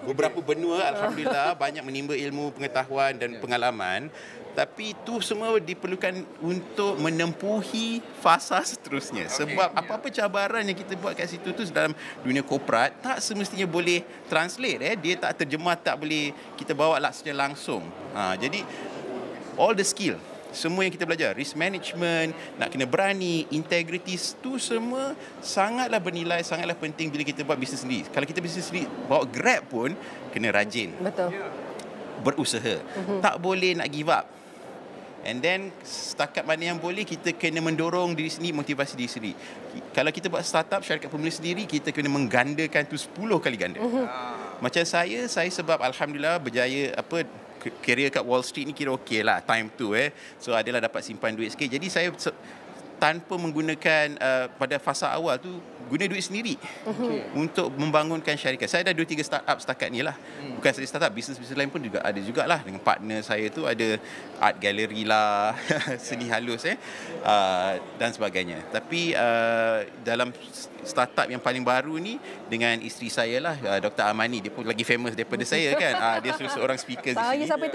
Beberapa benua, alhamdulillah, banyak menimba ilmu, pengetahuan dan pengalaman. Tapi itu semua diperlukan untuk menempuhi fasa seterusnya. Sebab apa-apa cabaran yang kita buat kat situ tu dalam dunia korporat tak semestinya boleh translate. Dia tak terjemah, tak boleh kita bawa secara langsung. Jadi all the skill, semua yang kita belajar, risk management, nak kena berani, integrity, tu semua sangatlah bernilai, sangatlah penting bila kita buat bisnes sendiri. Kalau kita bisnes sendiri, bawa Grab pun kena rajin. Betul. Berusaha. Tak boleh nak give up. And then setakat mana yang boleh kita kena mendorong diri sendiri, motivasi diri sendiri. Kalau kita buat startup, syarikat pemula sendiri, kita kena menggandakan tu 10 kali ganda. Macam saya sebab alhamdulillah berjaya career kat Wall Street ni kira okey lah time tu So adalah dapat simpan duit sikit. Jadi saya tanpa menggunakan pada fasa awal tu guna duit sendiri untuk membangunkan syarikat. Saya dah 2-3 startup setakat ni lah. Bukan saja startup, bisnes-bisnes lain pun juga ada jugalah. Dengan partner saya tu ada art gallery lah, seni halus dan sebagainya. Tapi dalam startup yang paling baru ni dengan isteri saya lah, Dr. Amani, dia pun lagi famous daripada saya kan. Dia seorang speaker di sini. Saya sampai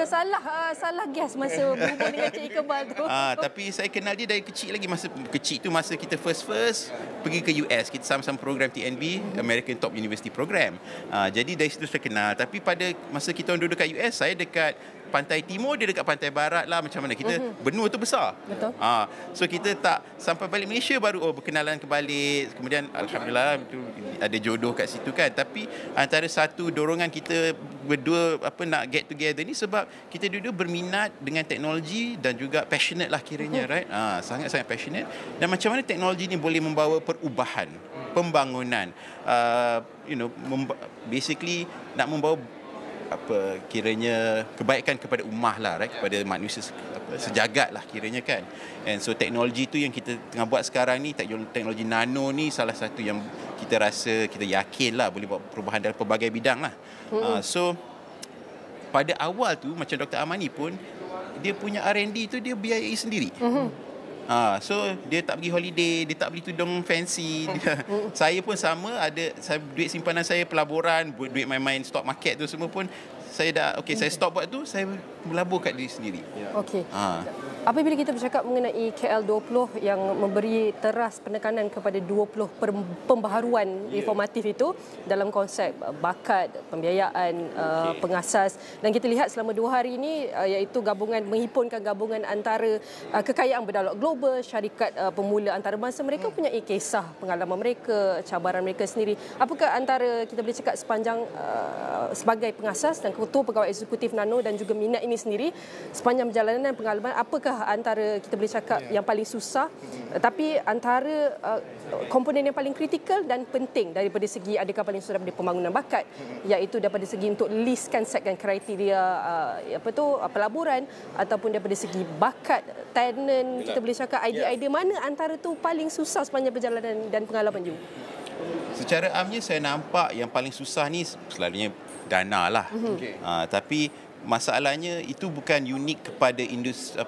salah guess masa berhubung dengan Cik Iqbal tu. Tapi saya kenal dia dari kecil lagi. Masa kecil tu, masa kita first pergi ke US, kita sama-sama program TNB, American Top University Program. Jadi dari situ saya kenal. Tapi pada masa kita orang duduk kat US, saya dekat pantai timur, dia dekat pantai barat lah. Macam mana kita benua tu besar. Betul. So kita tak sampai balik Malaysia baru berkenalan kembali. Kemudian alhamdulillah ada jodoh kat situ kan. Tapi antara satu dorongan kita berdua nak get together ni sebab kita dua-dua berminat dengan teknologi dan juga passionate lah kiranya, right? Sangat-sangat passionate. Dan macam mana teknologi ni boleh membawa perubahan, pembangunan, basically nak membawa kiranya kebaikan kepada ummah lah, right? Kepada manusia sejagat lah kiranya kan. And so teknologi tu yang kita tengah buat sekarang ni, teknologi nano ni salah satu yang kita rasa, kita yakin lah boleh buat perubahan dalam pelbagai bidang lah. So pada awal tu macam Dr. Amani pun, dia punya R&D tu dia biayai sendiri. So dia tak pergi holiday, dia tak beli tudung fancy. Saya pun sama, duit simpanan saya pelaburan, duit main-main stock market tu semua pun saya dah saya stop buat tu, saya melabur kat diri sendiri. Okey. Apabila kita bercakap mengenai KL20 yang memberi teras penekanan kepada 20 pembaharuan informatif itu dalam konsep bakat, pembiayaan, pengasas, dan kita lihat selama 2 hari ini iaitu menghimpunkan gabungan antara kekayaan berdaulat global, syarikat pemula antarabangsa, mereka punya kisah pengalaman mereka, cabaran mereka sendiri. Apakah antara kita boleh cakap sepanjang sebagai pengasas dan ketua pegawai eksekutif Nano dan juga minat ini sendiri sepanjang perjalanan dan pengalaman, apakah antara kita boleh cakap yang paling susah, tapi antara komponen yang paling kritikal dan penting daripada segi adakah paling susah daripada pembangunan bakat, iaitu daripada segi untuk listkan, setkan kriteria pelaburan, ataupun daripada segi bakat, tenant, kita boleh cakap idea-idea mana antara tu paling susah sepanjang perjalanan dan pengalaman you? Secara amnya saya nampak yang paling susah ni selalunya dana lah. Tapi masalahnya itu bukan unik kepada industri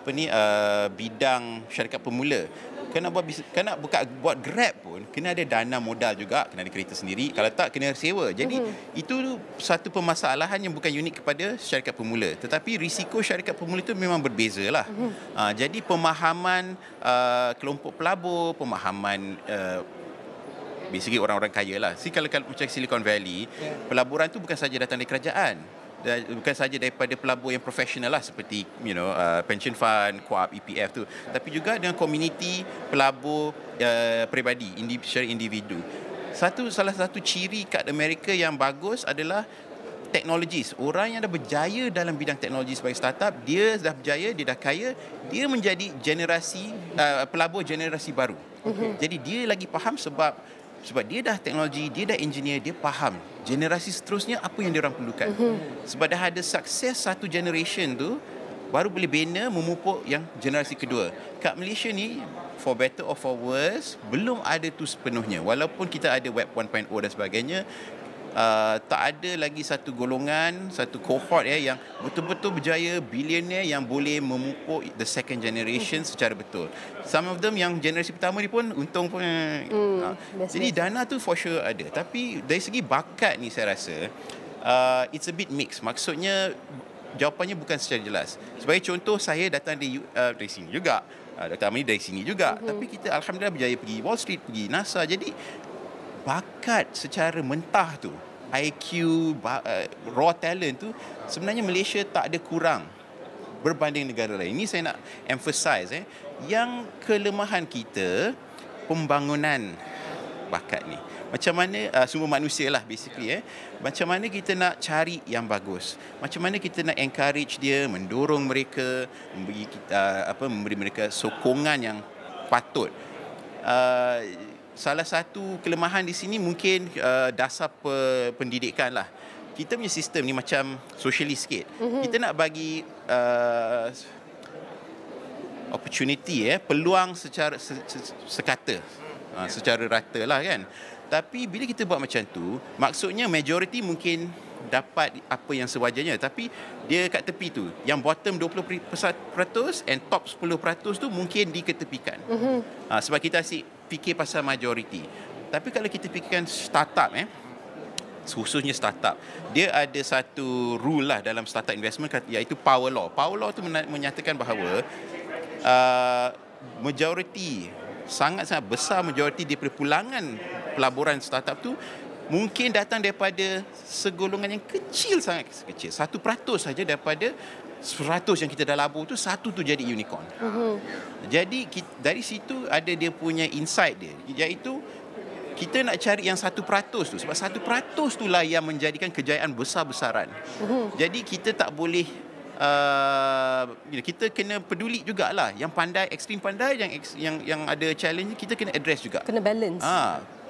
bidang syarikat pemula. Kena buat Grab pun kena ada dana modal juga, kena ada kereta sendiri, kalau tak kena sewa. Jadi itu satu permasalahan yang bukan unik kepada syarikat pemula, tetapi risiko syarikat pemula itu memang berbezalah. Jadi pemahaman kelompok pelabur, pemahaman basically orang-orang kaya lah. Kalau macam Silicon Valley, pelaburan tu bukan saja datang dari kerajaan, bukan saja daripada pelabur yang profesional lah, seperti pension fund, co-op, EPF tu, tapi juga dengan komuniti pelabur peribadi, secara individu. Salah satu ciri kat Amerika yang bagus adalah teknologis. Orang yang dah berjaya dalam bidang teknologi sebagai startup, dia dah berjaya, dia dah kaya, dia menjadi generasi pelabur generasi baru. Jadi dia lagi faham sebab dia dah teknologi, dia dah engineer, dia faham generasi seterusnya apa yang dia orang perlukan. Sebab dah ada sukses satu generation tu, baru boleh bina, memupuk yang generasi kedua. Kat Malaysia ni, for better or for worse, belum ada tu sepenuhnya. Walaupun kita ada Web 1.0 dan sebagainya, tak ada lagi satu golongan, satu cohort yang betul-betul berjaya, billionaire yang boleh memupuk the second generation secara betul. Some of them yang generasi pertama ni pun untung pun. Jadi dana tu for sure ada. Tapi dari segi bakat ni saya rasa it's a bit mixed. Maksudnya jawapannya bukan secara jelas. Sebagai contoh, saya datang dari sini juga. Dr. Amani dari sini juga. Tapi kita alhamdulillah berjaya pergi Wall Street, pergi NASA. Jadi bakat secara mentah tu, IQ, raw talent tu, sebenarnya Malaysia tak ada kurang berbanding negara lain. Ini saya nak emphasize yang kelemahan kita pembangunan bakat ni. Macam mana sumber manusia lah basically macam mana kita nak cari yang bagus, macam mana kita nak encourage dia, mendorong mereka, memberi mereka sokongan yang patut. Salah satu kelemahan di sini mungkin dasar pendidikan lah. Kita punya sistem ni macam socialist sikit. Kita nak bagi opportunity, peluang secara sekata, secara rata lah kan. Tapi bila kita buat macam tu, maksudnya majority mungkin dapat apa yang sewajarnya, tapi dia kat tepi tu, yang bottom 20% and top 10% tu mungkin diketepikan. Sebab kita asyik fikir pasal majority. Tapi kalau kita fikirkan startup, khususnya startup, dia ada satu rule lah dalam startup investment, iaitu power law. Power law tu menyatakan bahawa majority, sangat-sangat besar majority daripada pulangan pelaburan startup tu mungkin datang daripada segolongan yang kecil, sangat kecil. 1% saja daripada 100 yang kita dah labur tu, satu tu jadi unicorn. Jadi dari situ ada dia punya insight dia, iaitu kita nak cari yang 1% tu, sebab 1% itulah yang menjadikan kejayaan besar-besaran. Jadi kita tak boleh kita kena peduli jugalah yang pandai, ekstrim pandai, yang ada challenge, kita kena address juga. Kena balance.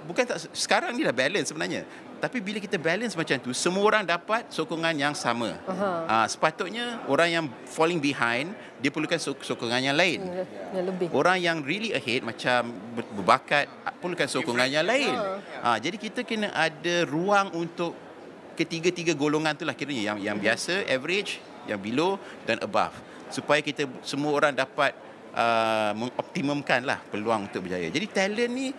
Bukan tak, sekarang ni dah balance sebenarnya. Tapi bila kita balance macam tu, semua orang dapat sokongan yang sama. Sepatutnya orang yang falling behind, dia perlukan sokongan yang lain. Yang lebih. Orang yang really ahead, macam berbakat, perlukan sokongan yang lain. Jadi kita kena ada ruang untuk ketiga-tiga golongan tu lah kiranya. Yang biasa, average, yang below dan above. Supaya kita semua orang dapat mengoptimumkan lah peluang untuk berjaya. Jadi talent ni,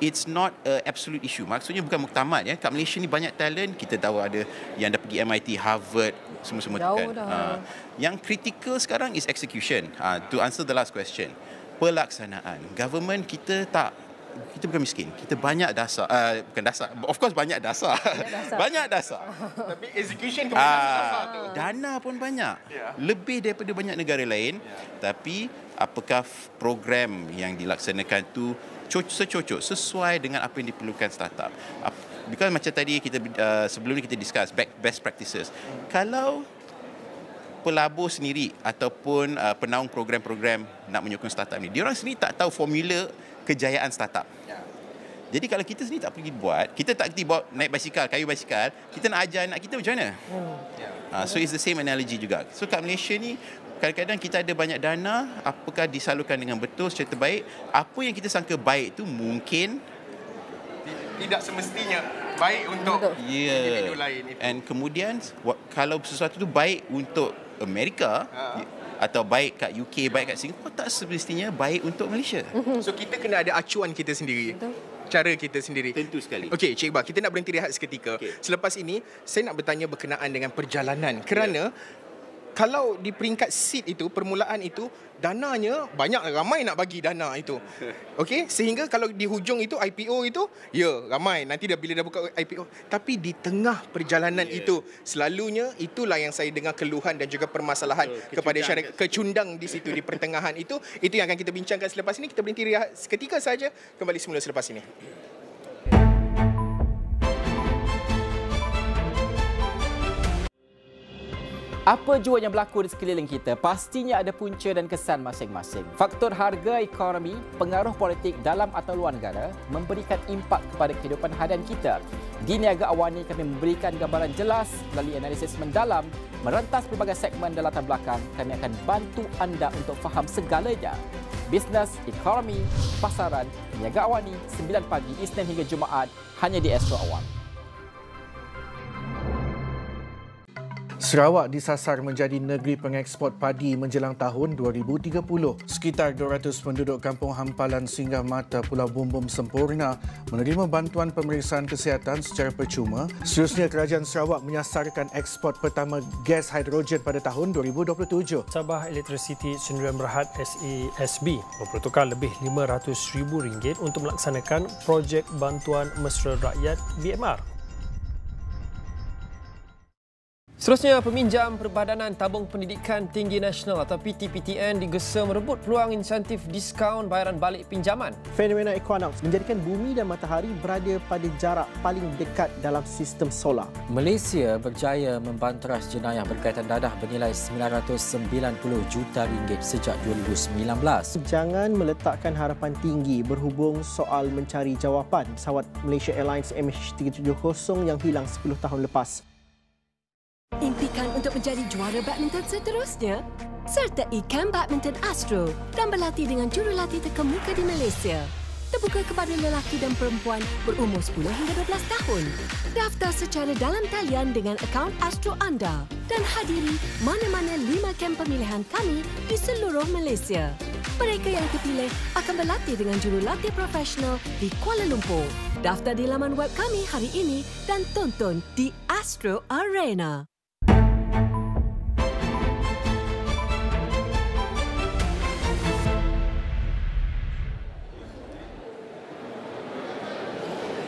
it's not a absolute issue. Maksudnya bukan muktamad Kat Malaysia ni banyak talent. Kita tahu ada yang dah pergi MIT, Harvard, semua-semua tu kan. Yang critical sekarang is execution. To answer the last question, pelaksanaan. Government kita bukan miskin. Kita banyak dasar. Bukan dasar. Of course banyak dasar. Banyak dasar. Tapi execution kemudian tu. Dana pun banyak. Lebih daripada banyak negara lain. Tapi apakah program yang dilaksanakan tu secocok, sesuai dengan apa yang diperlukan startup. Because macam tadi kita sebelum ni kita discuss best practices. Kalau pelabur sendiri ataupun penaung program-program nak menyokong startup ni, diorang sendiri tak tahu formula kejayaan startup. Jadi kalau kita sendiri tak pergi buat, kita tak pergi bawa naik basikal, kayu basikal, kita nak ajar anak kita macam mana? So it's the same analogy juga. So kat Malaysia ni, kadang-kadang kita ada banyak dana, apakah disalurkan dengan betul secara terbaik? Apa yang kita sangka baik tu mungkin tidak semestinya baik untuk individu lain itu. And kemudian kalau sesuatu itu baik untuk Amerika atau baik kat UK, baik kat Singapura, tak semestinya baik untuk Malaysia. So kita kena ada acuan kita sendiri. Cara kita sendiri. Tentu sekali. Okey, Cik Iqbal, kita nak berhenti rehat seketika. Selepas ini, saya nak bertanya berkenaan dengan perjalanan. Kerana kalau di peringkat seed itu, permulaan itu, dananya banyak, ramai nak bagi dana itu. Okey, sehingga kalau di hujung itu IPO itu, ramai. Nanti bila dah buka IPO. Tapi di tengah perjalanan itu, selalunya itulah yang saya dengar keluhan dan juga permasalahan kepada syarikat, kecundang di situ di pertengahan itu yang akan kita bincangkan selepas ini. Kita berhenti rehat seketika saja, kembali semula selepas ini. Apa jua yang berlaku di sekeliling kita, pastinya ada punca dan kesan masing-masing. Faktor harga ekonomi, pengaruh politik dalam atau luar negara memberikan impak kepada kehidupan harian kita. Di Niaga Awani kami memberikan gambaran jelas melalui analisis mendalam, merentas pelbagai segmen dan latar belakang. Kami akan bantu anda untuk faham segalanya. Bisnes, ekonomi, pasaran, Niaga Awani, 9 pagi Isnin hingga Jumaat, hanya di Astro Awani. Sarawak disasar menjadi negeri pengeksport padi menjelang tahun 2030. Sekitar 200 penduduk kampung hampalan singgah mata Pulau Bumbum sempurna menerima bantuan pemeriksaan kesihatan secara percuma. Seterusnya, Kerajaan Sarawak menyasarkan ekspor pertama gas hidrogen pada tahun 2027. Sabah Electricity Sdn Bhd SESB mempertukar lebih RM500,000 untuk melaksanakan projek bantuan mesra rakyat BMR. Seterusnya, peminjam Perbadanan Tabung Pendidikan Tinggi Nasional atau PTPTN digesa merebut peluang insentif diskaun bayaran balik pinjaman. Fenomena equinox menjadikan bumi dan matahari berada pada jarak paling dekat dalam sistem solar. Malaysia berjaya membanteras jenayah berkaitan dadah bernilai RM990 juta sejak 2019. Jangan meletakkan harapan tinggi berhubung soal mencari jawapan pesawat Malaysia Airlines MH370 yang hilang 10 tahun lepas. Impikan untuk menjadi juara badminton seterusnya? Sertai Kamp Badminton Astro dan berlatih dengan jurulatih terkemuka di Malaysia. Terbuka kepada lelaki dan perempuan berumur 10 hingga 12 tahun. Daftar secara dalam talian dengan akaun Astro anda dan hadiri mana-mana 5 kamp pemilihan kami di seluruh Malaysia. Mereka yang terpilih akan berlatih dengan jurulatih profesional di Kuala Lumpur. Daftar di laman web kami hari ini dan tonton di Astro Arena.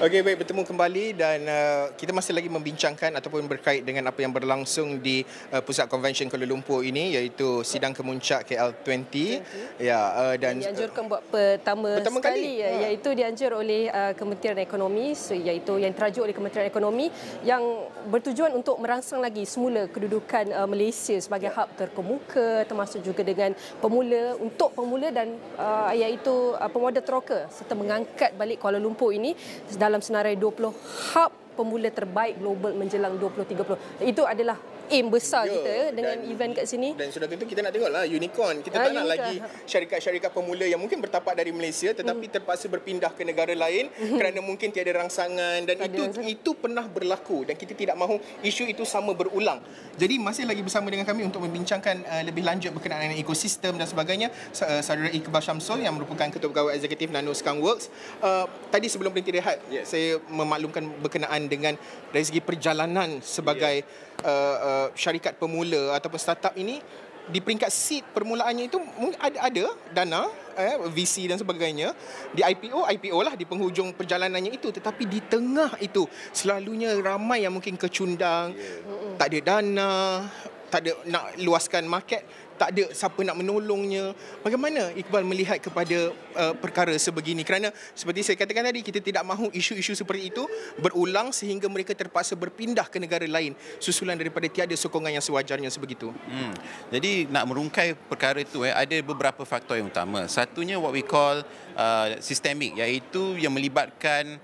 Okey, baik, bertemu kembali dan kita masih lagi membincangkan ataupun berkait dengan apa yang berlangsung di Pusat Konvensyen Kuala Lumpur ini, iaitu Sidang Kemuncak KL20. Ya, dan dianjurkan buat pertama sekali, iaitu dianjur oleh Kementerian Ekonomi, iaitu yang terajuk oleh Kementerian Ekonomi, yang bertujuan untuk merangsang lagi semula kedudukan Malaysia sebagai hub terkemuka, termasuk juga dengan pemula, untuk pemula dan iaitu pemodal teroka, serta mengangkat balik Kuala Lumpur ini dalam senarai 20 hub pemula terbaik global menjelang 2030. Itu adalah aim besar kita dengan event kat sini. Dan sudah tentu kita nak tengoklah unicorn. Kita tak nak lagi syarikat-syarikat pemula yang mungkin bertapak dari Malaysia tetapi terpaksa berpindah ke negara lain kerana mungkin tiada rangsangan, dan itu pernah berlaku dan kita tidak mahu isu itu sama berulang. Jadi masih lagi bersama dengan kami untuk membincangkan lebih lanjut berkenaan dengan ekosistem dan sebagainya, Saudara Iqbal Syamsul yang merupakan Ketua Pegawai Eksekutif NanoSkang Works. Tadi sebelum berhenti rehat, saya memaklumkan berkenaan dengan dari segi perjalanan sebagai syarikat pemula ataupun startup ini. Di peringkat seed permulaannya itu ada dana VC dan sebagainya. Di IPO lah di penghujung perjalanannya itu. Tetapi di tengah itu selalunya ramai yang mungkin kecundang, tak ada dana, tak ada nak luaskan market, tak ada siapa nak menolongnya. Bagaimana Iqbal melihat kepada perkara sebegini? Kerana seperti saya katakan tadi, kita tidak mahu isu-isu seperti itu berulang sehingga mereka terpaksa berpindah ke negara lain susulan daripada tiada sokongan yang sewajarnya sebegitu. Jadi nak merungkai perkara itu ada beberapa faktor yang utama. Satunya what we call sistemik, iaitu yang melibatkan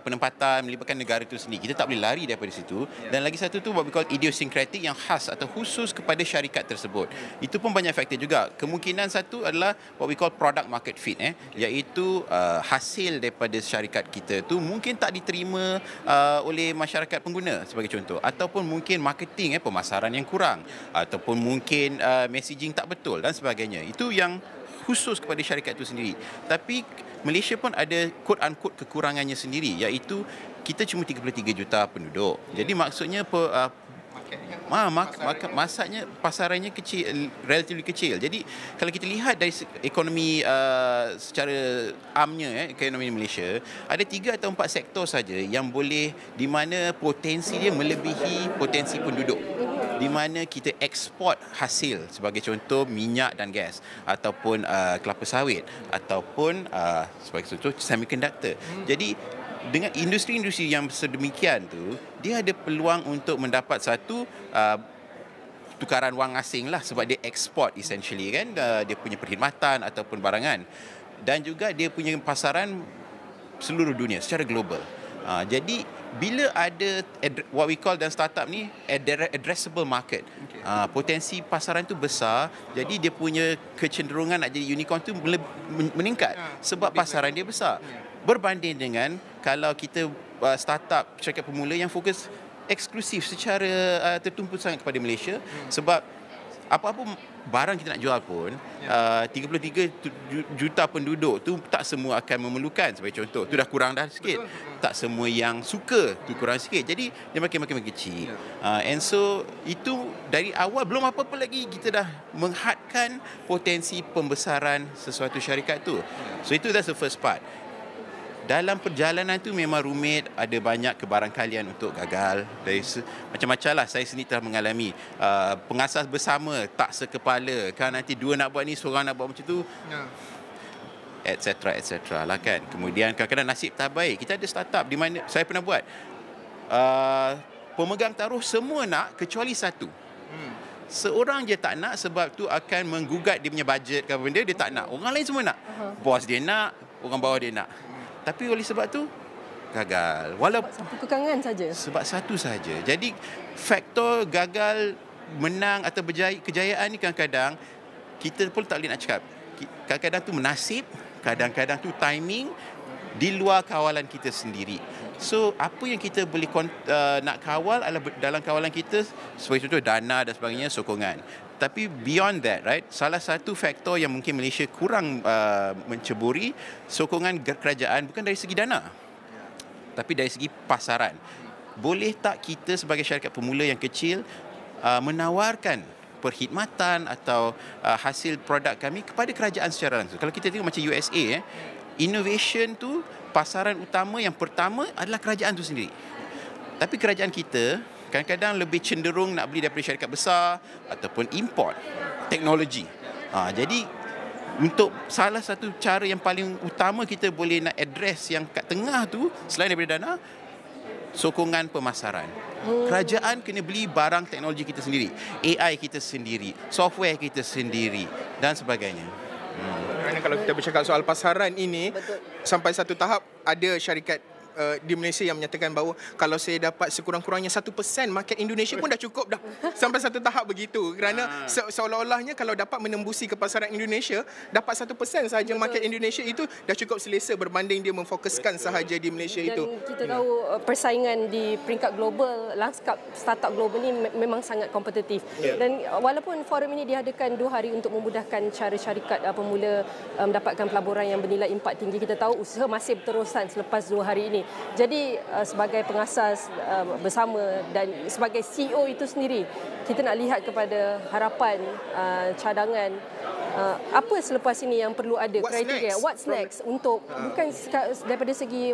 penempatan, melibatkan negara itu sendiri. Kita tak boleh lari daripada situ. Dan lagi satu tu what we call idiosyncratic yang khas atau khusus kepada syarikat tersebut. Itu pun banyak faktor juga. Kemungkinan satu adalah what we call product market fit, iaitu hasil daripada syarikat kita tu mungkin tak diterima oleh masyarakat pengguna sebagai contoh, ataupun mungkin marketing pemasaran yang kurang, ataupun mungkin messaging tak betul dan sebagainya. Itu yang khusus kepada syarikat itu sendiri. Tapi Malaysia pun ada quote-unquote kekurangannya sendiri, iaitu kita cuma 33 juta penduduk. Jadi maksudnya masanya pasarannya kecil, relatively kecil. Jadi kalau kita lihat dari ekonomi secara amnya, ekonomi Malaysia, ada 3 atau 4 sektor saja yang boleh, di mana potensi dia melebihi potensi penduduk, di mana kita ekspor hasil, sebagai contoh minyak dan gas, ataupun kelapa sawit, ataupun sebagai contoh semiconductor. Jadi dengan industri-industri yang sedemikian tu, dia ada peluang untuk mendapat satu tukaran wang asing lah, sebab dia ekspor essentially kan, dia punya perkhidmatan ataupun barangan, dan juga dia punya pasaran seluruh dunia secara global. Jadi bila ada what we call dalam startup ni addressable market, potensi pasaran tu besar, jadi dia punya kecenderungan nak jadi unicorn tu meningkat sebab pasaran dia besar. Berbanding dengan kalau kita startup syarikat pemula yang fokus eksklusif secara tertumpu sangat kepada Malaysia, sebab apa-apa barang kita nak jual pun 33 juta penduduk tu tak semua akan memerlukan, sebagai contoh tu dah kurang dah sikit. Tak semua yang suka tu kurang sikit, jadi dia makin kecil. And so itu dari awal, belum apa-apa lagi kita dah menghadkan potensi pembesaran sesuatu syarikat tu. So itu that's the first part. Dalam perjalanan tu memang rumit, ada banyak kebarangkalian untuk gagal. Dari macam-macam lah, saya sendiri telah mengalami pengasas bersama tak sekepala kan, nanti dua nak buat ni, seorang nak buat macam tu, etc lah kan. Kemudian kadang-kadang nasib tak baik. Kita ada startup di mana saya pernah buat, pemegang taruh semua nak kecuali satu. Seorang je tak nak, sebab tu akan menggugat dia punya bajet ke apa benda, dia tak nak. Orang lain semua nak. Bos dia nak, orang bawah dia nak. Tapi oleh sebab tu gagal. Walaupun satu kekangan saja. Sebab satu saja. Jadi faktor gagal, menang atau berjaya, kejayaan ni kadang-kadang kita pun tak boleh nak cakap. Kadang-kadang tu menasib, kadang-kadang tu timing di luar kawalan kita sendiri. So apa yang kita boleh nak kawal adalah dalam kawalan kita, sebagai contoh dana dan sebagainya, sokongan. Tapi beyond that, right, salah satu faktor yang mungkin Malaysia kurang menceburi, sokongan kerajaan bukan dari segi dana, tapi dari segi pasaran. Boleh tak kita sebagai syarikat pemula yang kecil menawarkan perkhidmatan atau hasil produk kami kepada kerajaan secara langsung? Kalau kita tengok macam USA, innovation tu pasaran utama yang pertama adalah kerajaan tu sendiri. Tapi kerajaan kita kadang-kadang lebih cenderung nak beli daripada syarikat besar ataupun import teknologi. Jadi untuk salah satu cara yang paling utama kita boleh nak address yang kat tengah tu, selain daripada dana, sokongan pemasaran. Kerajaan kena beli barang teknologi kita sendiri, AI kita sendiri, software kita sendiri dan sebagainya. Kerana kalau kita bercakap soal pasaran ini, sampai satu tahap ada syarikat di Malaysia yang menyatakan bahawa kalau saya dapat sekurang-kurangnya 1% market Indonesia pun dah cukup dah. Sampai satu tahap begitu. Kerana seolah-olahnya kalau dapat menembusi ke pasaran Indonesia, dapat 1% sahaja market Indonesia itu dah cukup selesa berbanding dia memfokuskan sahaja di Malaysia itu. Dan kita tahu persaingan di peringkat global, lanskap startup global ni memang sangat kompetitif. Dan walaupun forum ini diadakan 2 hari untuk memudahkan cara syarikat pemula mendapatkan pelaburan yang bernilai impak tinggi, kita tahu usaha masih berterusan selepas 2 hari ini. Jadi sebagai pengasas bersama dan sebagai CEO itu sendiri, kita nak lihat kepada harapan, cadangan, apa selepas ini yang perlu ada, kriteria, what's next untuk bukan daripada segi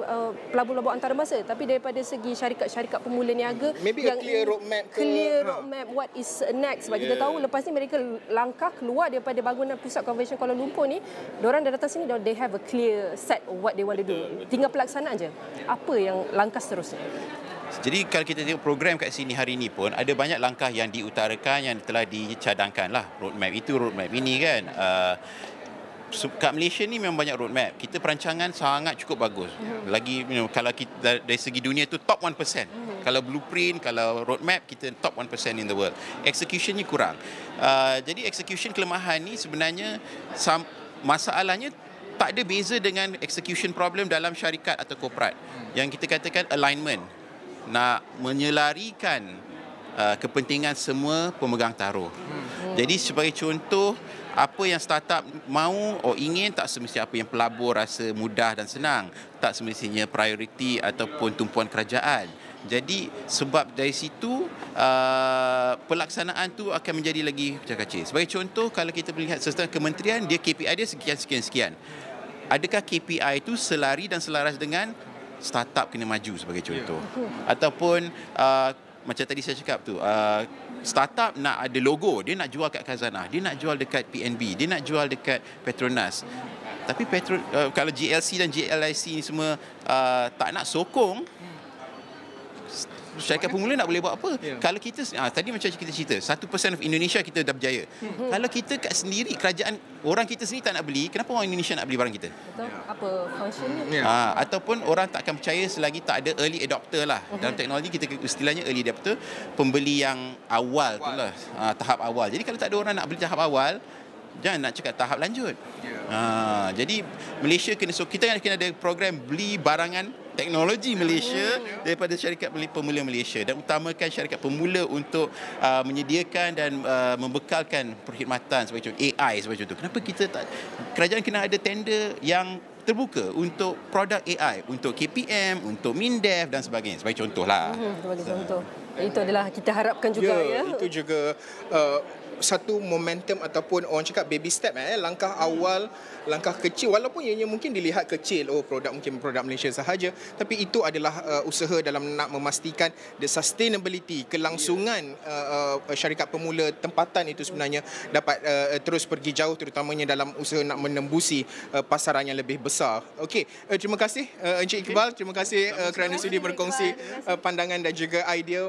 pelaburan antarabangsa, tapi daripada segi syarikat-syarikat pemula niaga, maybe yang clear roadmap what is next. Sebab kita tahu lepas ni mereka langkah keluar daripada bangunan Pusat Konvensyen Kuala Lumpur ni, diorang dah datang sini, they have a clear set of what they want to do. Tinggal pelaksanaan je. Apa yang langkah seterusnya? Jadi kalau kita tengok program kat sini hari ini pun, ada banyak langkah yang diutarakan, yang telah dicadangkan lah. Roadmap itu, roadmap ini kan. kat Malaysia ni memang banyak roadmap. Kita perancangan sangat cukup bagus. Lagi kalau kita dari segi dunia tu top 1%. Kalau blueprint, kalau roadmap kita top 1% in the world. Executionnya kurang. Jadi execution kelemahan ni sebenarnya masalahnya tak ada beza dengan execution problem dalam syarikat atau korporat. Yang kita katakan alignment. Nak menyelarikan kepentingan semua pemegang taruh. Jadi sebagai contoh, apa yang startup mahu atau ingin tak semestinya apa yang pelabur rasa mudah dan senang. Tak semestinya prioriti ataupun tumpuan kerajaan. Jadi sebab dari situ pelaksanaan tu akan menjadi lagi kacil. Sebagai contoh, kalau kita melihat sistem kementerian, dia KPI dia sekian. Adakah KPI itu selari dan selaras dengan startup kena maju sebagai contoh? Ataupun macam tadi saya cakap tu, startup nak ada logo, dia nak jual kat Khazanah, dia nak jual dekat PNB, dia nak jual dekat Petronas. Tapi kalau GLC dan GLIC ni semua tak nak sokong, syarikat pemula nak boleh buat apa? Kalau kita tadi macam kita cerita, 1% of Indonesia kita dah berjaya. Kalau kita kat sendiri, kerajaan orang kita sendiri tak nak beli, kenapa orang Indonesia nak beli barang kita? Betul. Apa functionnya? Ataupun orang tak akan percaya selagi tak ada early adopter lah. Dalam teknologi kita istilahnya early adopter, pembeli yang awal tu lah, tahap awal. Jadi kalau tak ada orang nak beli tahap awal, jangan nak cakap tahap lanjut. Jadi Malaysia kita kena ada program beli barangan teknologi Malaysia daripada syarikat pemula Malaysia, dan utamakan syarikat pemula untuk menyediakan dan membekalkan perkhidmatan sebagai contoh AI sebagai contoh. Kenapa kita tak, kerajaan kena ada tender yang terbuka untuk produk AI, untuk KPM, untuk MINDEF dan sebagainya sebagai contohlah. Sebagai contoh. Itu adalah kita harapkan juga Itu juga satu momentum ataupun orang cakap baby step, langkah awal, langkah kecil, walaupun ianya mungkin dilihat kecil, mungkin produk Malaysia sahaja, tapi itu adalah usaha dalam nak memastikan the sustainability, kelangsungan syarikat pemula tempatan itu sebenarnya dapat terus pergi jauh, terutamanya dalam usaha nak menembusi pasaran yang lebih besar. Okey, terima kasih Encik Iqbal, terima kasih kerana sudi berkongsi pandangan dan juga idea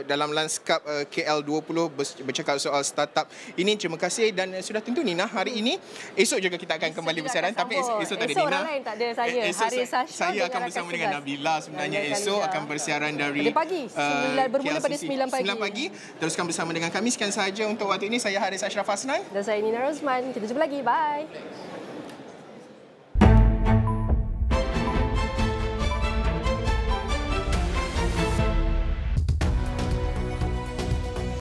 dalam lanskap KL20 bercakap soal startup ini. Terima kasih, dan sudah tentu Nina hari ini. Esok juga kita akan kembali bersiaran, tapi esok tak ada Nina. Orang lain tak ada saya. Harits, Asyraf, saya akan bersama dengan Nabila sebenarnya esok akan bersiaran dari pagi. Bermula pada 9 pagi. 9 pagi. Teruskan bersama dengan kami. Sekian sahaja untuk waktu ini. Saya Harits Asyraf dan saya Nina Rozman. Kita jumpa lagi. Bye.